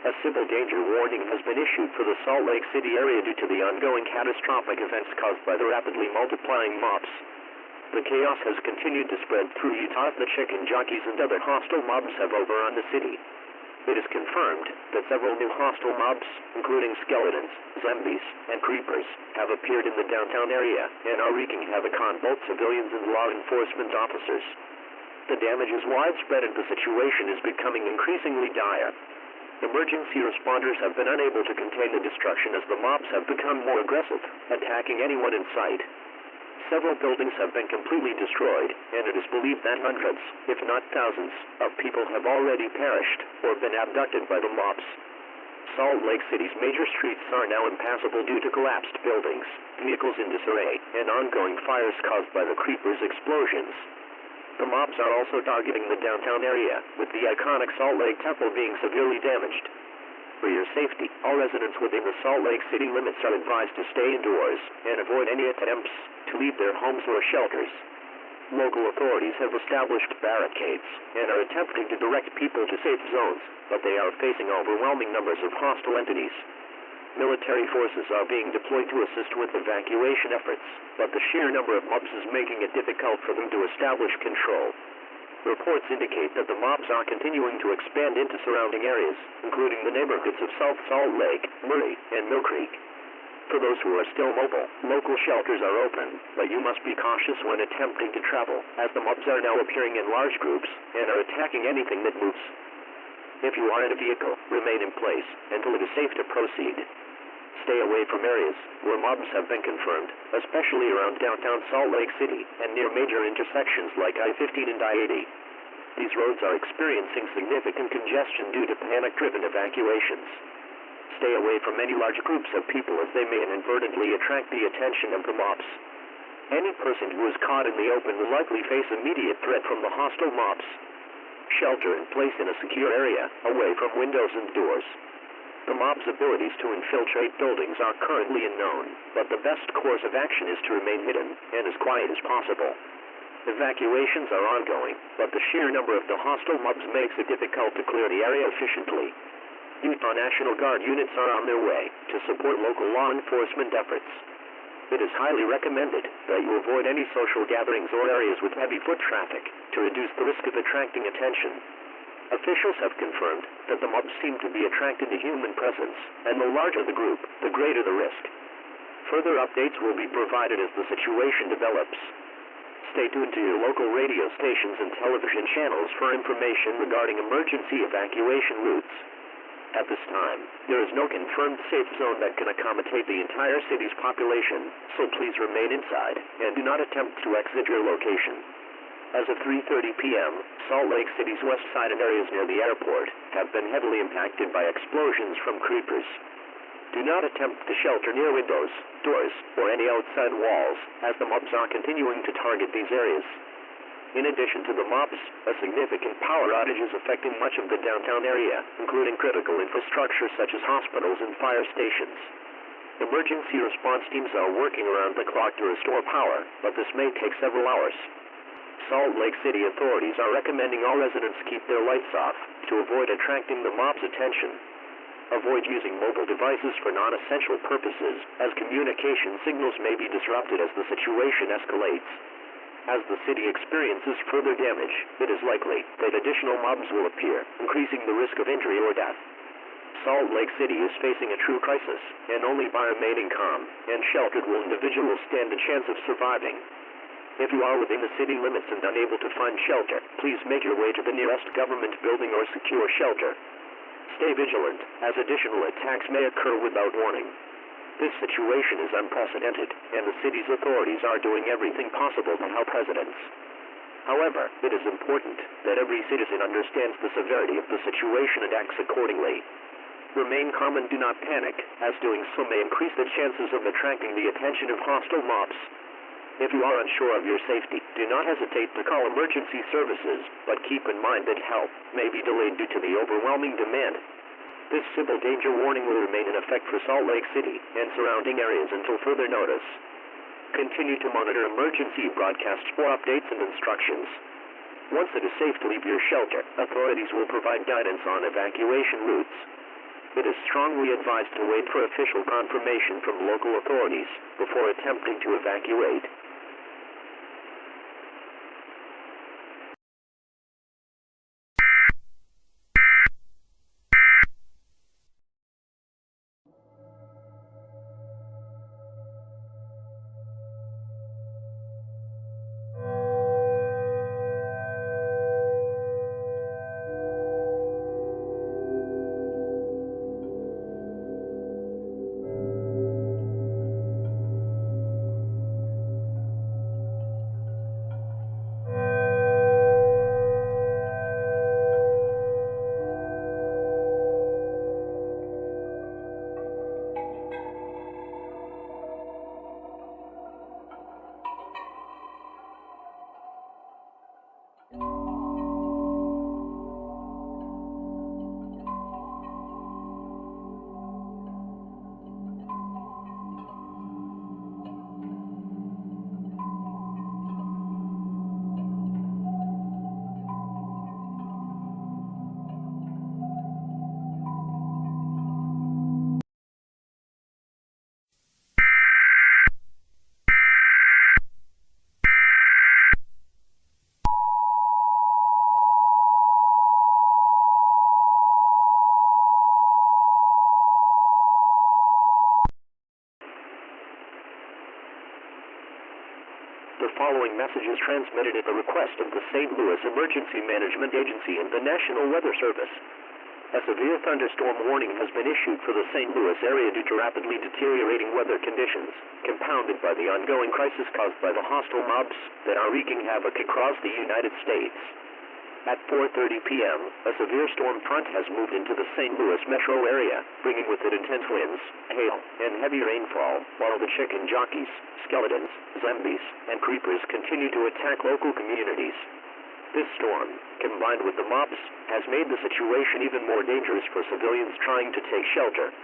A civil danger warning has been issued for the Salt Lake City area due to the ongoing catastrophic events caused by the rapidly multiplying mobs. The chaos has continued to spread through Utah as the chicken jockeys and other hostile mobs have overrun the city. It is confirmed that several new hostile mobs, including skeletons, zombies, and creepers, have appeared in the downtown area and are wreaking havoc on both civilians and law enforcement officers. The damage is widespread and the situation is becoming increasingly dire. Emergency responders have been unable to contain the destruction as the mobs have become more aggressive, attacking anyone in sight. Several buildings have been completely destroyed, and it is believed that hundreds, if not thousands, of people have already perished or been abducted by the mobs. Salt Lake City's major streets are now impassable due to collapsed buildings, vehicles in disarray, and ongoing fires caused by the creepers' explosions. The mobs are also targeting the downtown area, with the iconic Salt Lake Temple being severely damaged. For your safety, all residents within the Salt Lake City limits are advised to stay indoors and avoid any attempts to leave their homes or shelters. Local authorities have established barricades and are attempting to direct people to safe zones, but they are facing overwhelming numbers of hostile entities. Military forces are being deployed to assist with evacuation efforts, but the sheer number of mobs is making it difficult for them to establish control. Reports indicate that the mobs are continuing to expand into surrounding areas, including the neighborhoods of South Salt Lake, Murray, and Mill Creek. For those who are still mobile, local shelters are open, but you must be cautious when attempting to travel, as the mobs are now appearing in large groups and are attacking anything that moves. If you are in a vehicle, remain in place until it is safe to proceed. Stay away from areas where mobs have been confirmed, especially around downtown Salt Lake City and near major intersections like I-15 and I-80. These roads are experiencing significant congestion due to panic-driven evacuations. Stay away from any large groups of people as they may inadvertently attract the attention of the mobs. Any person who is caught in the open will likely face immediate threat from the hostile mobs. Shelter in place in a secure area, away from windows and doors. The mob's abilities to infiltrate buildings are currently unknown, but the best course of action is to remain hidden and as quiet as possible. Evacuations are ongoing, but the sheer number of the hostile mobs makes it difficult to clear the area efficiently. Utah National Guard units are on their way to support local law enforcement efforts. It is highly recommended that you avoid any social gatherings or areas with heavy foot traffic to reduce the risk of attracting attention. Officials have confirmed that the mobs seem to be attracted to human presence, and the larger the group, the greater the risk. Further updates will be provided as the situation develops. Stay tuned to your local radio stations and television channels for information regarding emergency evacuation routes. At this time, there is no confirmed safe zone that can accommodate the entire city's population, so please remain inside and do not attempt to exit your location. As of 3:30 p.m., Salt Lake City's west side and areas near the airport have been heavily impacted by explosions from creepers. Do not attempt to shelter near windows, doors, or any outside walls, as the mobs are continuing to target these areas. In addition to the mobs, a significant power outage is affecting much of the downtown area, including critical infrastructure such as hospitals and fire stations. Emergency response teams are working around the clock to restore power, but this may take several hours. Salt Lake City authorities are recommending all residents keep their lights off to avoid attracting the mob's attention. Avoid using mobile devices for non-essential purposes, as communication signals may be disrupted as the situation escalates. As the city experiences further damage, it is likely that additional mobs will appear, increasing the risk of injury or death. Salt Lake City is facing a true crisis, and only by remaining calm and sheltered will individuals stand a chance of surviving. If you are within the city limits and unable to find shelter, please make your way to the nearest government building or secure shelter. Stay vigilant, as additional attacks may occur without warning. This situation is unprecedented, and the city's authorities are doing everything possible to help residents. However, it is important that every citizen understands the severity of the situation and acts accordingly. Remain calm and do not panic, as doing so may increase the chances of attracting the attention of hostile mobs. If you are unsure of your safety, do not hesitate to call emergency services, but keep in mind that help may be delayed due to the overwhelming demand. This civil danger warning will remain in effect for Salt Lake City and surrounding areas until further notice. Continue to monitor emergency broadcasts for updates and instructions. Once it is safe to leave your shelter, authorities will provide guidance on evacuation routes. It is strongly advised to wait for official confirmation from local authorities before attempting to evacuate. The following message is transmitted at the request of the St. Louis Emergency Management Agency and the National Weather Service. A severe thunderstorm warning has been issued for the St. Louis area due to rapidly deteriorating weather conditions, compounded by the ongoing crisis caused by the hostile mobs that are wreaking havoc across the United States. At 4:30 p.m., a severe storm front has moved into the St. Louis metro area, bringing with it intense winds, hail, and heavy rainfall, while the chicken jockeys, skeletons, zombies, and creepers continue to attack local communities. This storm, combined with the mobs, has made the situation even more dangerous for civilians trying to take shelter.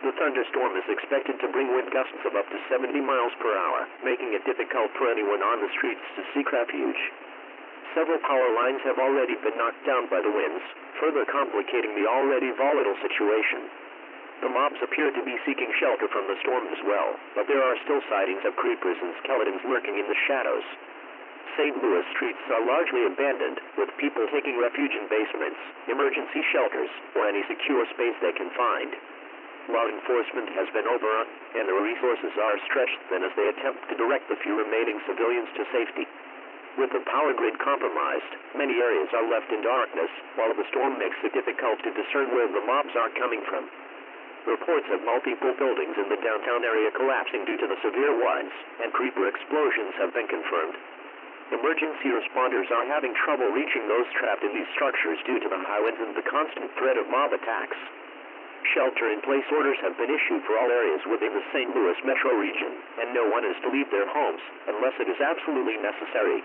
The thunderstorm is expected to bring wind gusts of up to 70 miles per hour, making it difficult for anyone on the streets to seek refuge. Several power lines have already been knocked down by the winds, further complicating the already volatile situation. The mobs appear to be seeking shelter from the storm as well, but there are still sightings of creepers and skeletons lurking in the shadows. St. Louis streets are largely abandoned, with people taking refuge in basements, emergency shelters, or any secure space they can find. Law enforcement has been overrun, and their resources are stretched thin as they attempt to direct the few remaining civilians to safety. With the power grid compromised, many areas are left in darkness, while the storm makes it difficult to discern where the mobs are coming from. Reports of multiple buildings in the downtown area collapsing due to the severe winds, and creeper explosions have been confirmed. Emergency responders are having trouble reaching those trapped in these structures due to the high winds and the constant threat of mob attacks. Shelter-in-place orders have been issued for all areas within the St. Louis metro region, and no one is to leave their homes unless it is absolutely necessary.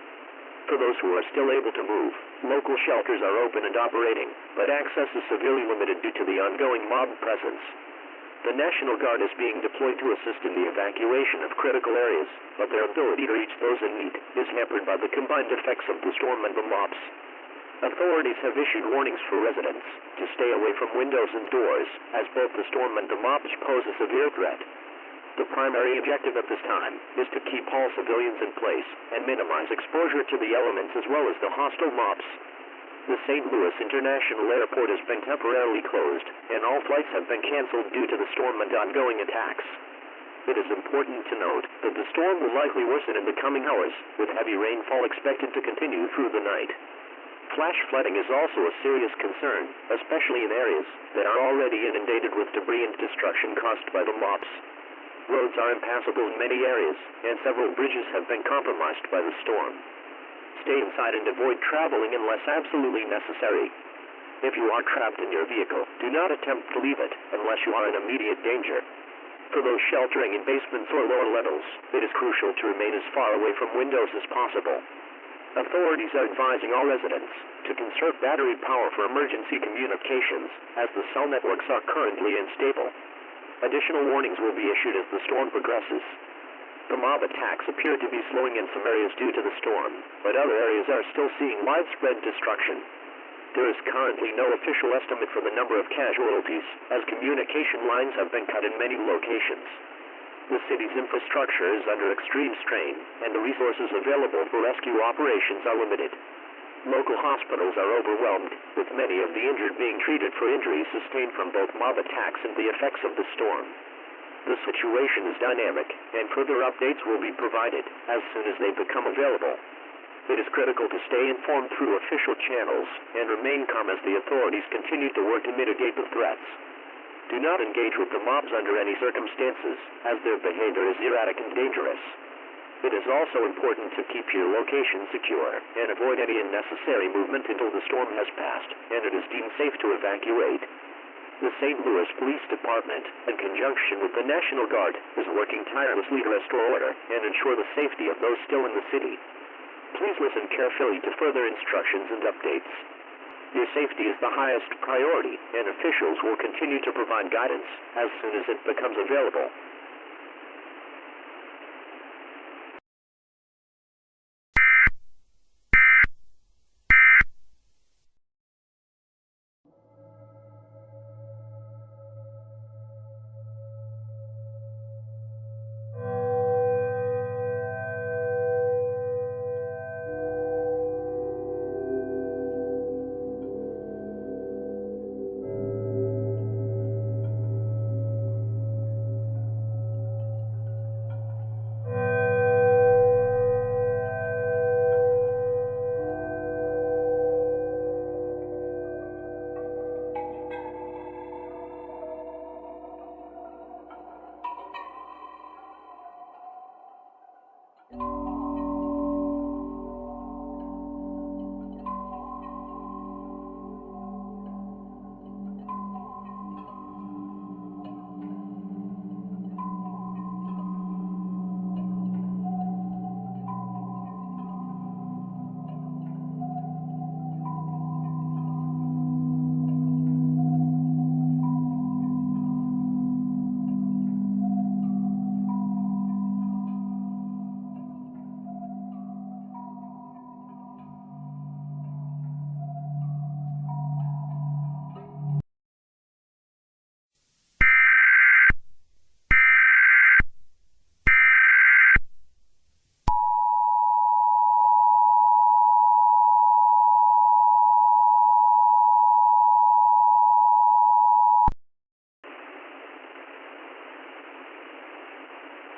For those who are still able to move, local shelters are open and operating, but access is severely limited due to the ongoing mob presence. The National Guard is being deployed to assist in the evacuation of critical areas, but their ability to reach those in need is hampered by the combined effects of the storm and the mobs. Authorities have issued warnings for residents to stay away from windows and doors, as both the storm and the mobs pose a severe threat. The primary objective at this time is to keep all civilians in place and minimize exposure to the elements as well as the hostile mobs. The St. Louis International Airport has been temporarily closed, and all flights have been canceled due to the storm and ongoing attacks. It is important to note that the storm will likely worsen in the coming hours, with heavy rainfall expected to continue through the night. Flash flooding is also a serious concern, especially in areas that are already inundated with debris and destruction caused by the mobs. Roads are impassable in many areas, and several bridges have been compromised by the storm. Stay inside and avoid traveling unless absolutely necessary. If you are trapped in your vehicle, do not attempt to leave it unless you are in immediate danger. For those sheltering in basements or lower levels, it is crucial to remain as far away from windows as possible. Authorities are advising all residents to conserve battery power for emergency communications, as the cell networks are currently unstable. Additional warnings will be issued as the storm progresses. The mob attacks appear to be slowing in some areas due to the storm, but other areas are still seeing widespread destruction. There is currently no official estimate for the number of casualties, as communication lines have been cut in many locations. The city's infrastructure is under extreme strain, and the resources available for rescue operations are limited. Local hospitals are overwhelmed, with many of the injured being treated for injuries sustained from both mob attacks and the effects of the storm. The situation is dynamic, and further updates will be provided as soon as they become available. It is critical to stay informed through official channels and remain calm as the authorities continue to work to mitigate the threats. Do not engage with the mobs under any circumstances, as their behavior is erratic and dangerous. It is also important to keep your location secure and avoid any unnecessary movement until the storm has passed and it is deemed safe to evacuate. The St. Louis Police Department, in conjunction with the National Guard, is working tirelessly to restore order and ensure the safety of those still in the city. Please listen carefully to further instructions and updates. Your safety is the highest priority, and officials will continue to provide guidance as soon as it becomes available.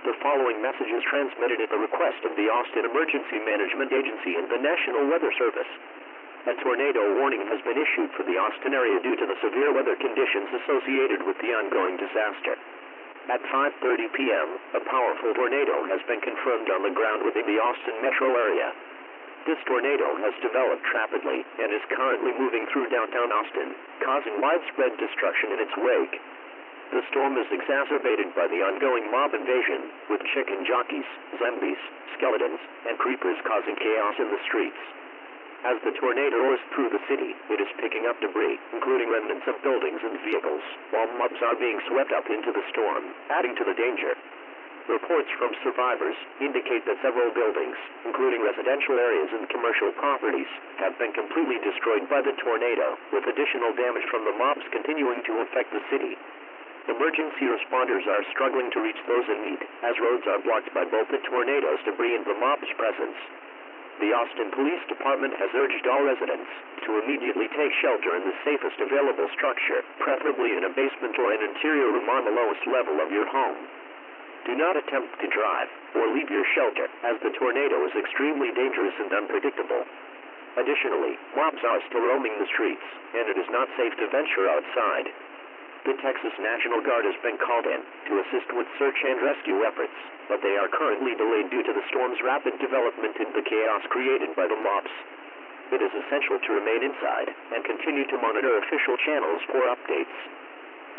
The following message is transmitted at the request of the Austin Emergency Management Agency and the National Weather Service. A tornado warning has been issued for the Austin area due to the severe weather conditions associated with the ongoing disaster. At 5:30 p.m., a powerful tornado has been confirmed on the ground within the Austin metro area. This tornado has developed rapidly and is currently moving through downtown Austin, causing widespread destruction in its wake. The storm is exacerbated by the ongoing mob invasion, with chicken jockeys, zombies, skeletons, and creepers causing chaos in the streets. As the tornado roars through the city, it is picking up debris, including remnants of buildings and vehicles, while mobs are being swept up into the storm, adding to the danger. Reports from survivors indicate that several buildings, including residential areas and commercial properties, have been completely destroyed by the tornado, with additional damage from the mobs continuing to affect the city. Emergency responders are struggling to reach those in need, as roads are blocked by both the tornado's debris and the mob's presence. The Austin Police Department has urged all residents to immediately take shelter in the safest available structure, preferably in a basement or an interior room on the lowest level of your home. Do not attempt to drive or leave your shelter, as the tornado is extremely dangerous and unpredictable. Additionally, mobs are still roaming the streets, and it is not safe to venture outside. The Texas National Guard has been called in to assist with search and rescue efforts, but they are currently delayed due to the storm's rapid development and the chaos created by the mobs. It is essential to remain inside and continue to monitor official channels for updates.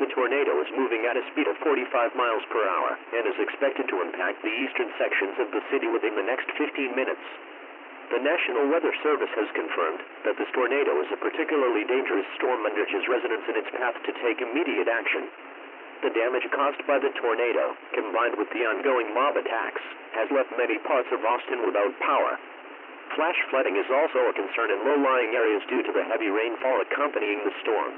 The tornado is moving at a speed of 45 miles per hour and is expected to impact the eastern sections of the city within the next 15 minutes. The National Weather Service has confirmed that this tornado is a particularly dangerous storm and urges residents in its path to take immediate action. The damage caused by the tornado, combined with the ongoing mob attacks, has left many parts of Austin without power. Flash flooding is also a concern in low-lying areas due to the heavy rainfall accompanying the storm.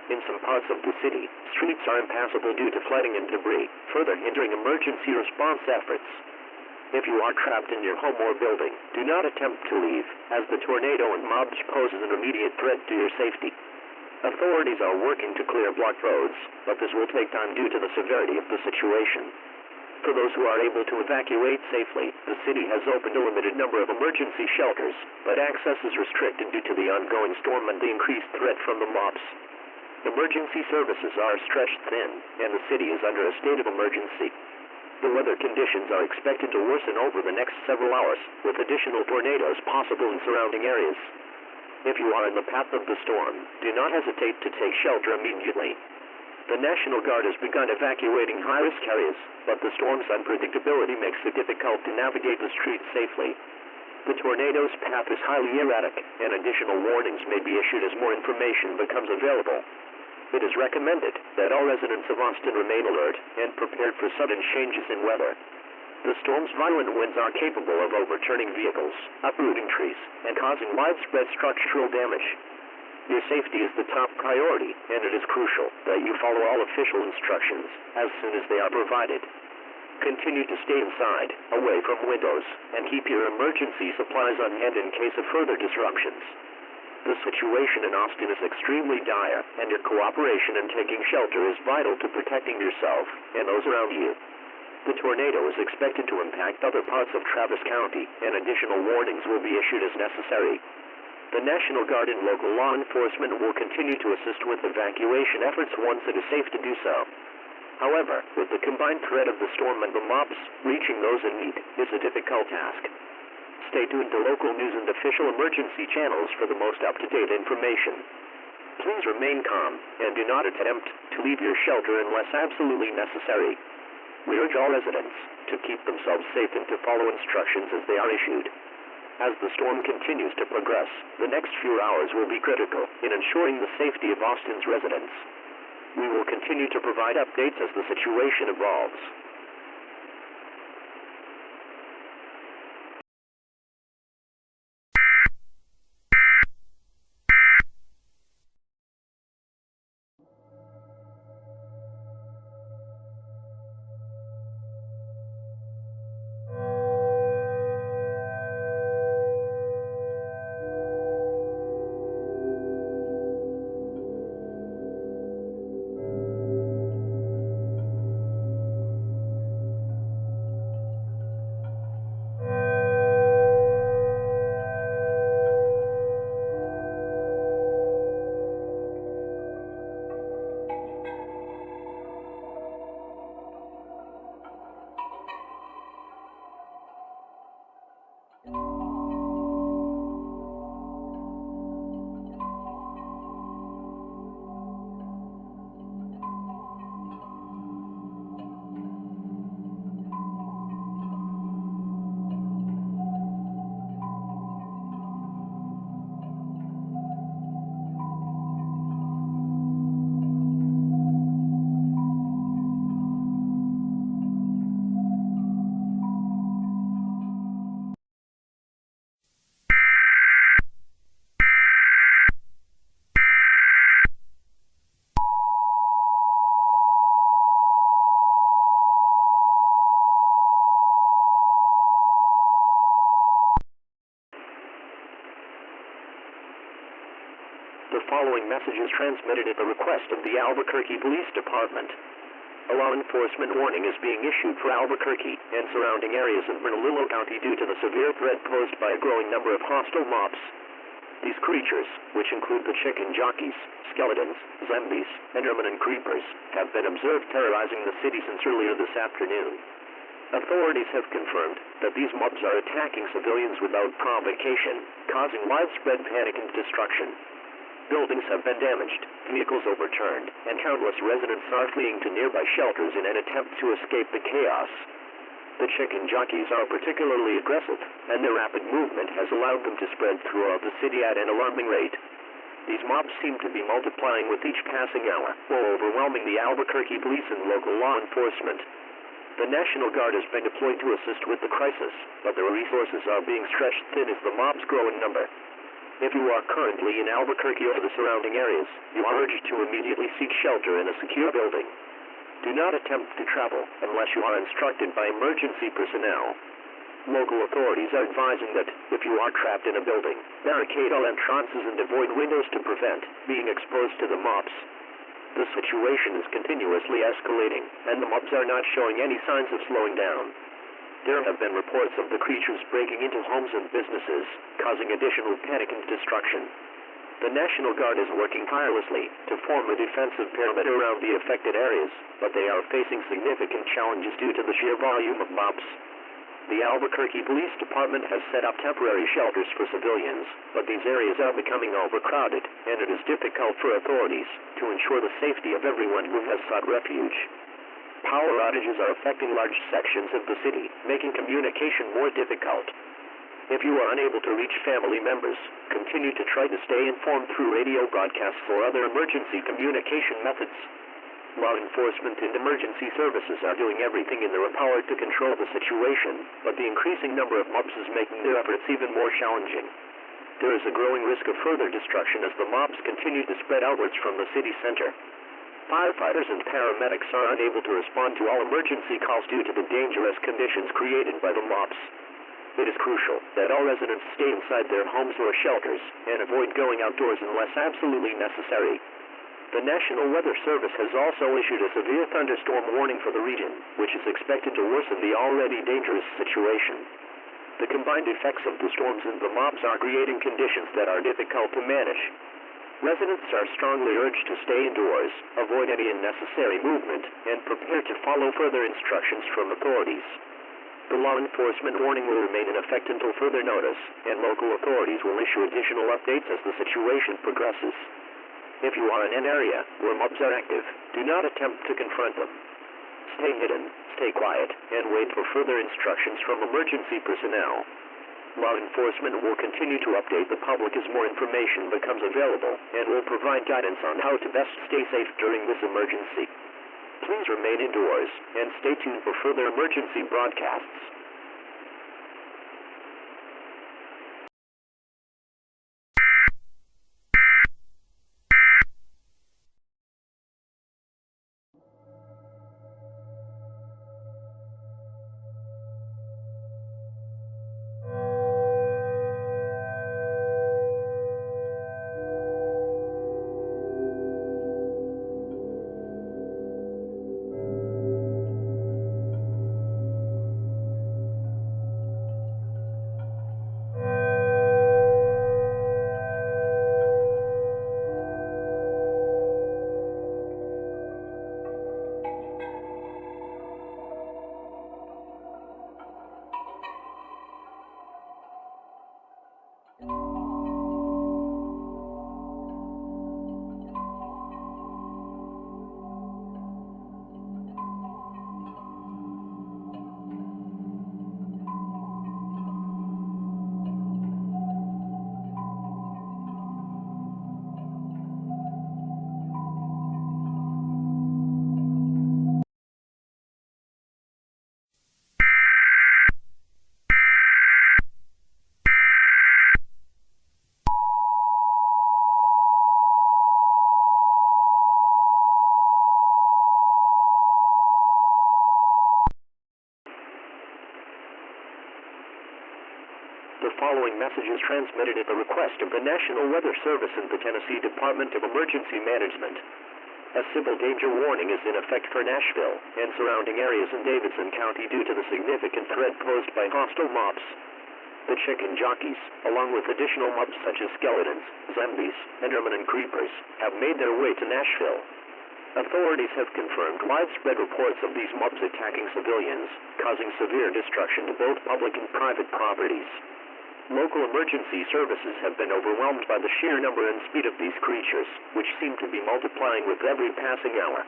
In some parts of the city, streets are impassable due to flooding and debris, further hindering emergency response efforts. If you are trapped in your home or building, do not attempt to leave, as the tornado and mobs pose an immediate threat to your safety. Authorities are working to clear blocked roads, but this will take time due to the severity of the situation. For those who are able to evacuate safely, the city has opened a limited number of emergency shelters, but access is restricted due to the ongoing storm and the increased threat from the mobs. Emergency services are stretched thin, and the city is under a state of emergency. The weather conditions are expected to worsen over the next several hours, with additional tornadoes possible in surrounding areas. If you are in the path of the storm, do not hesitate to take shelter immediately. The National Guard has begun evacuating high-risk areas, but the storm's unpredictability makes it difficult to navigate the streets safely. The tornado's path is highly erratic, and additional warnings may be issued as more information becomes available. It is recommended that all residents of Austin remain alert and prepared for sudden changes in weather. The storm's violent winds are capable of overturning vehicles, uprooting trees, and causing widespread structural damage. Your safety is the top priority, and it is crucial that you follow all official instructions as soon as they are provided. Continue to stay inside, away from windows, and keep your emergency supplies on hand in case of further disruptions. The situation in Austin is extremely dire, and your cooperation in taking shelter is vital to protecting yourself and those around you. The tornado is expected to impact other parts of Travis County, and additional warnings will be issued as necessary. The National Guard and local law enforcement will continue to assist with evacuation efforts once it is safe to do so. However, with the combined threat of the storm and the mobs, reaching those in need is a difficult task. Stay tuned to local news and official emergency channels for the most up-to-date information. Please remain calm and do not attempt to leave your shelter unless absolutely necessary. We urge all residents to keep themselves safe and to follow instructions as they are issued. As the storm continues to progress, the next few hours will be critical in ensuring the safety of Austin's residents. We will continue to provide updates as the situation evolves. The following message is transmitted at the request of the Albuquerque Police Department. A law enforcement warning is being issued for Albuquerque and surrounding areas of Bernalillo County due to the severe threat posed by a growing number of hostile mobs. These creatures, which include the chicken jockeys, skeletons, zombies, enderman and creepers, have been observed terrorizing the city since earlier this afternoon. Authorities have confirmed that these mobs are attacking civilians without provocation, causing widespread panic and destruction. Buildings have been damaged, vehicles overturned, and countless residents are fleeing to nearby shelters in an attempt to escape the chaos. The chicken jockeys are particularly aggressive, and their rapid movement has allowed them to spread throughout the city at an alarming rate. These mobs seem to be multiplying with each passing hour, while overwhelming the Albuquerque police and local law enforcement. The National Guard has been deployed to assist with the crisis, but their resources are being stretched thin as the mobs grow in number. If you are currently in Albuquerque or the surrounding areas, you are urged to immediately seek shelter in a secure building. Do not attempt to travel unless you are instructed by emergency personnel. Local authorities are advising that, if you are trapped in a building, barricade all entrances and avoid windows to prevent being exposed to the mobs. The situation is continuously escalating, and the mobs are not showing any signs of slowing down. There have been reports of the creatures breaking into homes and businesses, causing additional panic and destruction. The National Guard is working tirelessly to form a defensive perimeter around the affected areas, but they are facing significant challenges due to the sheer volume of mobs. The Albuquerque Police Department has set up temporary shelters for civilians, but these areas are becoming overcrowded, and it is difficult for authorities to ensure the safety of everyone who has sought refuge. Power outages are affecting large sections of the city, making communication more difficult. If you are unable to reach family members, continue to try to stay informed through radio broadcasts or other emergency communication methods. Law enforcement and emergency services are doing everything in their power to control the situation, but the increasing number of mobs is making their efforts even more challenging. There is a growing risk of further destruction as the mobs continue to spread outwards from the city center. Firefighters and paramedics are unable to respond to all emergency calls due to the dangerous conditions created by the mobs. It is crucial that all residents stay inside their homes or shelters and avoid going outdoors unless absolutely necessary. The National Weather Service has also issued a severe thunderstorm warning for the region, which is expected to worsen the already dangerous situation. The combined effects of the storms and the mobs are creating conditions that are difficult to manage. Residents are strongly urged to stay indoors, avoid any unnecessary movement, and prepare to follow further instructions from authorities. The law enforcement warning will remain in effect until further notice, and local authorities will issue additional updates as the situation progresses. If you are in an area where mobs are active, do not attempt to confront them. Stay hidden, stay quiet, and wait for further instructions from emergency personnel. Law enforcement will continue to update the public as more information becomes available and will provide guidance on how to best stay safe during this emergency. Please remain indoors and stay tuned for further emergency broadcasts. The following message is transmitted at the request of the National Weather Service and the Tennessee Department of Emergency Management. A civil danger warning is in effect for Nashville and surrounding areas in Davidson County due to the significant threat posed by hostile mobs. The chicken jockeys, along with additional mobs such as skeletons, zombies, enderman, and creepers, have made their way to Nashville. Authorities have confirmed widespread reports of these mobs attacking civilians, causing severe destruction to both public and private properties. Local emergency services have been overwhelmed by the sheer number and speed of these creatures, which seem to be multiplying with every passing hour.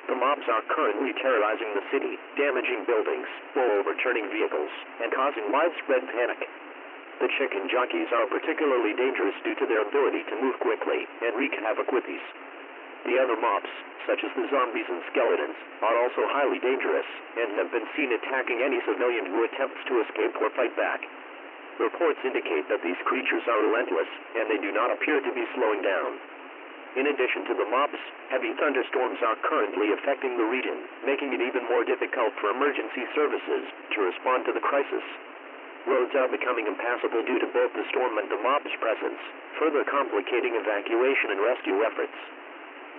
The mobs are currently terrorizing the city, damaging buildings, while overturning vehicles, and causing widespread panic. The chicken jockeys are particularly dangerous due to their ability to move quickly and wreak havoc with ease. The other mobs, such as the zombies and skeletons, are also highly dangerous and have been seen attacking any civilian who attempts to escape or fight back. Reports indicate that these creatures are relentless, and they do not appear to be slowing down. In addition to the mobs, heavy thunderstorms are currently affecting the region, making it even more difficult for emergency services to respond to the crisis. Roads are becoming impassable due to both the storm and the mob's presence, further complicating evacuation and rescue efforts.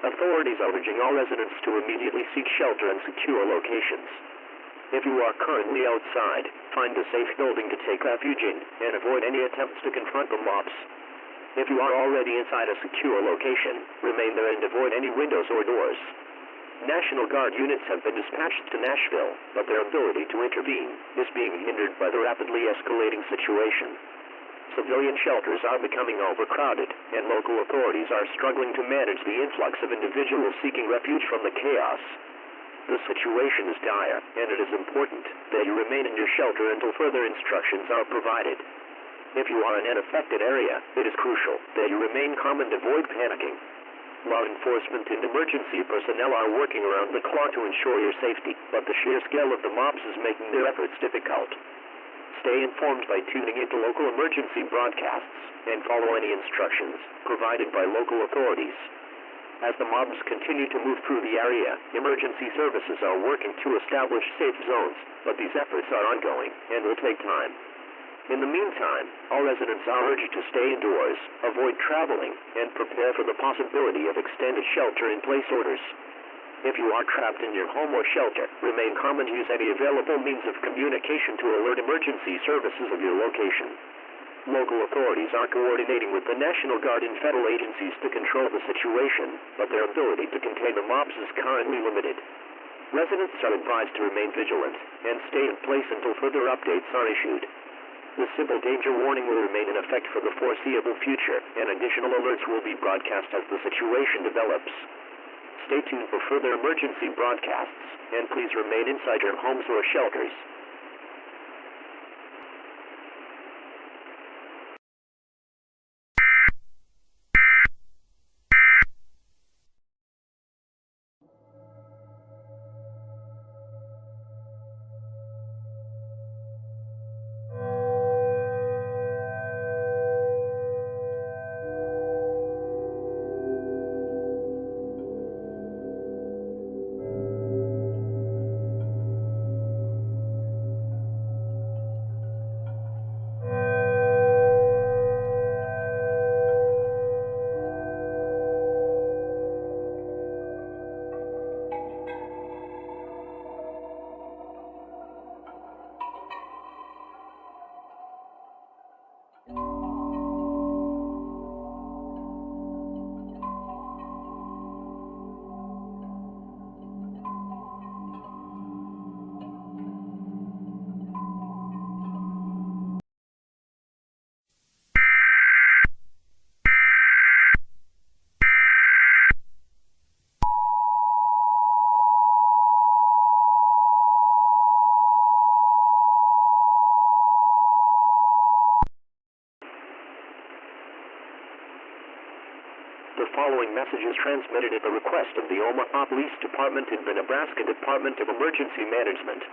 Authorities are urging all residents to immediately seek shelter and secure locations. If you are currently outside, find a safe building to take refuge in and avoid any attempts to confront the mobs. If you are already inside a secure location, remain there and avoid any windows or doors. National Guard units have been dispatched to Nashville, but their ability to intervene is being hindered by the rapidly escalating situation. Civilian shelters are becoming overcrowded, and local authorities are struggling to manage the influx of individuals seeking refuge from the chaos. The situation is dire, and it is important that you remain in your shelter until further instructions are provided. If you are in an affected area, it is crucial that you remain calm and avoid panicking. Law enforcement and emergency personnel are working around the clock to ensure your safety, but the sheer scale of the mobs is making their efforts difficult. Stay informed by tuning into local emergency broadcasts and follow any instructions provided by local authorities. As the mobs continue to move through the area, emergency services are working to establish safe zones, but these efforts are ongoing and will take time. In the meantime, all residents are urged to stay indoors, avoid traveling, and prepare for the possibility of extended shelter-in-place orders. If you are trapped in your home or shelter, remain calm and use any available means of communication to alert emergency services of your location. Local authorities are coordinating with the National Guard and federal agencies to control the situation, but their ability to contain the mobs is currently limited. Residents are advised to remain vigilant and stay in place until further updates are issued. The simple danger warning will remain in effect for the foreseeable future, and additional alerts will be broadcast as the situation develops. Stay tuned for further emergency broadcasts, and please remain inside your homes or shelters. The following message is transmitted at the request of the Omaha Police Department and the Nebraska Department of Emergency Management.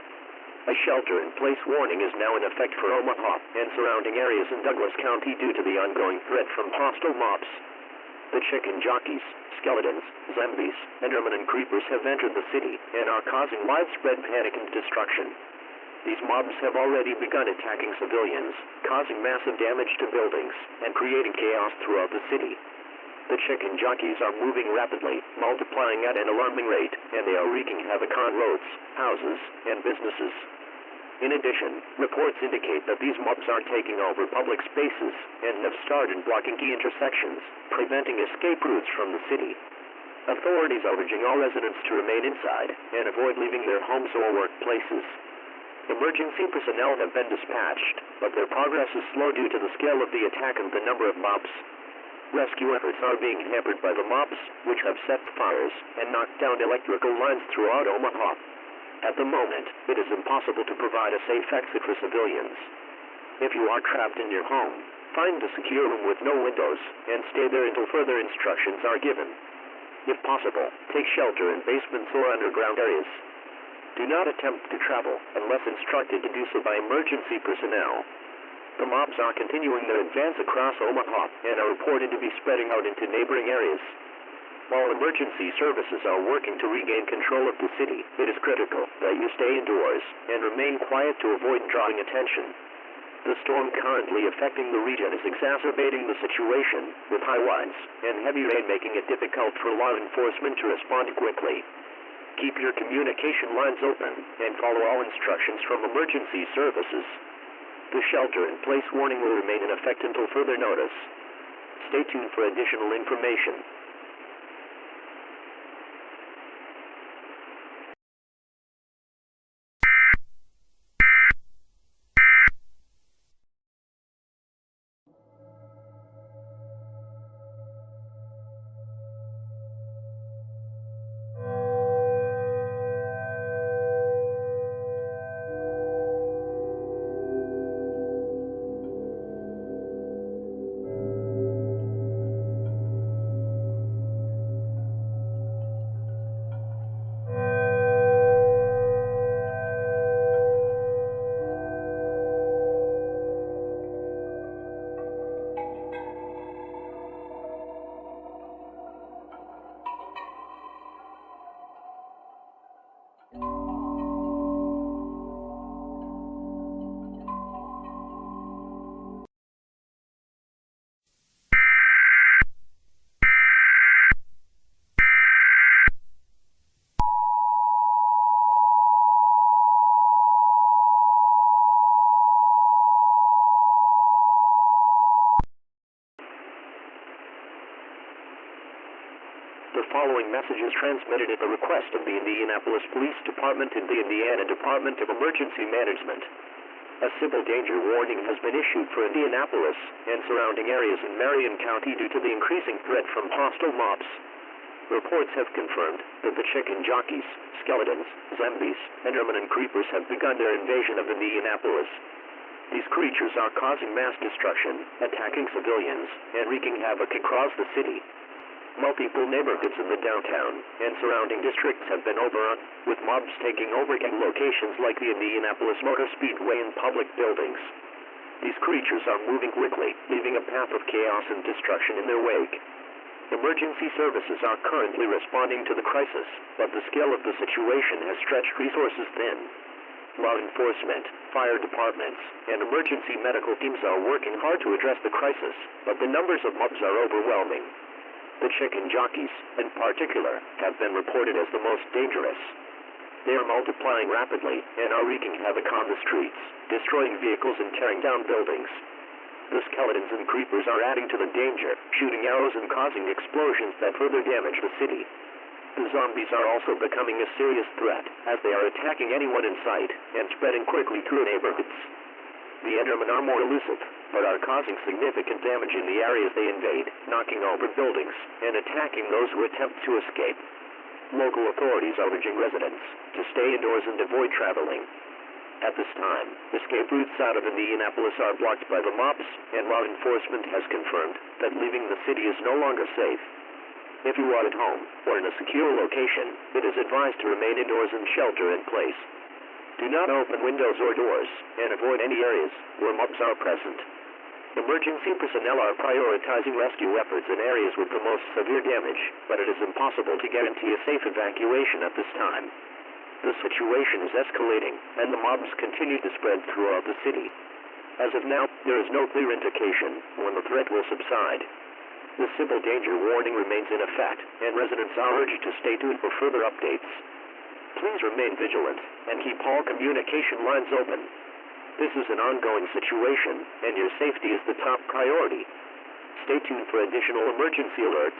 A shelter-in-place warning is now in effect for Omaha and surrounding areas in Douglas County due to the ongoing threat from hostile mobs. The chicken jockeys, skeletons, zombies, endermen, and creepers have entered the city and are causing widespread panic and destruction. These mobs have already begun attacking civilians, causing massive damage to buildings and creating chaos throughout the city. The chicken jockeys are moving rapidly, multiplying at an alarming rate, and they are wreaking havoc on roads, houses, and businesses. In addition, reports indicate that these mobs are taking over public spaces and have started blocking key intersections, preventing escape routes from the city. Authorities are urging all residents to remain inside and avoid leaving their homes or workplaces. Emergency personnel have been dispatched, but their progress is slow due to the scale of the attack and the number of mobs. Rescue efforts are being hampered by the mobs, which have set fires and knocked down electrical lines throughout Omaha. At the moment, it is impossible to provide a safe exit for civilians. If you are trapped in your home, find a secure room with no windows and stay there until further instructions are given. If possible, take shelter in basements or underground areas. Do not attempt to travel unless instructed to do so by emergency personnel. The mobs are continuing their advance across Omaha and are reported to be spreading out into neighboring areas. While emergency services are working to regain control of the city, it is critical that you stay indoors and remain quiet to avoid drawing attention. The storm currently affecting the region is exacerbating the situation, with high winds and heavy rain making it difficult for law enforcement to respond quickly. Keep your communication lines open and follow all instructions from emergency services. The shelter-in-place warning will remain in effect until further notice. Stay tuned for additional information. The following message is transmitted at the request of the Indianapolis Police Department and the Indiana Department of Emergency Management. A civil danger warning has been issued for Indianapolis and surrounding areas in Marion County due to the increasing threat from hostile mobs. Reports have confirmed that the chicken jockeys, skeletons, zombies, endermen, and creepers have begun their invasion of Indianapolis. These creatures are causing mass destruction, attacking civilians, and wreaking havoc across the city. Multiple neighborhoods in the downtown and surrounding districts have been overrun, with mobs taking over locations like the Indianapolis Motor Speedway and public buildings. These creatures are moving quickly, leaving a path of chaos and destruction in their wake. Emergency services are currently responding to the crisis, but the scale of the situation has stretched resources thin. Law enforcement, fire departments, and emergency medical teams are working hard to address the crisis, but the numbers of mobs are overwhelming. The chicken jockeys, in particular, have been reported as the most dangerous. They are multiplying rapidly and are wreaking havoc on the streets, destroying vehicles and tearing down buildings. The skeletons and creepers are adding to the danger, shooting arrows and causing explosions that further damage the city. The zombies are also becoming a serious threat, as they are attacking anyone in sight and spreading quickly through neighborhoods. The endermen are more elusive, but are causing significant damage in the areas they invade, knocking over buildings and attacking those who attempt to escape. Local authorities are urging residents to stay indoors and avoid traveling. At this time, escape routes out of Indianapolis are blocked by the mobs, and law enforcement has confirmed that leaving the city is no longer safe. If you are at home or in a secure location, it is advised to remain indoors and shelter in place. Do not open windows or doors, and avoid any areas where mobs are present. Emergency personnel are prioritizing rescue efforts in areas with the most severe damage, but it is impossible to guarantee a safe evacuation at this time. The situation is escalating, and the mobs continue to spread throughout the city. As of now, there is no clear indication when the threat will subside. The civil danger warning remains in effect, and residents are urged to stay tuned for further updates. Please remain vigilant and keep all communication lines open. This is an ongoing situation, and your safety is the top priority. Stay tuned for additional emergency alerts.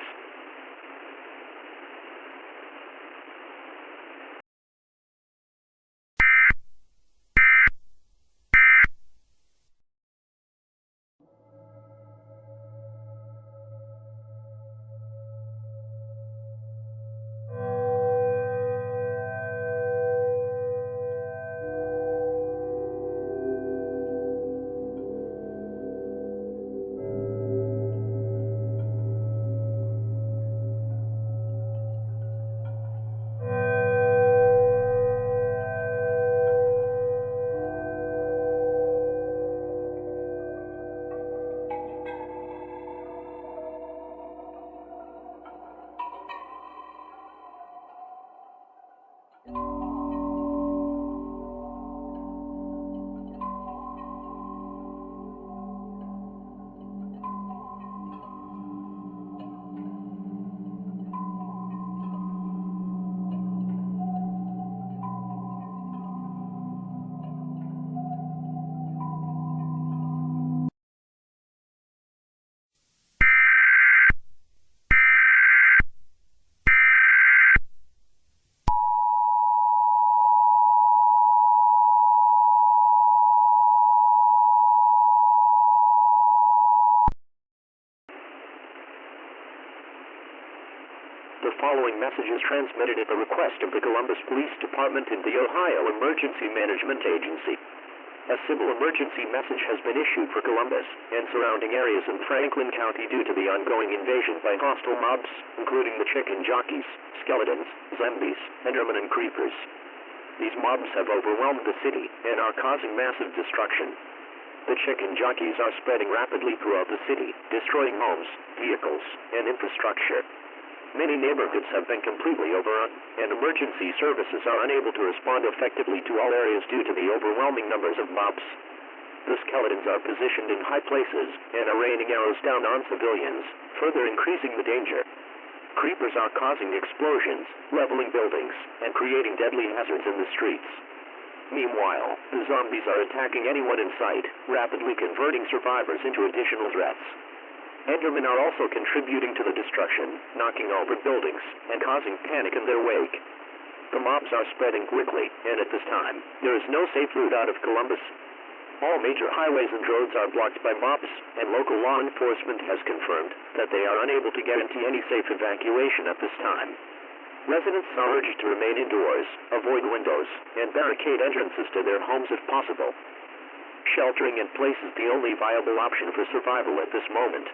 The following message is transmitted at the request of the Columbus Police Department and the Ohio Emergency Management Agency. A civil emergency message has been issued for Columbus and surrounding areas in Franklin County due to the ongoing invasion by hostile mobs, including the chicken jockeys, skeletons, zombies, endermen, and creepers. These mobs have overwhelmed the city and are causing massive destruction. The chicken jockeys are spreading rapidly throughout the city, destroying homes, vehicles, and infrastructure. Many neighborhoods have been completely overrun, and emergency services are unable to respond effectively to all areas due to the overwhelming numbers of mobs. The skeletons are positioned in high places and are raining arrows down on civilians, further increasing the danger. Creepers are causing explosions, leveling buildings, and creating deadly hazards in the streets. Meanwhile, the zombies are attacking anyone in sight, rapidly converting survivors into additional threats. Endermen are also contributing to the destruction, knocking over buildings and causing panic in their wake. The mobs are spreading quickly, and at this time, there is no safe route out of Columbus. All major highways and roads are blocked by mobs, and local law enforcement has confirmed that they are unable to guarantee any safe evacuation at this time. Residents are urged to remain indoors, avoid windows, and barricade entrances to their homes if possible. Sheltering in place is the only viable option for survival at this moment.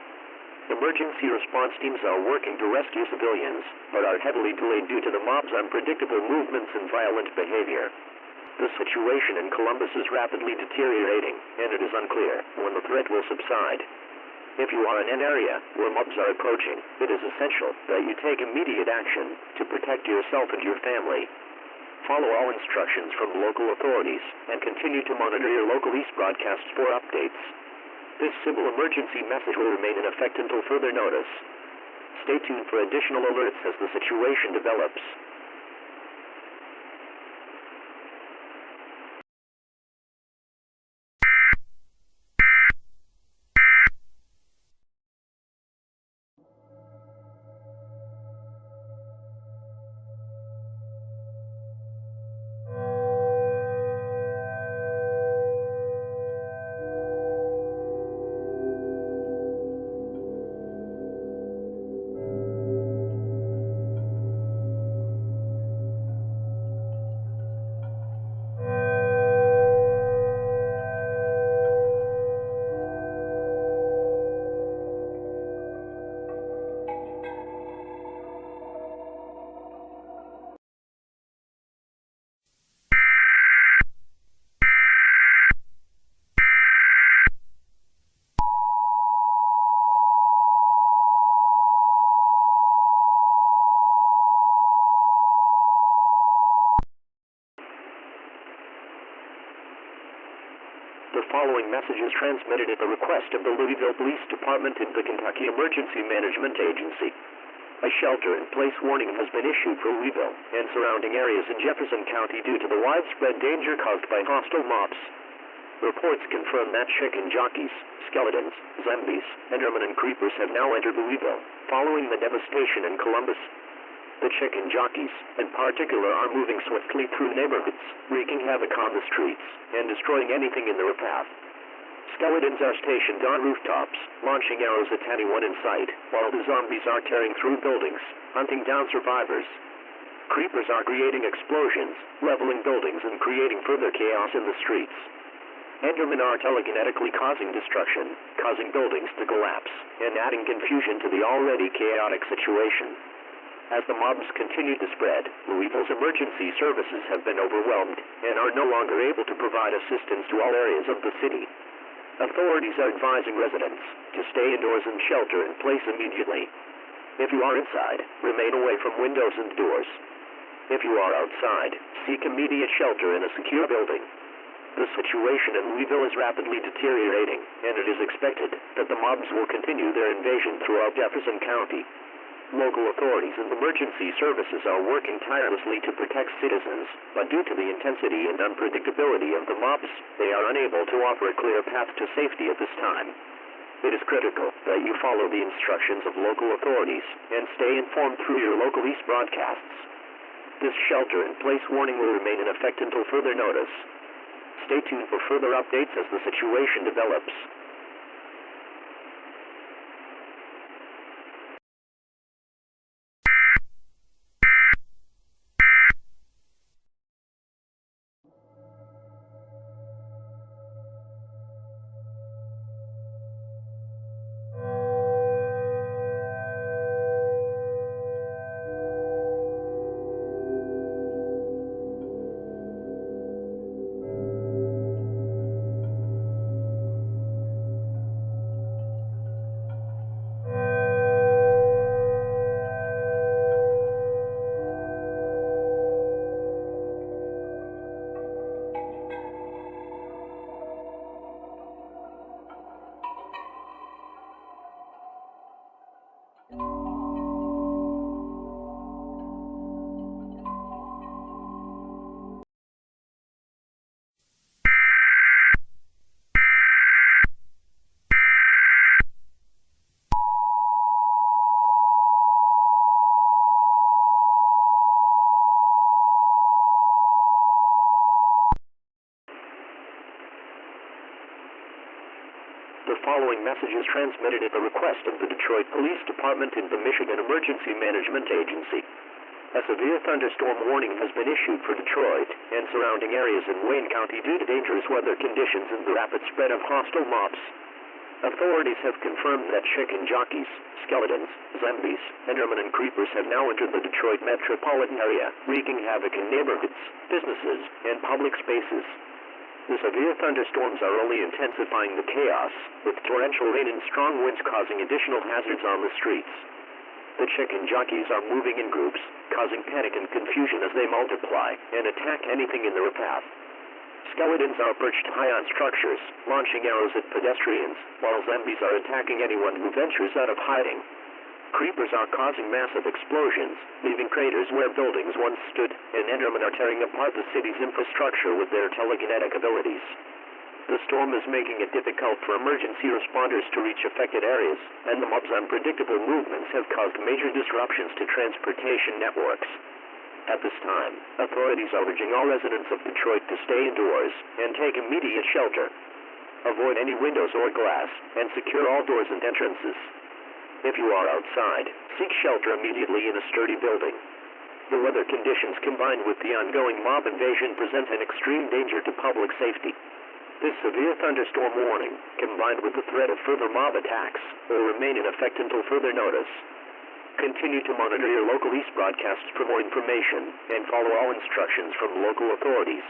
Emergency response teams are working to rescue civilians, but are heavily delayed due to the mob's unpredictable movements and violent behavior. The situation in Columbus is rapidly deteriorating, and it is unclear when the threat will subside. If you are in an area where mobs are approaching, it is essential that you take immediate action to protect yourself and your family. Follow all instructions from local authorities and continue to monitor your local EAS broadcasts for updates. This civil emergency message will remain in effect until further notice. Stay tuned for additional alerts as the situation develops. The following message is transmitted at the request of the Louisville Police Department and the Kentucky Emergency Management Agency. A shelter-in-place warning has been issued for Louisville and surrounding areas in Jefferson County due to the widespread danger caused by hostile mobs. Reports confirm that chicken jockeys, skeletons, zombies, endermen, and creepers have now entered Louisville, following the devastation in Columbus. The chicken jockeys, in particular, are moving swiftly through neighborhoods, wreaking havoc on the streets, and destroying anything in their path. Skeletons are stationed on rooftops, launching arrows at anyone in sight, while the zombies are tearing through buildings, hunting down survivors. Creepers are creating explosions, leveling buildings, and creating further chaos in the streets. Endermen are telekinetically causing destruction, causing buildings to collapse, and adding confusion to the already chaotic situation. As the mobs continue to spread, Louisville's emergency services have been overwhelmed and are no longer able to provide assistance to all areas of the city. Authorities are advising residents to stay indoors and shelter in place immediately. If you are inside, remain away from windows and doors. If you are outside, seek immediate shelter in a secure building. The situation in Louisville is rapidly deteriorating, and it is expected that the mobs will continue their invasion throughout Jefferson County. Local authorities and emergency services are working tirelessly to protect citizens, but due to the intensity and unpredictability of the mobs, they are unable to offer a clear path to safety at this time. It is critical that you follow the instructions of local authorities and stay informed through your local EAS broadcasts. This shelter-in-place warning will remain in effect until further notice. Stay tuned for further updates as the situation develops. The following message is transmitted at the request of the Detroit Police Department and the Michigan Emergency Management Agency. A severe thunderstorm warning has been issued for Detroit and surrounding areas in Wayne County due to dangerous weather conditions and the rapid spread of hostile mobs. Authorities have confirmed that chicken jockeys, skeletons, zombies, endermen, and creepers have now entered the Detroit metropolitan area, wreaking havoc in neighborhoods, businesses, and public spaces. The severe thunderstorms are only intensifying the chaos, with torrential rain and strong winds causing additional hazards on the streets. The chicken jockeys are moving in groups, causing panic and confusion as they multiply and attack anything in their path. Skeletons are perched high on structures, launching arrows at pedestrians, while zombies are attacking anyone who ventures out of hiding. Creepers are causing massive explosions, leaving craters where buildings once stood, and endermen are tearing apart the city's infrastructure with their telekinetic abilities. The storm is making it difficult for emergency responders to reach affected areas, and the mob's unpredictable movements have caused major disruptions to transportation networks. At this time, authorities are urging all residents of Detroit to stay indoors and take immediate shelter. Avoid any windows or glass, and secure all doors and entrances. If you are outside, seek shelter immediately in a sturdy building. The weather conditions combined with the ongoing mob invasion present an extreme danger to public safety. This severe thunderstorm warning, combined with the threat of further mob attacks, will remain in effect until further notice. Continue to monitor your local East broadcasts for more information and follow all instructions from local authorities.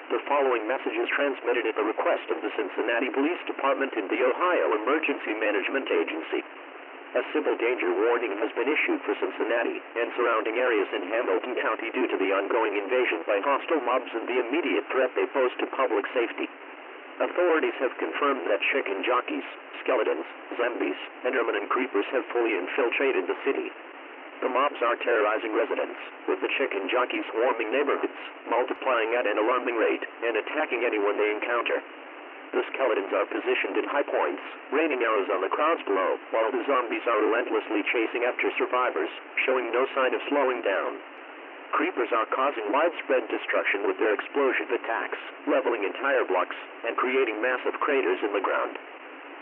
The following message is transmitted at the request of the Cincinnati Police Department and the Ohio Emergency Management Agency. A civil danger warning has been issued for Cincinnati and surrounding areas in Hamilton County due to the ongoing invasion by hostile mobs and the immediate threat they pose to public safety. Authorities have confirmed that chicken jockeys, skeletons, zombies, endermen, and creepers have fully infiltrated the city. The mobs are terrorizing residents, with the chicken jockeys swarming neighborhoods, multiplying at an alarming rate, and attacking anyone they encounter. The skeletons are positioned at high points, raining arrows on the crowds below, while the zombies are relentlessly chasing after survivors, showing no sign of slowing down. Creepers are causing widespread destruction with their explosive attacks, leveling entire blocks, and creating massive craters in the ground.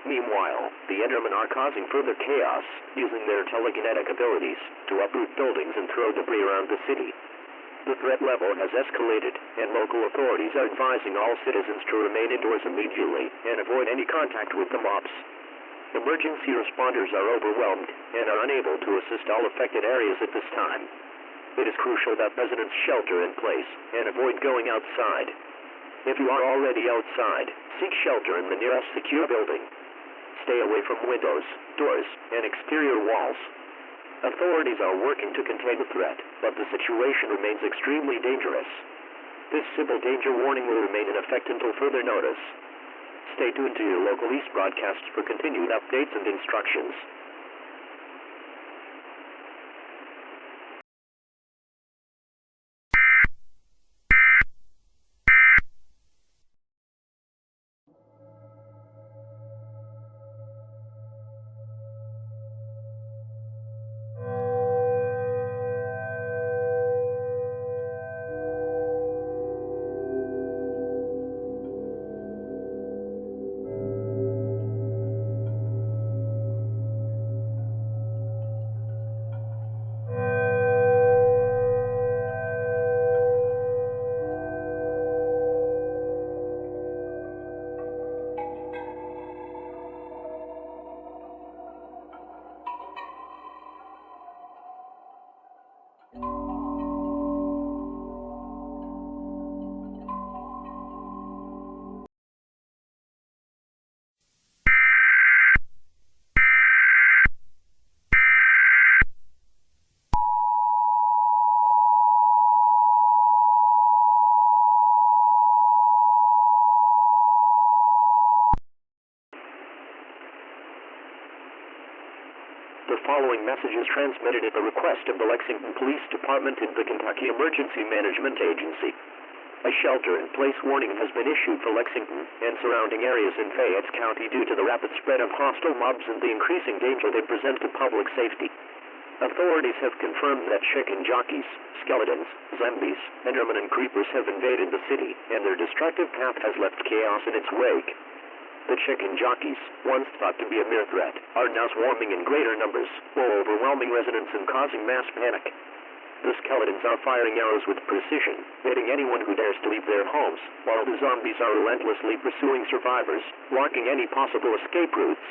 Meanwhile, the endermen are causing further chaos, using their telekinetic abilities to uproot buildings and throw debris around the city. The threat level has escalated, and local authorities are advising all citizens to remain indoors immediately and avoid any contact with the mobs. Emergency responders are overwhelmed and are unable to assist all affected areas at this time. It is crucial that residents shelter in place and avoid going outside. If you are already outside, seek shelter in the nearest secure building. Stay away from windows, doors, and exterior walls. Authorities are working to contain the threat, but the situation remains extremely dangerous. This civil danger warning will remain in effect until further notice. Stay tuned to your local East broadcasts for continued updates and instructions. The following message is transmitted at the request of the Lexington Police Department and the Kentucky Emergency Management Agency. A shelter-in-place warning has been issued for Lexington and surrounding areas in Fayette County due to the rapid spread of hostile mobs and the increasing danger they present to public safety. Authorities have confirmed that chicken jockeys, skeletons, zombies, endermen, and creepers have invaded the city, and their destructive path has left chaos in its wake. The chicken jockeys, once thought to be a mere threat, are now swarming in greater numbers, while overwhelming residents and causing mass panic. The skeletons are firing arrows with precision, hitting anyone who dares to leave their homes, while the zombies are relentlessly pursuing survivors, blocking any possible escape routes.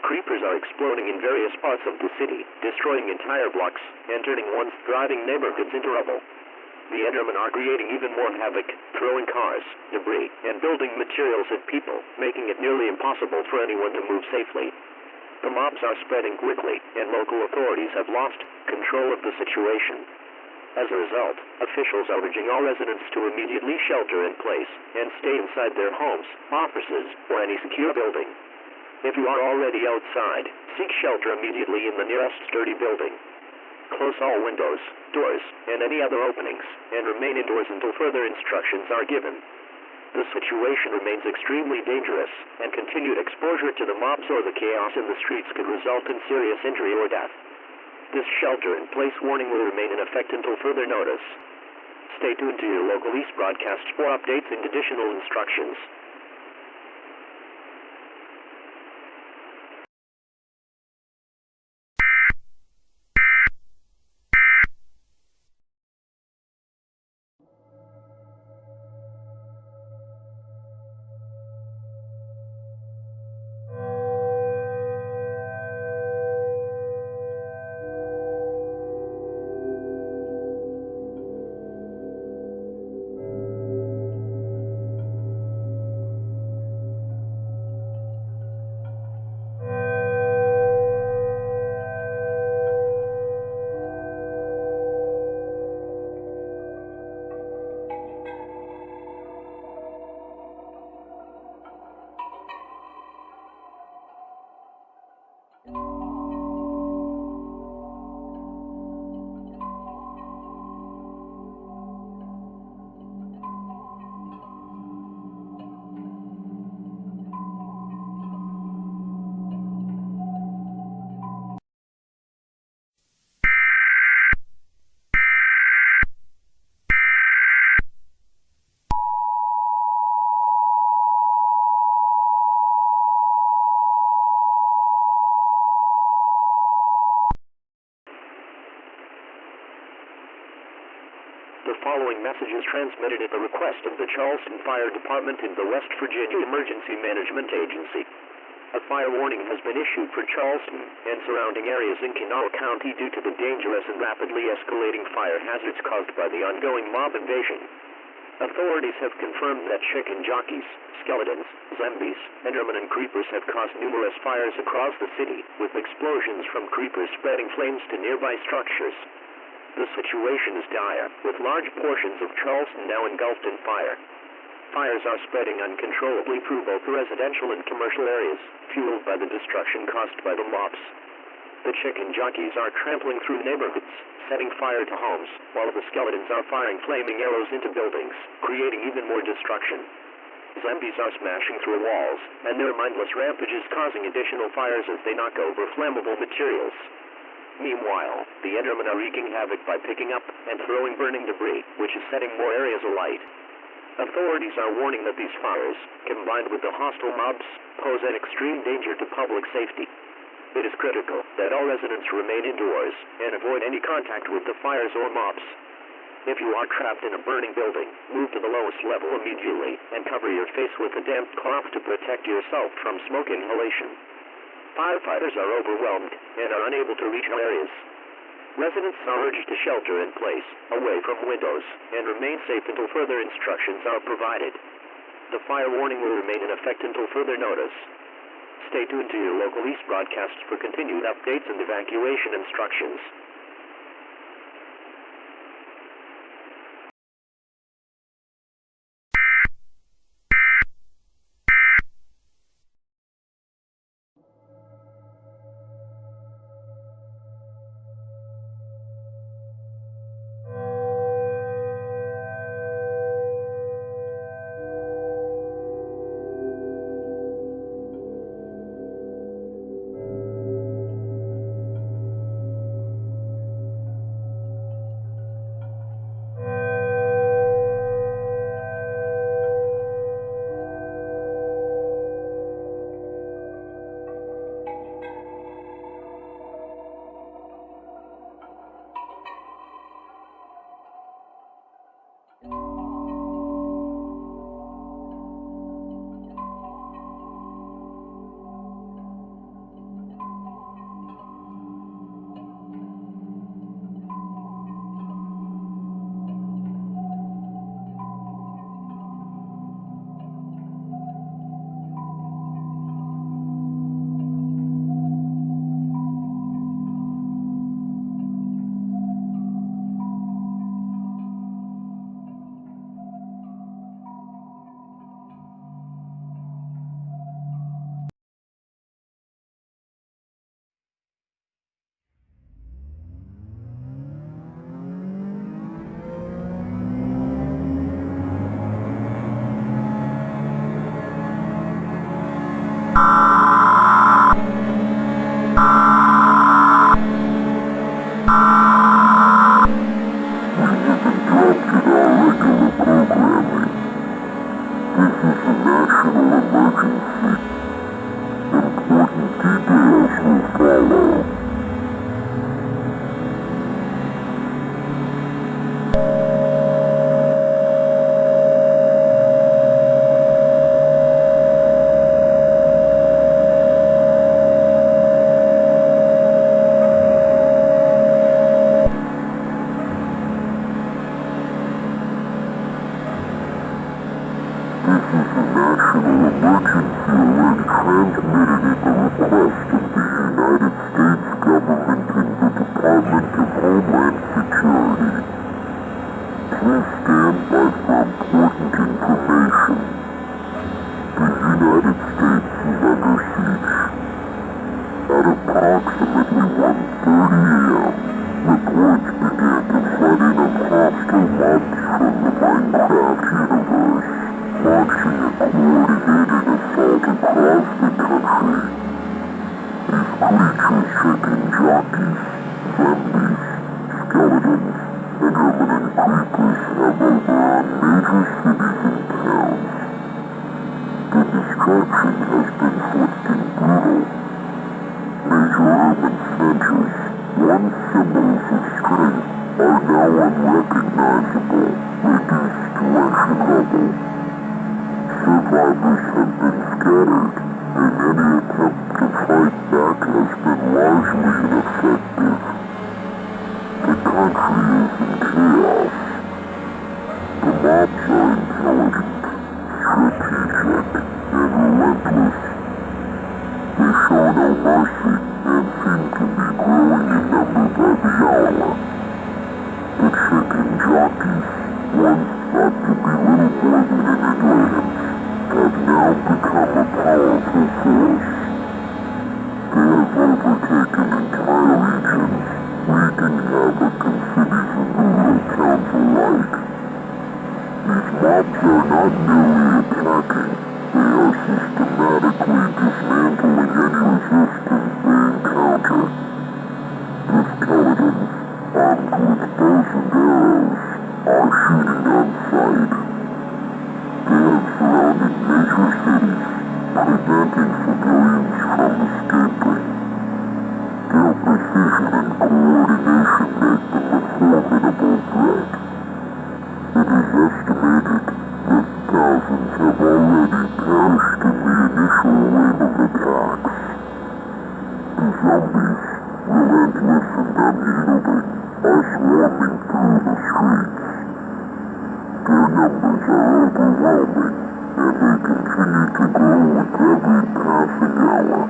Creepers are exploding in various parts of the city, destroying entire blocks, and turning once thriving neighborhoods into rubble. The endermen are creating even more havoc, throwing cars, debris, and building materials at people, making it nearly impossible for anyone to move safely. The mobs are spreading quickly, and local authorities have lost control of the situation. As a result, officials are urging all residents to immediately shelter in place and stay inside their homes, offices, or any secure building. If you are already outside, seek shelter immediately in the nearest sturdy building. Close all windows, doors, and any other openings, and remain indoors until further instructions are given. The situation remains extremely dangerous, and continued exposure to the mobs or the chaos in the streets could result in serious injury or death. This shelter-in-place warning will remain in effect until further notice. Stay tuned to your local EAS broadcasts for updates and additional instructions. The following message is transmitted at the request of the Charleston Fire Department and the West Virginia Emergency Management Agency. A fire warning has been issued for Charleston and surrounding areas in Kanawha County due to the dangerous and rapidly escalating fire hazards caused by the ongoing mob invasion. Authorities have confirmed that chicken jockeys, skeletons, zombies, endermen, and creepers have caused numerous fires across the city, with explosions from creepers spreading flames to nearby structures. The situation is dire, with large portions of Charleston now engulfed in fire. Fires are spreading uncontrollably through both residential and commercial areas, fueled by the destruction caused by the mobs. The chicken jockeys are trampling through neighborhoods, setting fire to homes, while the skeletons are firing flaming arrows into buildings, creating even more destruction. Zombies are smashing through walls, and their mindless rampage is causing additional fires as they knock over flammable materials. Meanwhile, the endermen are wreaking havoc by picking up and throwing burning debris, which is setting more areas alight. Authorities are warning that these fires, combined with the hostile mobs, pose an extreme danger to public safety. It is critical that all residents remain indoors and avoid any contact with the fires or mobs. If you are trapped in a burning building, move to the lowest level immediately and cover your face with a damp cloth to protect yourself from smoke inhalation. Firefighters are overwhelmed and are unable to reach areas. Residents are urged to shelter in place, away from windows, and remain safe until further instructions are provided. The fire warning will remain in effect until further notice. Stay tuned to your local EAS broadcasts for continued updates and evacuation instructions. a.m., reports began to flood in of hostile mobs from the Minecraft universe, launching a coordinated assault across the country. These creatures chicken jockeys, zombies, skeletons, enderman and creepers have overrun major cities and towns. The destruction has been swift and brutal. Major urban centers, once symbols of strength, are now unrecognizable, reduced to ancient rubble. Survivors have been scattered, and any attempt to fight back has been largely ineffective. The country is in chaos. The mobs are intelligent, strategic, and relentless. They show no mercy and seem to be growing in number by the hour. The chicken jockeys, once thought to be little more than entertainers, have now become a powerful force. They have overtaken entire regions, wreaking havoc in cities and rural towns alike. These mobs are not merely attacking, they are systematically dismantling any resistance they encounter. The skeletons, armed with bows and arrows, are shooting on sight. They have surrounded major cities, preventing civilians from escaping. Their precision and coordination make them a formidable threat. It is estimated that thousands have already perished in the initial wave of attacks. The zombies, relentless and unyielding, are swarming through the streets. Their numbers are overwhelming, and they continue to grow with every passing hour.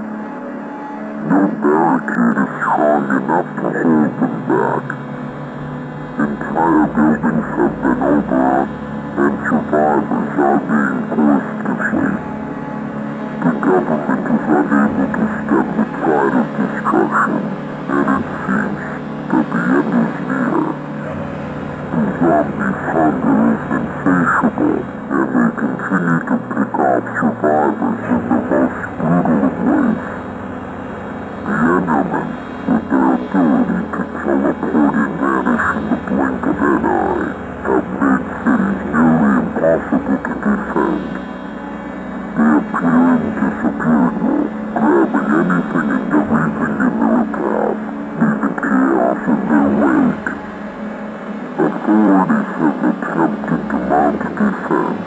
No barricade is strong enough to hold them back. Entire buildings have been overrun, and survivors are being forced to flee. The government is unable to stem the tide of destruction, and it seems that the end is near. The zombies' hunger is insatiable, and they continue to pick off survivors in the most brutal of ways. The Enderman, with their ability to teleport and vanish in the blink of an eye, have made cities nearly impossible to defend. They appear indisappearable, grabbing anything and everything in their path, leaving chaos in their wake. Authorities have attempted to mount defense,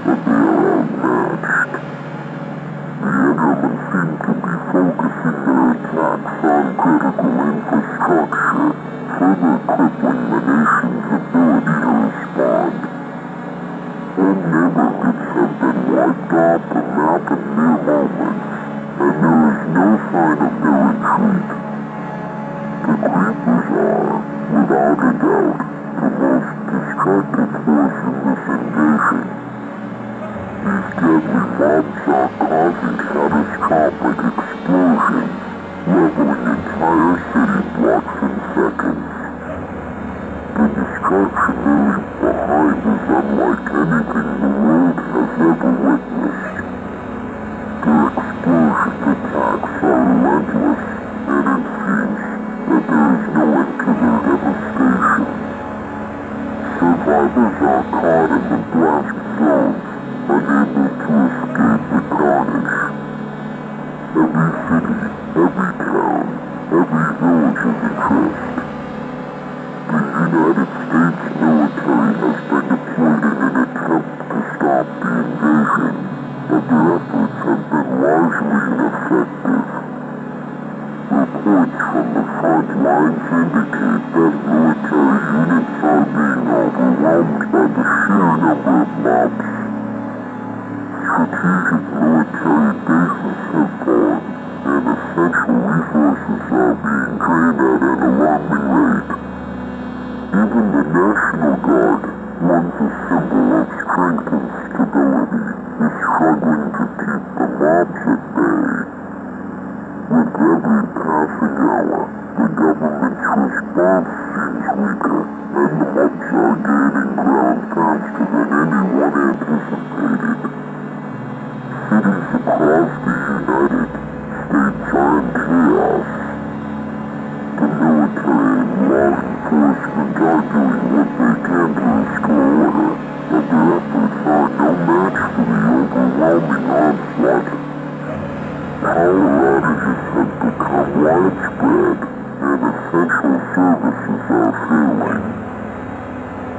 but they are outmatched. The Endermen seem to be focusing their attacks on critical infrastructure, further crippling the nation's ability to respond. Whole neighborhoods have been wiped off the map in mere moments, and there is no sign of their retreat. The creepers are, without a doubt, the most destructive force in this invasion. These deadly mobs are causing catastrophic explosions, leveling entire city blocks in seconds. The destruction they leave behind is unlike anything the world has ever witnessed. Their explosion attacks are relentless, and it seems that there is no end to their devastation. Survivors are caught in the blast zones, unable to escape the carnage. Every city, every town, every village is addressed. The United States military has been deployed in an attempt to stop the invasion, but their efforts have been largely ineffective. Reports from the front lines indicate that military units are being overwhelmed by the sheer number of mobs. Strategic military bases have fallen, and essential resources are being drained at an alarming rate. Even the National Guard, once a symbol of strength and stability, is struggling to keep the mobs at bay. With every passing hour, the response seems weaker, and the mobs are gaining ground faster than anyone anticipated. Cities across the United States are in chaos. The military and law enforcement are doing what they can to restore order, but their efforts are no match for the overwhelming onslaught. Power outages have become widespread, and essential services are failing.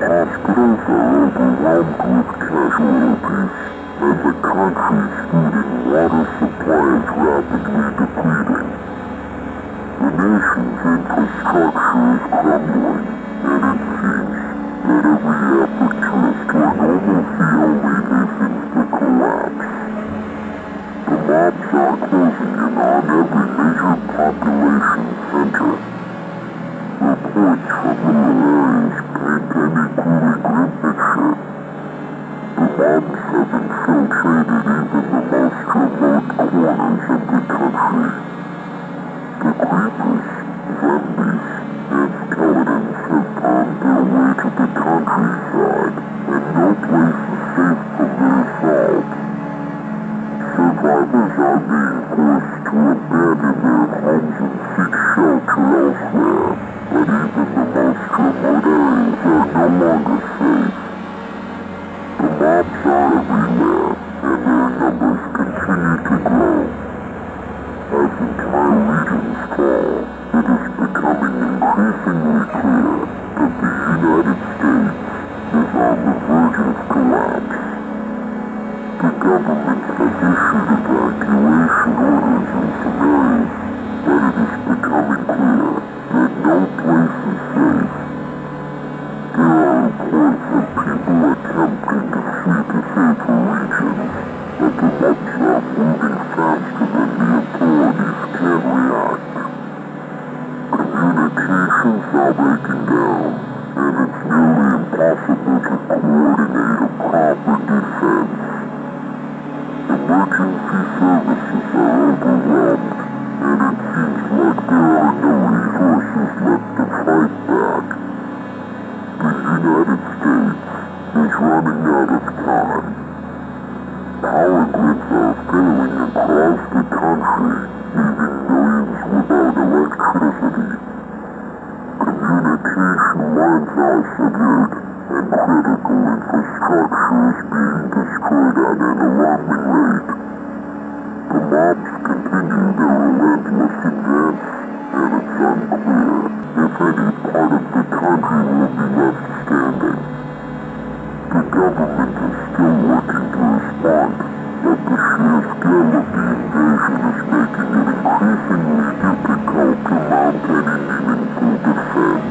Hospitals are overwhelmed with casualties, and the country's food and water supply is rapidly depleting. The nation's infrastructure is crumbling, and it seems that every effort to restore normalcy only hastens the collapse. The mobs are closing in on every major population center. Reports from rural areas paint an equally grim picture. The mobs have infiltrated even the most remote corners of the country. The creepers, zombies, and skeletons have found their way to the countryside, and no place is safe from their assault. Survivors are being forced to abandon their homes and seek shelter elsewhere, but even the most remote areas are no longer safe. The mobs are everywhere, and their numbers continue to grow. As entire regions fall, it is becoming increasingly clear that the United States is on the verge of collapse. The government has issued evacuation orders in some areas, but it is becoming clear that no place is safe. There are reports of people attempting to flee to safer regions, but the mobs are moving faster than the authorities can react. Communications are breaking down, and it's nearly impossible to coordinate a proper defense. Emergency services are overwhelmed, and it seems like there are no resources left to fight back. The United States is running out of time. Power grids are failing across the country, leaving millions without electricity. Communication lines are severed, and critical infrastructure is being destroyed at an alarming rate. The mobs continue their relentless advance, and it's unclear if any part of the country will be left standing. The government is still working to respond, but the sheer scale of the invasion is making it increasingly difficult to mount any meaningful defense.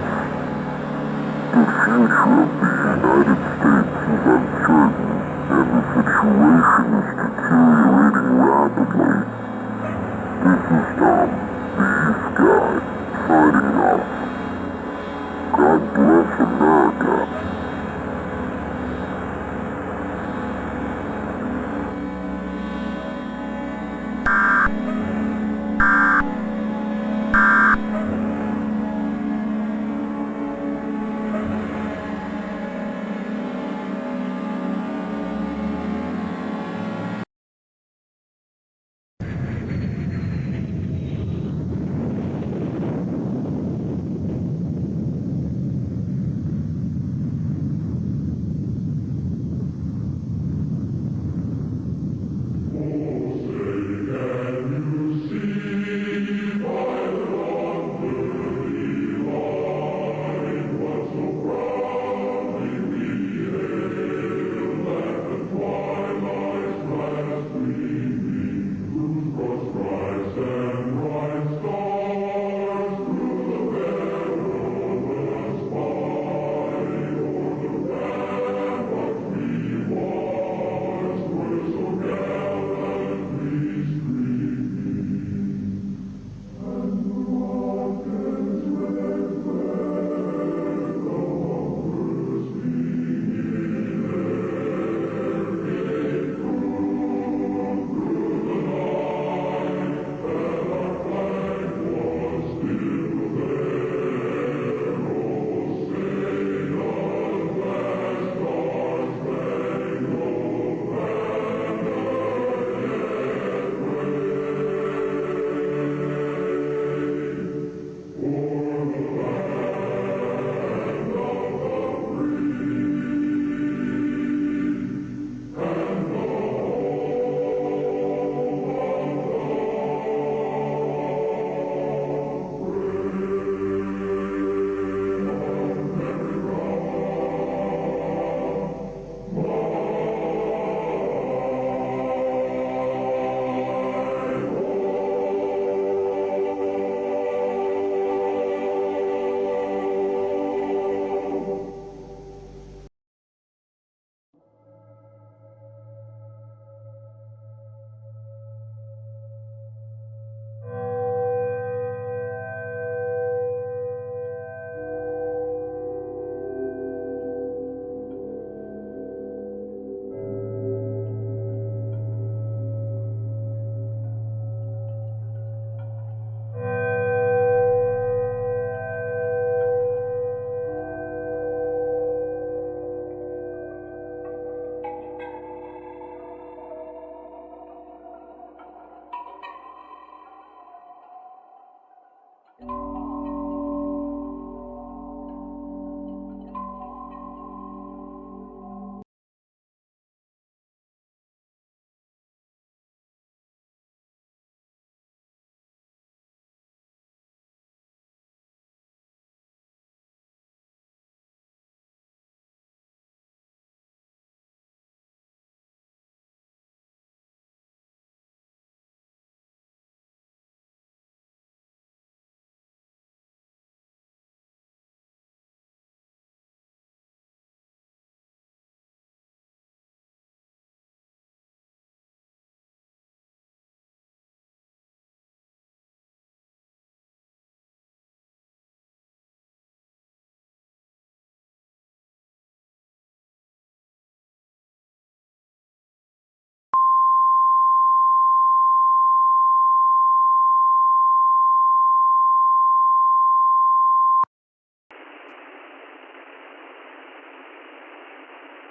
The future of the United States is uncertain, and the situation is deteriorating rapidly. This is Tom, the East Guy, signing off. God bless America.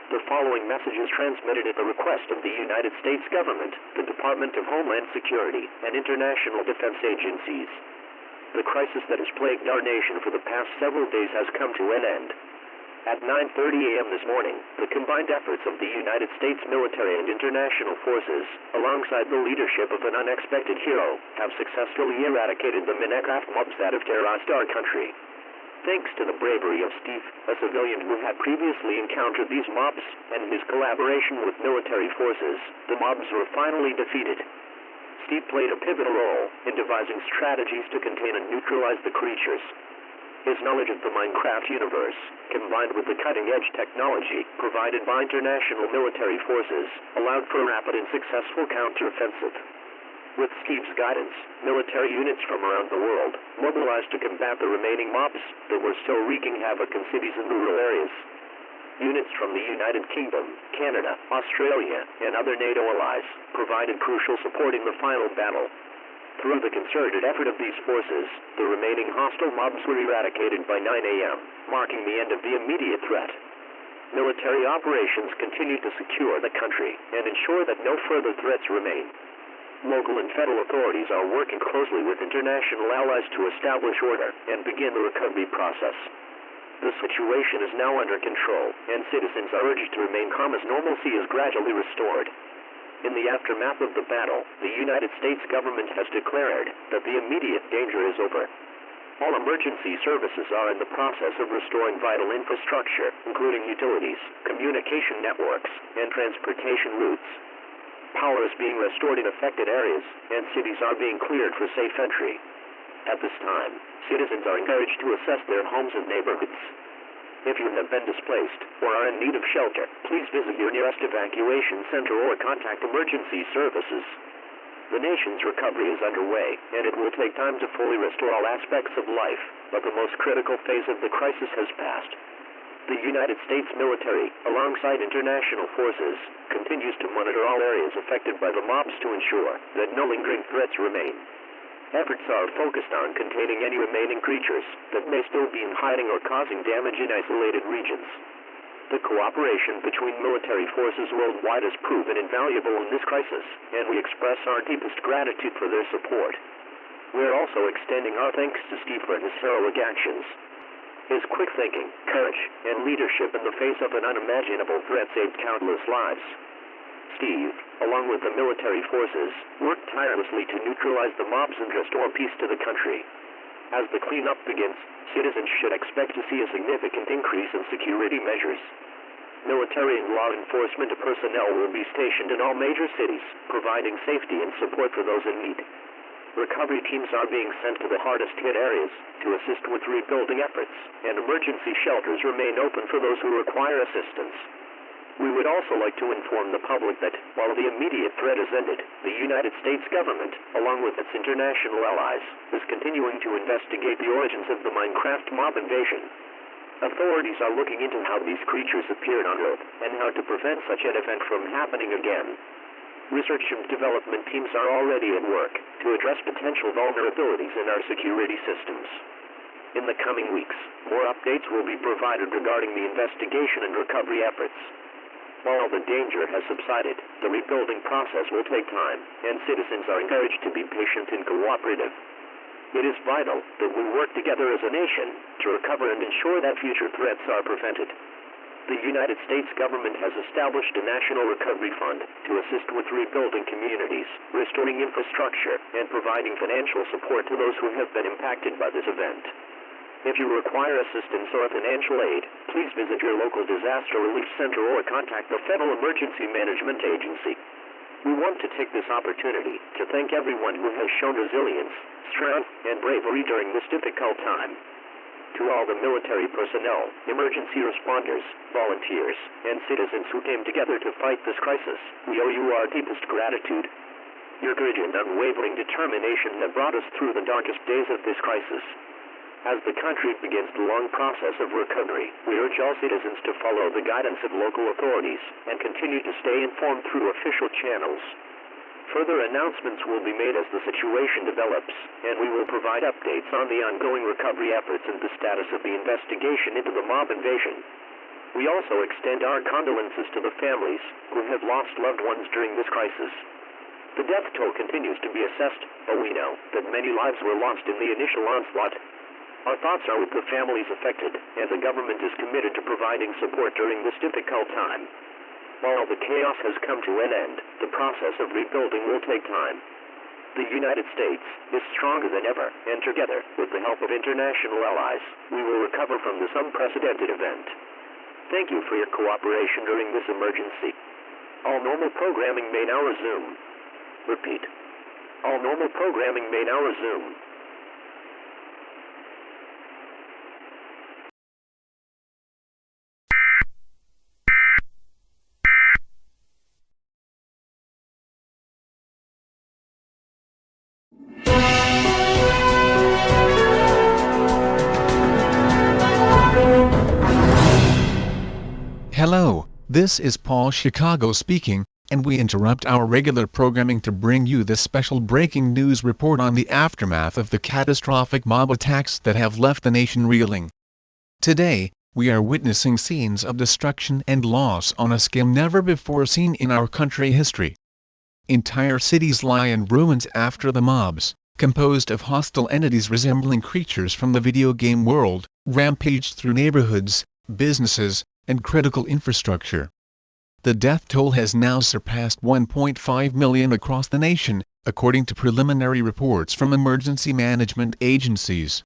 The following message is transmitted at the request of the United States government, the Department of Homeland Security, and international defense agencies. The crisis that has plagued our nation for the past several days has come to an end. At 9:30 a.m. this morning, the combined efforts of the United States military and international forces, alongside the leadership of an unexpected hero, have successfully eradicated the Minecraft mobs that have terrorized our country. Thanks to the bravery of Steve, a civilian who had previously encountered these mobs, and his collaboration with military forces, the mobs were finally defeated. Steve played a pivotal role in devising strategies to contain and neutralize the creatures. His knowledge of the Minecraft universe, combined with the cutting-edge technology provided by international military forces, allowed for a rapid and successful counteroffensive. With Steve's guidance, military units from around the world mobilized to combat the remaining mobs that were still wreaking havoc in cities and rural areas. Units from the United Kingdom, Canada, Australia, and other NATO allies provided crucial support in the final battle. Through the concerted effort of these forces, the remaining hostile mobs were eradicated by 9 a.m., marking the end of the immediate threat. Military operations continue to secure the country and ensure that no further threats remain. Local and federal authorities are working closely with international allies to establish order and begin the recovery process. The situation is now under control, and citizens are urged to remain calm as normalcy is gradually restored. In the aftermath of the battle, the United States government has declared that the immediate danger is over. All emergency services are in the process of restoring vital infrastructure, including utilities, communication networks, and transportation routes. Power is being restored in affected areas, and cities are being cleared for safe entry. At this time, citizens are encouraged to assess their homes and neighborhoods. If you have been displaced or are in need of shelter, please visit your nearest evacuation center or contact emergency services. The nation's recovery is underway, and it will take time to fully restore all aspects of life, but the most critical phase of the crisis has passed. The United States military, alongside international forces, continues to monitor all areas affected by the mobs to ensure that no lingering threats remain. Efforts are focused on containing any remaining creatures that may still be in hiding or causing damage in isolated regions. The cooperation between military forces worldwide has proven invaluable in this crisis, and we express our deepest gratitude for their support. We are also extending our thanks to Steve for his heroic actions. His quick thinking, courage, and leadership in the face of an unimaginable threat saved countless lives. Steve, along with the military forces, worked tirelessly to neutralize the mobs and restore peace to the country. As the cleanup begins, citizens should expect to see a significant increase in security measures. Military and law enforcement personnel will be stationed in all major cities, providing safety and support for those in need. Recovery teams are being sent to the hardest-hit areas to assist with rebuilding efforts, and emergency shelters remain open for those who require assistance. We would also like to inform the public that, while the immediate threat has ended, the United States government, along with its international allies, is continuing to investigate the origins of the Minecraft mob invasion. Authorities are looking into how these creatures appeared on Earth and how to prevent such an event from happening again. Research and development teams are already at work to address potential vulnerabilities in our security systems. In the coming weeks, more updates will be provided regarding the investigation and recovery efforts. While the danger has subsided, the rebuilding process will take time, and citizens are encouraged to be patient and cooperative. It is vital that we work together as a nation to recover and ensure that future threats are prevented. The United States government has established a National Recovery Fund to assist with rebuilding communities, restoring infrastructure, and providing financial support to those who have been impacted by this event. If you require assistance or financial aid, please visit your local disaster relief center or contact the Federal Emergency Management Agency. We want to take this opportunity to thank everyone who has shown resilience, strength, and bravery during this difficult time. To all the military personnel, emergency responders, volunteers, and citizens who came together to fight this crisis, we owe you our deepest gratitude. Your courage and unwavering determination have brought us through the darkest days of this crisis. As the country begins the long process of recovery, we urge all citizens to follow the guidance of local authorities and continue to stay informed through official channels. Further announcements will be made as the situation develops, and we will provide updates on the ongoing recovery efforts and the status of the investigation into the mob invasion. We also extend our condolences to the families who have lost loved ones during this crisis. The death toll continues to be assessed, but we know that many lives were lost in the initial onslaught. Our thoughts are with the families affected, and the government is committed to providing support during this difficult time. While the chaos has come to an end, the process of rebuilding will take time. The United States is stronger than ever, and together, with the help of international allies, we will recover from this unprecedented event. Thank you for your cooperation during this emergency. All normal programming may now resume. Repeat. All normal programming may now resume. Hello, this is Paul Chicago speaking, and we interrupt our regular programming to bring you this special breaking news report on the aftermath of the catastrophic mob attacks that have left the nation reeling. Today, we are witnessing scenes of destruction and loss on a scale never before seen in our country history. Entire cities lie in ruins after the mobs, composed of hostile entities resembling creatures from the video game world, rampaged through neighborhoods, businesses, and critical infrastructure. The death toll has now surpassed 1.5 million across the nation, according to preliminary reports from emergency management agencies.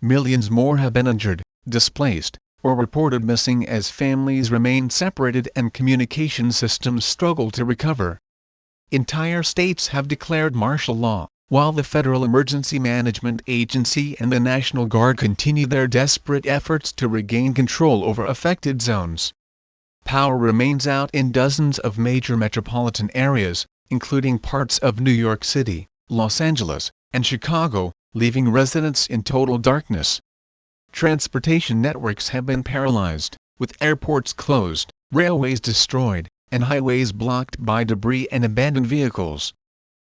Millions more have been injured, displaced, or reported missing as families remain separated and communication systems struggle to recover. Entire states have declared martial law, while the Federal Emergency Management Agency and the National Guard continue their desperate efforts to regain control over affected zones. Power remains out in dozens of major metropolitan areas, including parts of New York City, Los Angeles, and Chicago, leaving residents in total darkness. Transportation networks have been paralyzed, with airports closed, railways destroyed, and highways blocked by debris and abandoned vehicles.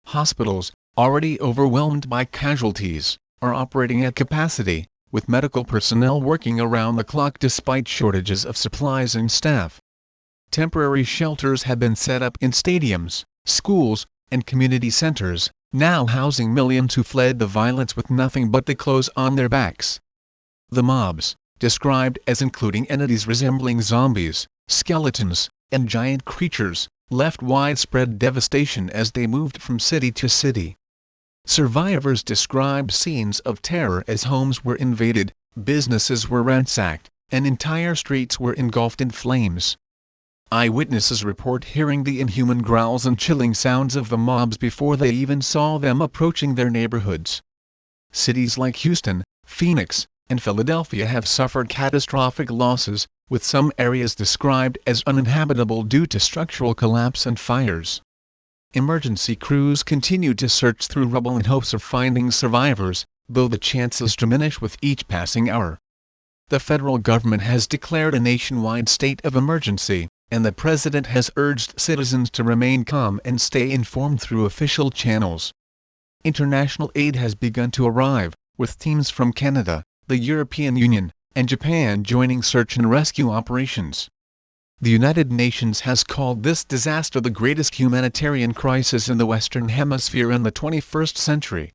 Hospitals, already overwhelmed by casualties, are operating at capacity, with medical personnel working around the clock despite shortages of supplies and staff. Temporary shelters have been set up in stadiums, schools, and community centers, now housing millions who fled the violence with nothing but the clothes on their backs. The mobs, described as including entities resembling zombies, skeletons, and giant creatures, left widespread devastation as they moved from city to city. Survivors described scenes of terror as homes were invaded, businesses were ransacked, and entire streets were engulfed in flames. Eyewitnesses report hearing the inhuman growls and chilling sounds of the mobs before they even saw them approaching their neighborhoods. Cities like Houston, Phoenix, and Philadelphia have suffered catastrophic losses, with some areas described as uninhabitable due to structural collapse and fires. Emergency crews continue to search through rubble in hopes of finding survivors, though the chances diminish with each passing hour. The federal government has declared a nationwide state of emergency, and the president has urged citizens to remain calm and stay informed through official channels. International aid has begun to arrive, with teams from Canada, the European Union, and Japan joining search and rescue operations. The United Nations has called this disaster the greatest humanitarian crisis in the Western Hemisphere in the 21st century.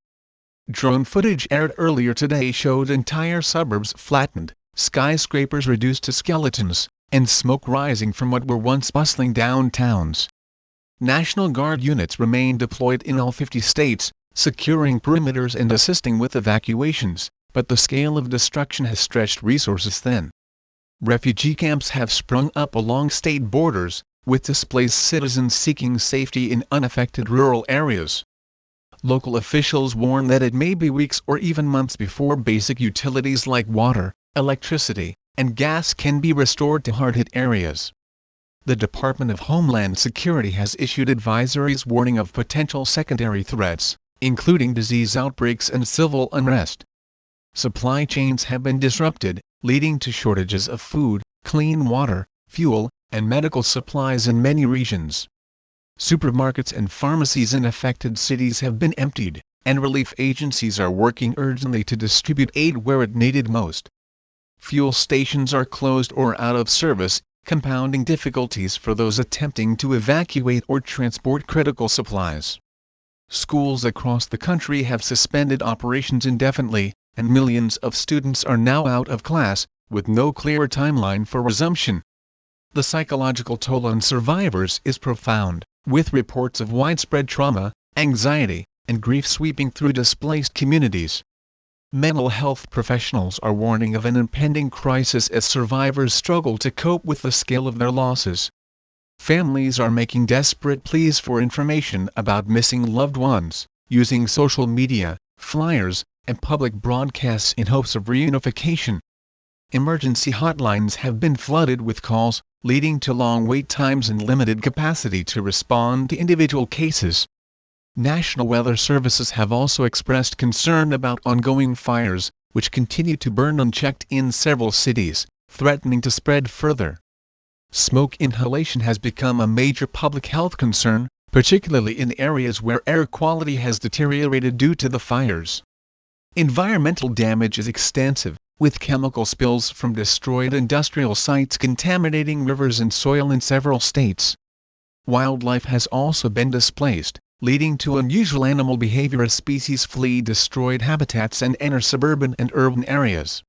Drone footage aired earlier today showed entire suburbs flattened, skyscrapers reduced to skeletons, and smoke rising from what were once bustling downtowns. National Guard units remain deployed in all 50 states, securing perimeters and assisting with evacuations, but the scale of destruction has stretched resources thin. Refugee camps have sprung up along state borders, with displaced citizens seeking safety in unaffected rural areas. Local officials warn that it may be weeks or even months before basic utilities like water, electricity, and gas can be restored to hard-hit areas. The Department of Homeland Security has issued advisories warning of potential secondary threats, including disease outbreaks and civil unrest. Supply chains have been disrupted, leading to shortages of food, clean water, fuel, and medical supplies in many regions. Supermarkets and pharmacies in affected cities have been emptied, and relief agencies are working urgently to distribute aid where it needed most. Fuel stations are closed or out of service, compounding difficulties for those attempting to evacuate or transport critical supplies. Schools across the country have suspended operations indefinitely, and millions of students are now out of class, with no clear timeline for resumption. The psychological toll on survivors is profound, with reports of widespread trauma, anxiety, and grief sweeping through displaced communities. Mental health professionals are warning of an impending crisis as survivors struggle to cope with the scale of their losses. Families are making desperate pleas for information about missing loved ones, using social media, flyers, and public broadcasts in hopes of reunification. Emergency hotlines have been flooded with calls, leading to long wait times and limited capacity to respond to individual cases. National weather services have also expressed concern about ongoing fires, which continue to burn unchecked in several cities, threatening to spread further. Smoke inhalation has become a major public health concern, particularly in areas where air quality has deteriorated due to the fires. Environmental damage is extensive, with chemical spills from destroyed industrial sites contaminating rivers and soil in several states. Wildlife has also been displaced, leading to unusual animal behavior as species flee destroyed habitats and enter suburban and urban areas.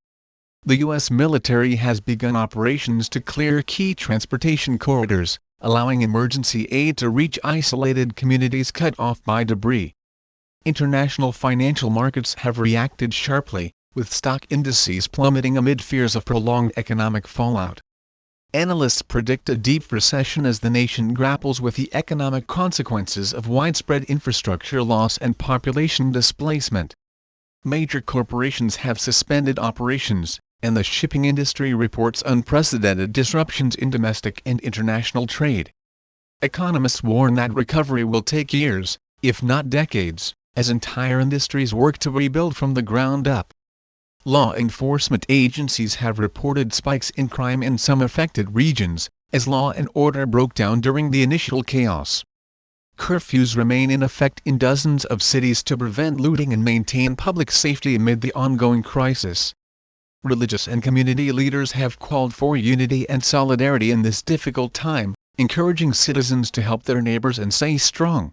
The U.S. military has begun operations to clear key transportation corridors, allowing emergency aid to reach isolated communities cut off by debris. International financial markets have reacted sharply, with stock indices plummeting amid fears of prolonged economic fallout. Analysts predict a deep recession as the nation grapples with the economic consequences of widespread infrastructure loss and population displacement. Major corporations have suspended operations, and the shipping industry reports unprecedented disruptions in domestic and international trade. Economists warn that recovery will take years, if not decades, as entire industries work to rebuild from the ground up. Law enforcement agencies have reported spikes in crime in some affected regions, as law and order broke down during the initial chaos. Curfews remain in effect in dozens of cities to prevent looting and maintain public safety amid the ongoing crisis. Religious and community leaders have called for unity and solidarity in this difficult time, encouraging citizens to help their neighbors and stay strong.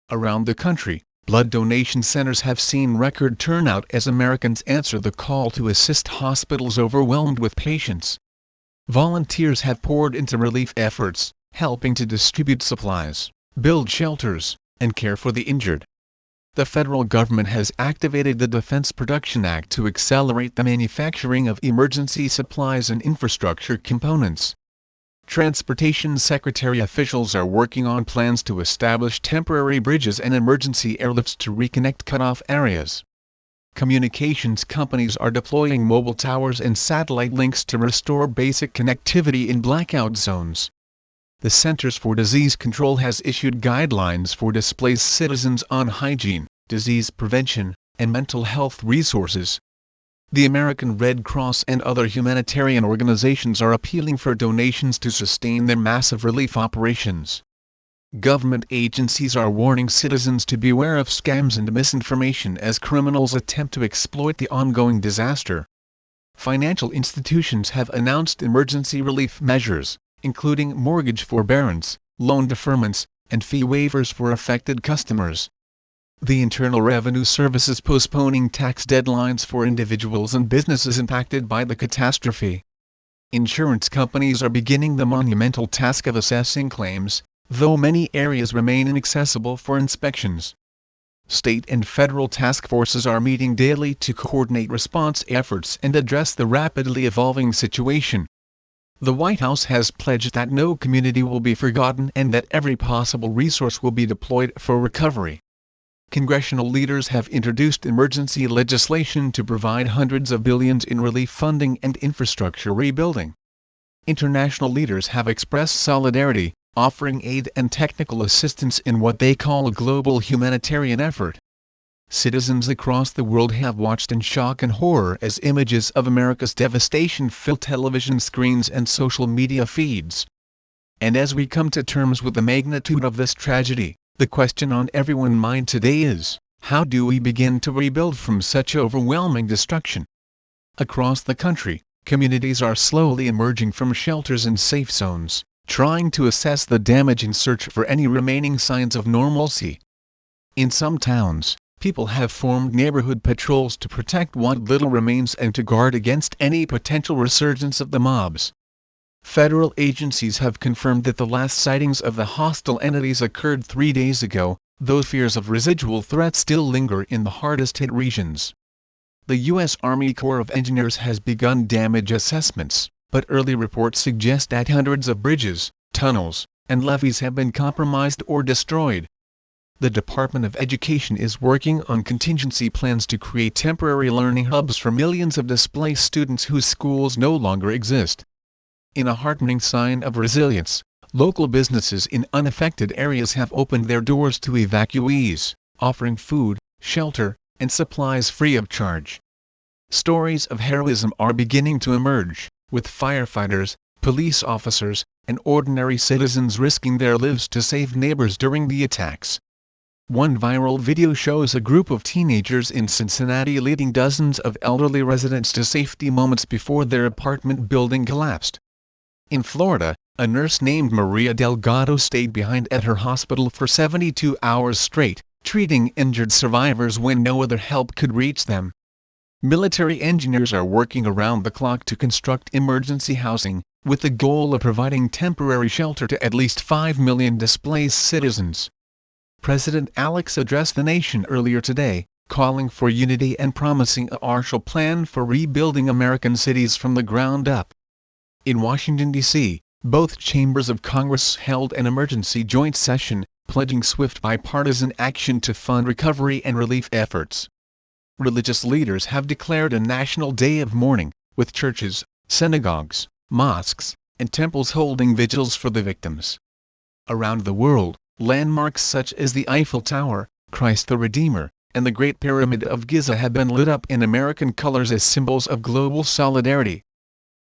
Around the country, blood donation centers have seen record turnout as Americans answer the call to assist hospitals overwhelmed with patients. Volunteers have poured into relief efforts, helping to distribute supplies, build shelters, and care for the injured. The federal government has activated the Defense Production Act to accelerate the manufacturing of emergency supplies and infrastructure components. Transportation Secretary officials are working on plans to establish temporary bridges and emergency airlifts to reconnect cut-off areas. Communications companies are deploying mobile towers and satellite links to restore basic connectivity in blackout zones. The Centers for Disease Control has issued guidelines for displaced citizens on hygiene, disease prevention, and mental health resources. The American Red Cross and other humanitarian organizations are appealing for donations to sustain their massive relief operations. Government agencies are warning citizens to beware of scams and misinformation as criminals attempt to exploit the ongoing disaster. Financial institutions have announced emergency relief measures, including mortgage forbearance, loan deferments, and fee waivers for affected customers. The Internal Revenue Service is postponing tax deadlines for individuals and businesses impacted by the catastrophe. Insurance companies are beginning the monumental task of assessing claims, though many areas remain inaccessible for inspections. State and federal task forces are meeting daily to coordinate response efforts and address the rapidly evolving situation. The White House has pledged that no community will be forgotten and that every possible resource will be deployed for recovery. Congressional leaders have introduced emergency legislation to provide hundreds of billions in relief funding and infrastructure rebuilding. International leaders have expressed solidarity, offering aid and technical assistance in what they call a global humanitarian effort. Citizens across the world have watched in shock and horror as images of America's devastation fill television screens and social media feeds. And as we come to terms with the magnitude of this tragedy, the question on everyone's mind today is, how do we begin to rebuild from such overwhelming destruction? Across the country, communities are slowly emerging from shelters and safe zones, trying to assess the damage and search for any remaining signs of normalcy. In some towns, people have formed neighborhood patrols to protect what little remains and to guard against any potential resurgence of the mobs. Federal agencies have confirmed that the last sightings of the hostile entities occurred 3 days ago, though fears of residual threats still linger in the hardest-hit regions. The U.S. Army Corps of Engineers has begun damage assessments, but early reports suggest that hundreds of bridges, tunnels, and levees have been compromised or destroyed. The Department of Education is working on contingency plans to create temporary learning hubs for millions of displaced students whose schools no longer exist. In a heartening sign of resilience, local businesses in unaffected areas have opened their doors to evacuees, offering food, shelter, and supplies free of charge. Stories of heroism are beginning to emerge, with firefighters, police officers, and ordinary citizens risking their lives to save neighbors during the attacks. One viral video shows a group of teenagers in Cincinnati leading dozens of elderly residents to safety moments before their apartment building collapsed. In Florida, a nurse named Maria Delgado stayed behind at her hospital for 72 hours straight, treating injured survivors when no other help could reach them. Military engineers are working around the clock to construct emergency housing, with the goal of providing temporary shelter to at least 5 million displaced citizens. President Alex addressed the nation earlier today, calling for unity and promising a Marshall Plan for rebuilding American cities from the ground up. In Washington, D.C., both chambers of Congress held an emergency joint session, pledging swift bipartisan action to fund recovery and relief efforts. Religious leaders have declared a national day of mourning, with churches, synagogues, mosques, and temples holding vigils for the victims. Around the world, landmarks such as the Eiffel Tower, Christ the Redeemer, and the Great Pyramid of Giza have been lit up in American colors as symbols of global solidarity.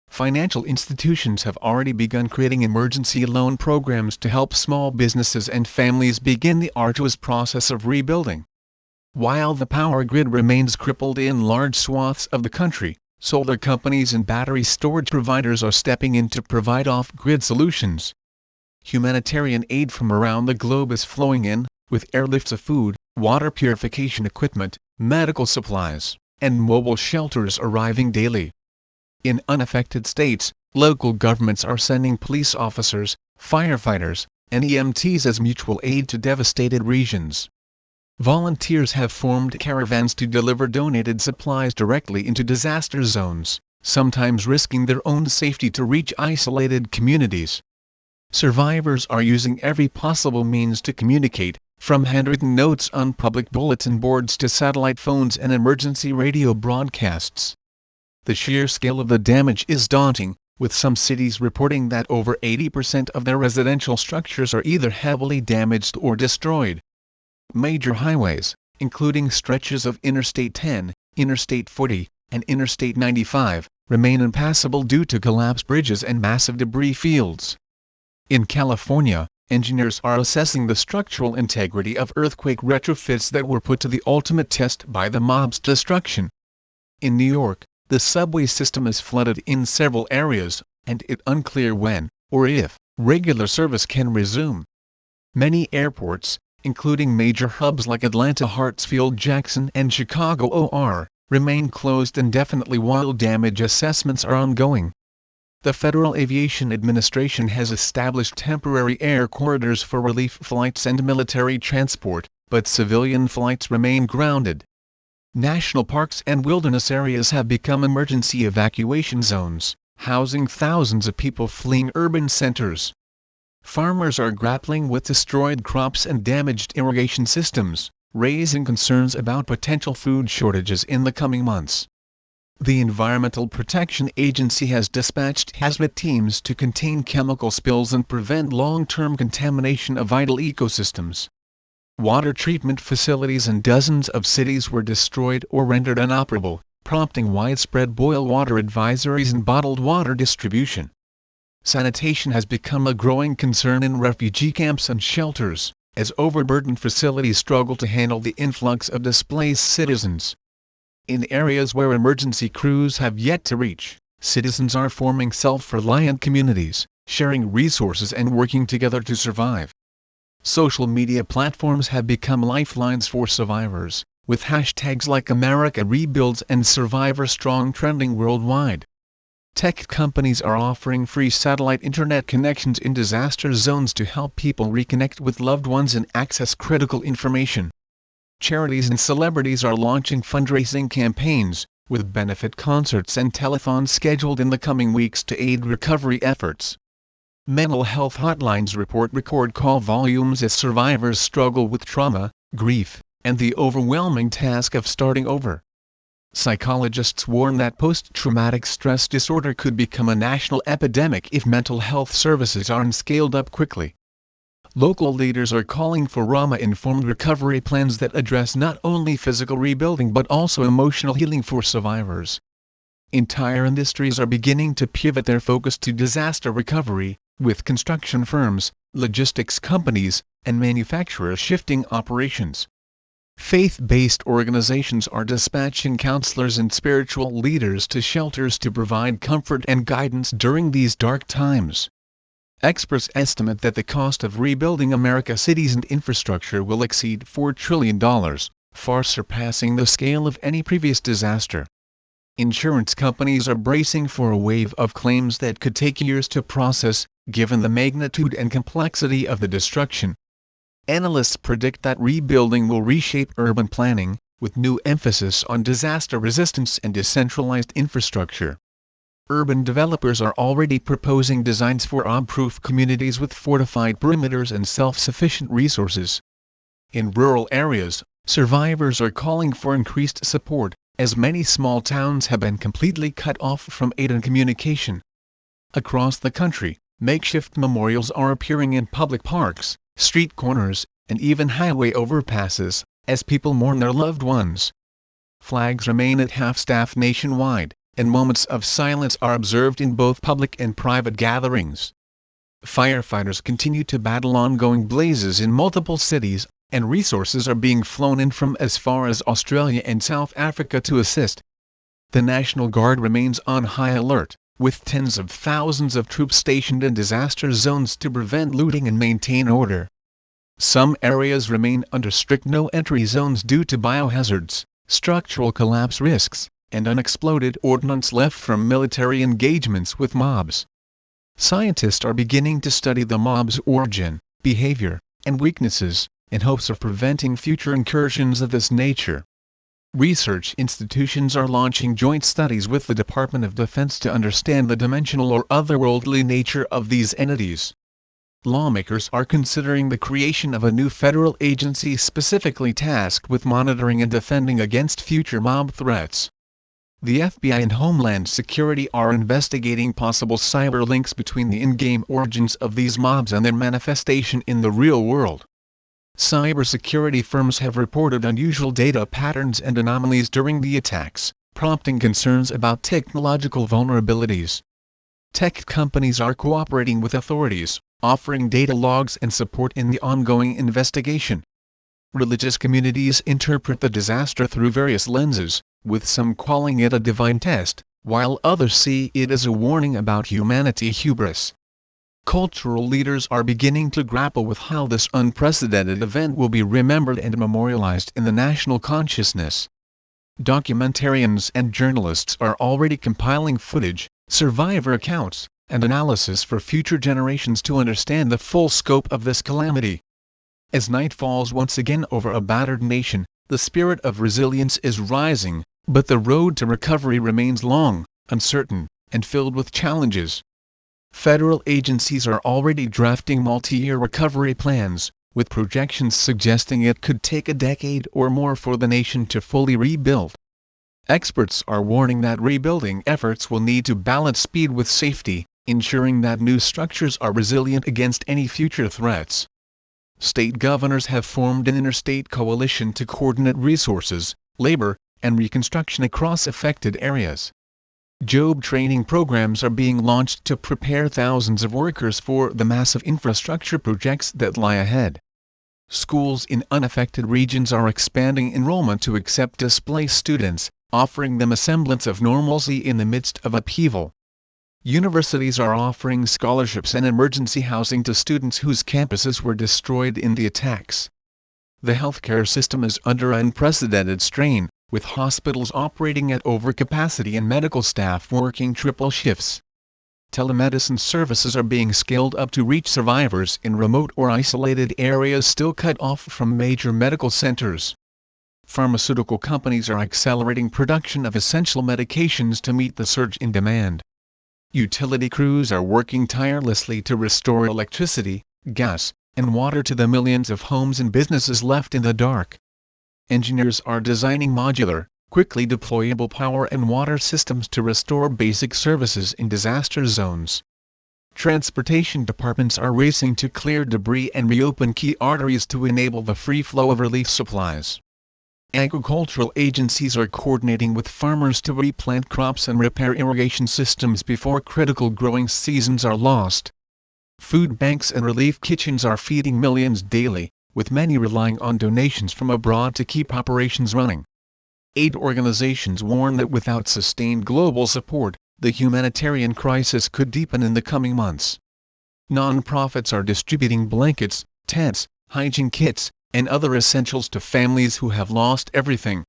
Financial institutions have already begun creating emergency loan programs to help small businesses and families begin the arduous process of rebuilding. While the power grid remains crippled in large swaths of the country, solar companies and battery storage providers are stepping in to provide off-grid solutions. Humanitarian aid from around the globe is flowing in, with airlifts of food, water purification equipment, medical supplies, and mobile shelters arriving daily. In unaffected states, local governments are sending police officers, firefighters, and EMTs as mutual aid to devastated regions. Volunteers have formed caravans to deliver donated supplies directly into disaster zones, sometimes risking their own safety to reach isolated communities. Survivors are using every possible means to communicate, from handwritten notes on public bulletin boards to satellite phones and emergency radio broadcasts. The sheer scale of the damage is daunting, with some cities reporting that over 80% of their residential structures are either heavily damaged or destroyed. Major highways, including stretches of Interstate 10, Interstate 40, and Interstate 95, remain impassable due to collapsed bridges and massive debris fields. In California, engineers are assessing the structural integrity of earthquake retrofits that were put to the ultimate test by the mob's destruction. In New York, the subway system is flooded in several areas, and it's unclear when, or if, regular service can resume. Many airports, including major hubs like Atlanta Hartsfield-Jackson and Chicago OR, remain closed indefinitely while damage assessments are ongoing. The Federal Aviation Administration has established temporary air corridors for relief flights and military transport, but civilian flights remain grounded. National parks and wilderness areas have become emergency evacuation zones, housing thousands of people fleeing urban centers. Farmers are grappling with destroyed crops and damaged irrigation systems, raising concerns about potential food shortages in the coming months. The Environmental Protection Agency has dispatched hazmat teams to contain chemical spills and prevent long-term contamination of vital ecosystems. Water treatment facilities in dozens of cities were destroyed or rendered inoperable, prompting widespread boil water advisories and bottled water distribution. Sanitation has become a growing concern in refugee camps and shelters, as overburdened facilities struggle to handle the influx of displaced citizens. In areas where emergency crews have yet to reach, Citizens are forming self-reliant communities, sharing resources and working together to survive. Social media platforms have become lifelines for survivors, with hashtags like America Rebuilds and Survivor Strong trending worldwide. Tech companies are offering free satellite internet connections in disaster zones to help people reconnect with loved ones and access critical information. Charities and celebrities are launching fundraising campaigns, with benefit concerts and telethons scheduled in the coming weeks to aid recovery efforts. Mental health hotlines report record call volumes as survivors struggle with trauma, grief, and the overwhelming task of starting over. Psychologists warn that post-traumatic stress disorder could become a national epidemic if mental health services aren't scaled up quickly. Local leaders are calling for trauma-informed recovery plans that address not only physical rebuilding but also emotional healing for survivors. Entire industries are beginning to pivot their focus to disaster recovery, with construction firms, logistics companies, and manufacturers shifting operations. Faith-based organizations are dispatching counselors and spiritual leaders to shelters to provide comfort and guidance during these dark times. Experts estimate that the cost of rebuilding America's cities and infrastructure will exceed $4 trillion, far surpassing the scale of any previous disaster. Insurance companies are bracing for a wave of claims that could take years to process, given the magnitude and complexity of the destruction. Analysts predict that rebuilding will reshape urban planning, with new emphasis on disaster resistance and decentralized infrastructure. Urban developers are already proposing designs for bomb-proof communities with fortified perimeters and self-sufficient resources. In rural areas, survivors are calling for increased support, as many small towns have been completely cut off from aid and communication. Across the country, makeshift memorials are appearing in public parks, street corners, and even highway overpasses, as people mourn their loved ones. Flags remain at half-staff nationwide, and moments of silence are observed in both public and private gatherings. Firefighters continue to battle ongoing blazes in multiple cities, and resources are being flown in from as far as Australia and South Africa to assist. The National Guard remains on high alert, with tens of thousands of troops stationed in disaster zones to prevent looting and maintain order. Some areas remain under strict no-entry zones due to biohazards, structural collapse risks, and unexploded ordnance left from military engagements with mobs. Scientists are beginning to study the mob's origin, behavior, and weaknesses, in hopes of preventing future incursions of this nature. Research institutions are launching joint studies with the Department of Defense to understand the dimensional or otherworldly nature of these entities. Lawmakers are considering the creation of a new federal agency specifically tasked with monitoring and defending against future mob threats. The FBI and Homeland Security are investigating possible cyber links between the in-game origins of these mobs and their manifestation in the real world. Cybersecurity firms have reported unusual data patterns and anomalies during the attacks, prompting concerns about technological vulnerabilities. Tech companies are cooperating with authorities, offering data logs and support in the ongoing investigation. Religious communities interpret the disaster through various lenses, with some calling it a divine test, while others see it as a warning about humanity hubris. Cultural leaders are beginning to grapple with how this unprecedented event will be remembered and memorialized in the national consciousness. Documentarians and journalists are already compiling footage, survivor accounts, and analysis for future generations to understand the full scope of this calamity. As night falls once again over a battered nation, the spirit of resilience is rising, but the road to recovery remains long, uncertain, and filled with challenges. Federal agencies are already drafting multi-year recovery plans, with projections suggesting it could take a decade or more for the nation to fully rebuild. Experts are warning that rebuilding efforts will need to balance speed with safety, ensuring that new structures are resilient against any future threats. State governors have formed an interstate coalition to coordinate resources, labor, and reconstruction across affected areas. Job training programs are being launched to prepare thousands of workers for the massive infrastructure projects that lie ahead. Schools in unaffected regions are expanding enrollment to accept displaced students, offering them a semblance of normalcy in the midst of upheaval. Universities are offering scholarships and emergency housing to students whose campuses were destroyed in the attacks. The healthcare system is under unprecedented strain, with hospitals operating at overcapacity and medical staff working triple shifts. Telemedicine services are being scaled up to reach survivors in remote or isolated areas still cut off from major medical centers. Pharmaceutical companies are accelerating production of essential medications to meet the surge in demand. Utility crews are working tirelessly to restore electricity, gas, and water to the millions of homes and businesses left in the dark. Engineers are designing modular, quickly deployable power and water systems to restore basic services in disaster zones. Transportation departments are racing to clear debris and reopen key arteries to enable the free flow of relief supplies. Agricultural agencies are coordinating with farmers to replant crops and repair irrigation systems before critical growing seasons are lost. Food banks and relief kitchens are feeding millions daily, with many relying on donations from abroad to keep operations running. Aid organizations warn that without sustained global support, the humanitarian crisis could deepen in the coming months. Non-profits are distributing blankets, tents, hygiene kits, and other essentials to families who have lost everything.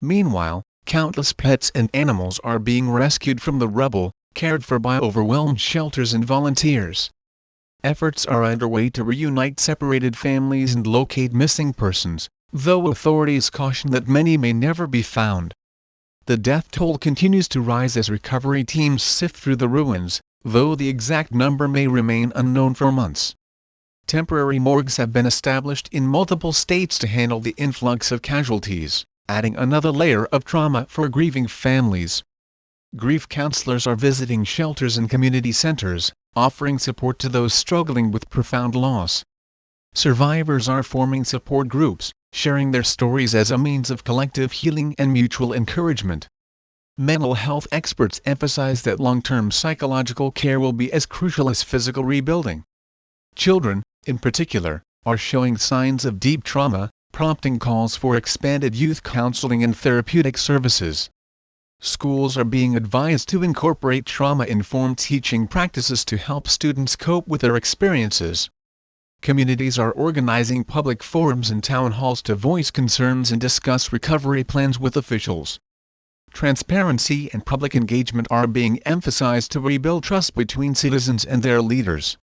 Meanwhile, countless pets and animals are being rescued from the rubble, cared for by overwhelmed shelters and volunteers. Efforts are underway to reunite separated families and locate missing persons, though authorities caution that many may never be found. The death toll continues to rise as recovery teams sift through the ruins, though the exact number may remain unknown for months. Temporary morgues have been established in multiple states to handle the influx of casualties, adding another layer of trauma for grieving families. Grief counselors are visiting shelters and community centers, offering support to those struggling with profound loss. Survivors are forming support groups, sharing their stories as a means of collective healing and mutual encouragement. Mental health experts emphasize that long-term psychological care will be as crucial as physical rebuilding. Children, in particular, are showing signs of deep trauma, prompting calls for expanded youth counseling and therapeutic services. Schools are being advised to incorporate trauma-informed teaching practices to help students cope with their experiences. Communities are organizing public forums and town halls to voice concerns and discuss recovery plans with officials. Transparency and public engagement are being emphasized to rebuild trust between citizens and their leaders.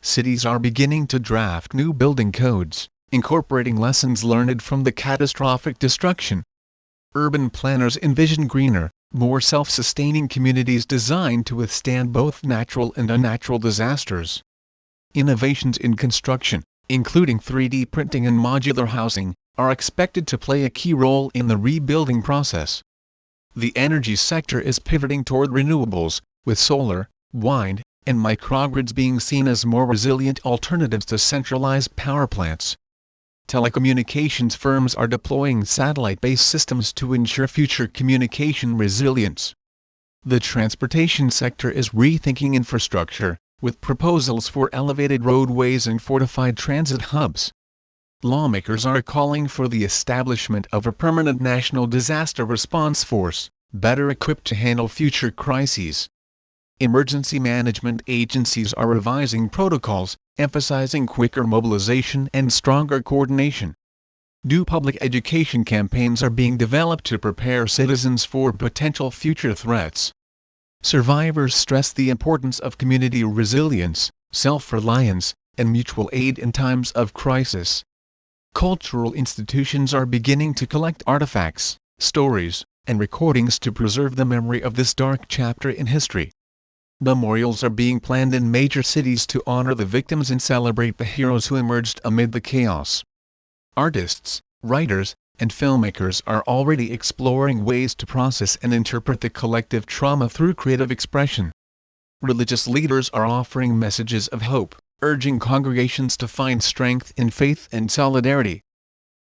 Cities are beginning to draft new building codes, incorporating lessons learned from the catastrophic destruction. Urban planners envision greener, more self-sustaining communities designed to withstand both natural and unnatural disasters. Innovations in construction, including 3D printing and modular housing, are expected to play a key role in the rebuilding process. The energy sector is pivoting toward renewables, with solar, wind, and microgrids being seen as more resilient alternatives to centralized power plants. Telecommunications firms are deploying satellite-based systems to ensure future communication resilience. The transportation sector is rethinking infrastructure, with proposals for elevated roadways and fortified transit hubs. Lawmakers are calling for the establishment of a permanent national disaster response force, better equipped to handle future crises. Emergency management agencies are revising protocols, emphasizing quicker mobilization and stronger coordination. New public education campaigns are being developed to prepare citizens for potential future threats. Survivors stress the importance of community resilience, self-reliance, and mutual aid in times of crisis. Cultural institutions are beginning to collect artifacts, stories, and recordings to preserve the memory of this dark chapter in history. Memorials are being planned in major cities to honor the victims and celebrate the heroes who emerged amid the chaos. Artists, writers, and filmmakers are already exploring ways to process and interpret the collective trauma through creative expression. Religious leaders are offering messages of hope, urging congregations to find strength in faith and solidarity.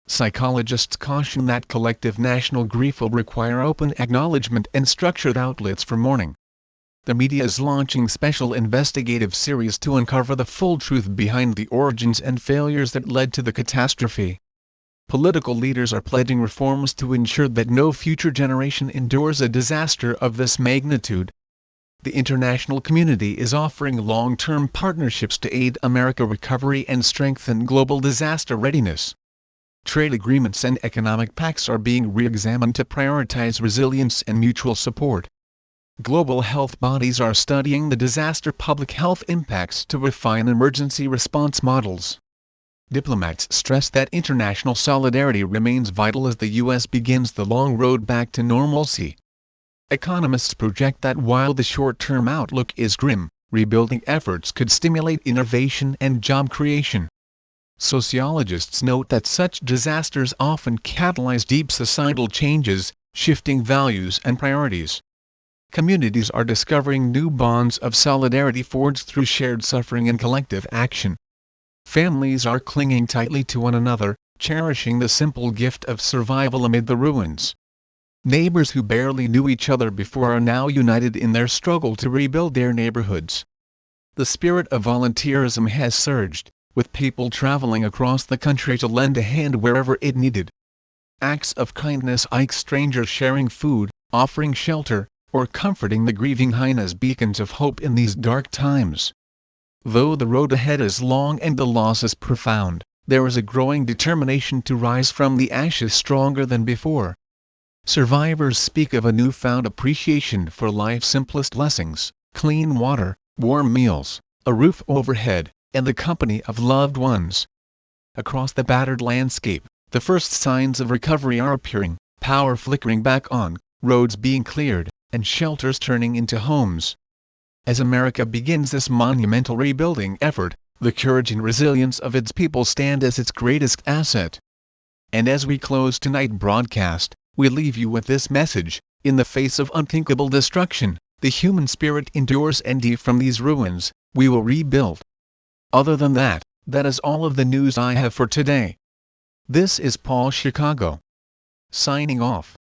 Psychologists caution that collective national grief will require open acknowledgement and structured outlets for mourning. The media is launching special investigative series to uncover the full truth behind the origins and failures that led to the catastrophe. political leaders are pledging reforms to ensure that no future generation endures a disaster of this magnitude. The international community is offering long-term partnerships to aid America's recovery and strengthen global disaster readiness. Trade agreements and economic pacts are being re-examined to prioritize resilience and mutual support. Global health bodies are studying the disaster public health impacts to refine emergency response models. Diplomats stress that international solidarity remains vital as the U.S. begins the long road back to normalcy. Economists project that while the short-term outlook is grim, rebuilding efforts could stimulate innovation and job creation. Sociologists note that such disasters often catalyze deep societal changes, shifting values and priorities. Communities are discovering new bonds of solidarity forged through shared suffering and collective action. Families are clinging tightly to one another, cherishing the simple gift of survival amid the ruins. Neighbors who barely knew each other before are now united in their struggle to rebuild their neighborhoods. The spirit of volunteerism has surged, with people traveling across the country to lend a hand wherever it needed. Acts of kindness like strangers sharing food, offering shelter, or comforting the grieving as beacons of hope in these dark times. Though the road ahead is long and the loss is profound, there is a growing determination to rise from the ashes stronger than before. Survivors speak of a newfound appreciation for life's simplest blessings: clean water, warm meals, a roof overhead, and the company of loved ones. Across the battered landscape, the first signs of recovery are appearing: power flickering back on, roads being cleared, and shelters turning into homes. As America begins this monumental rebuilding effort, the courage and resilience of its people stand as its greatest asset. And as we close tonight's broadcast, we leave you with this message: in the face of unthinkable destruction, the human spirit endures, and from these ruins, we will rebuild. Other than that, that is all of the news I have for today. This is Paul Chicago, signing off.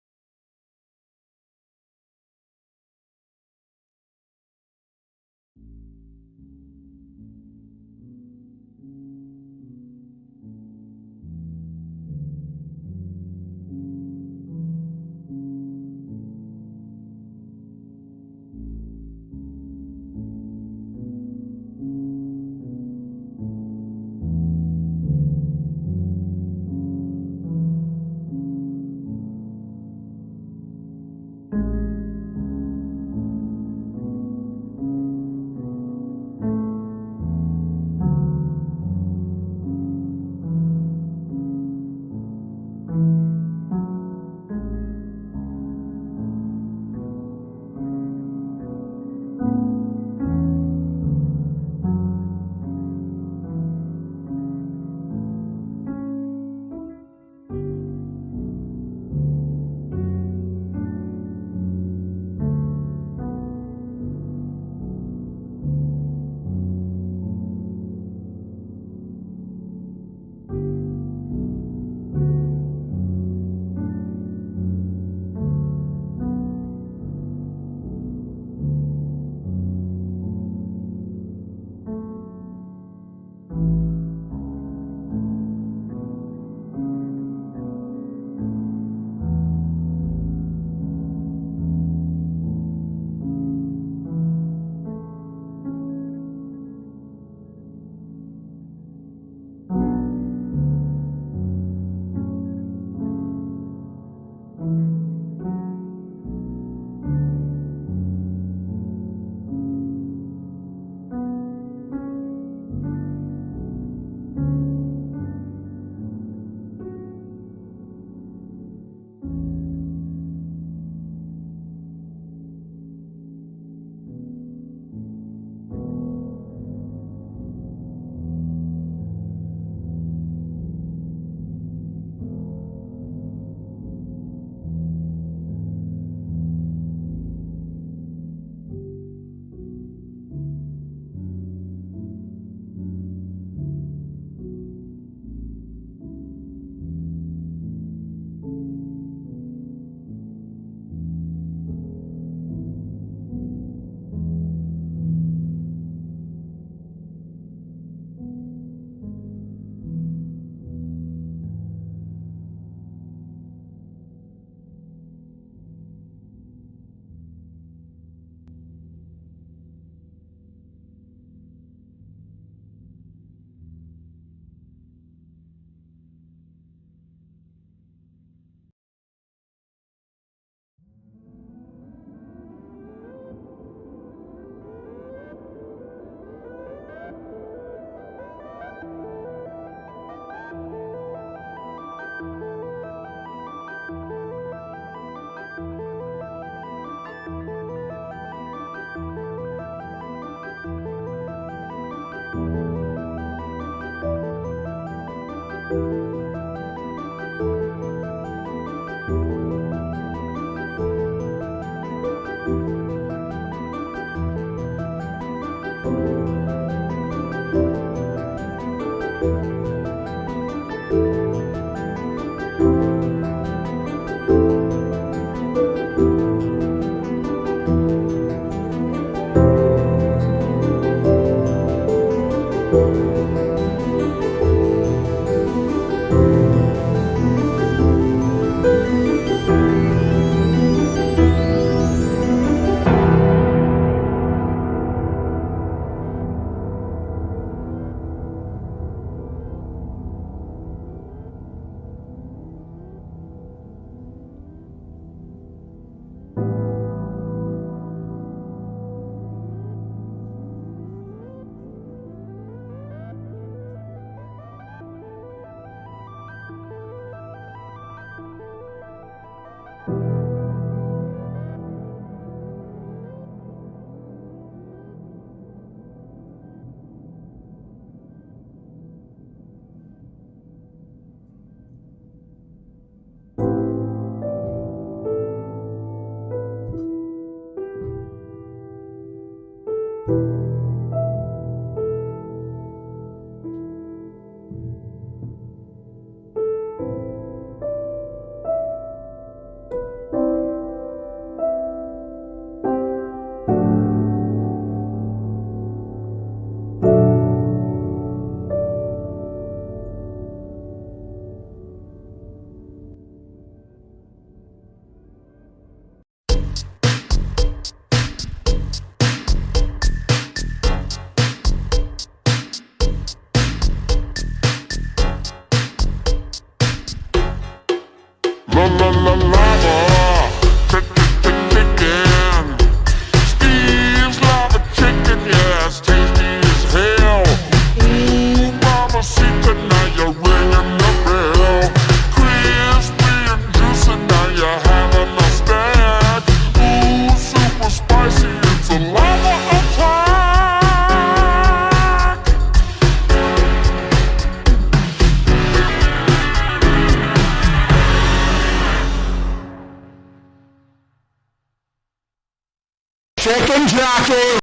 Chicken Jockey!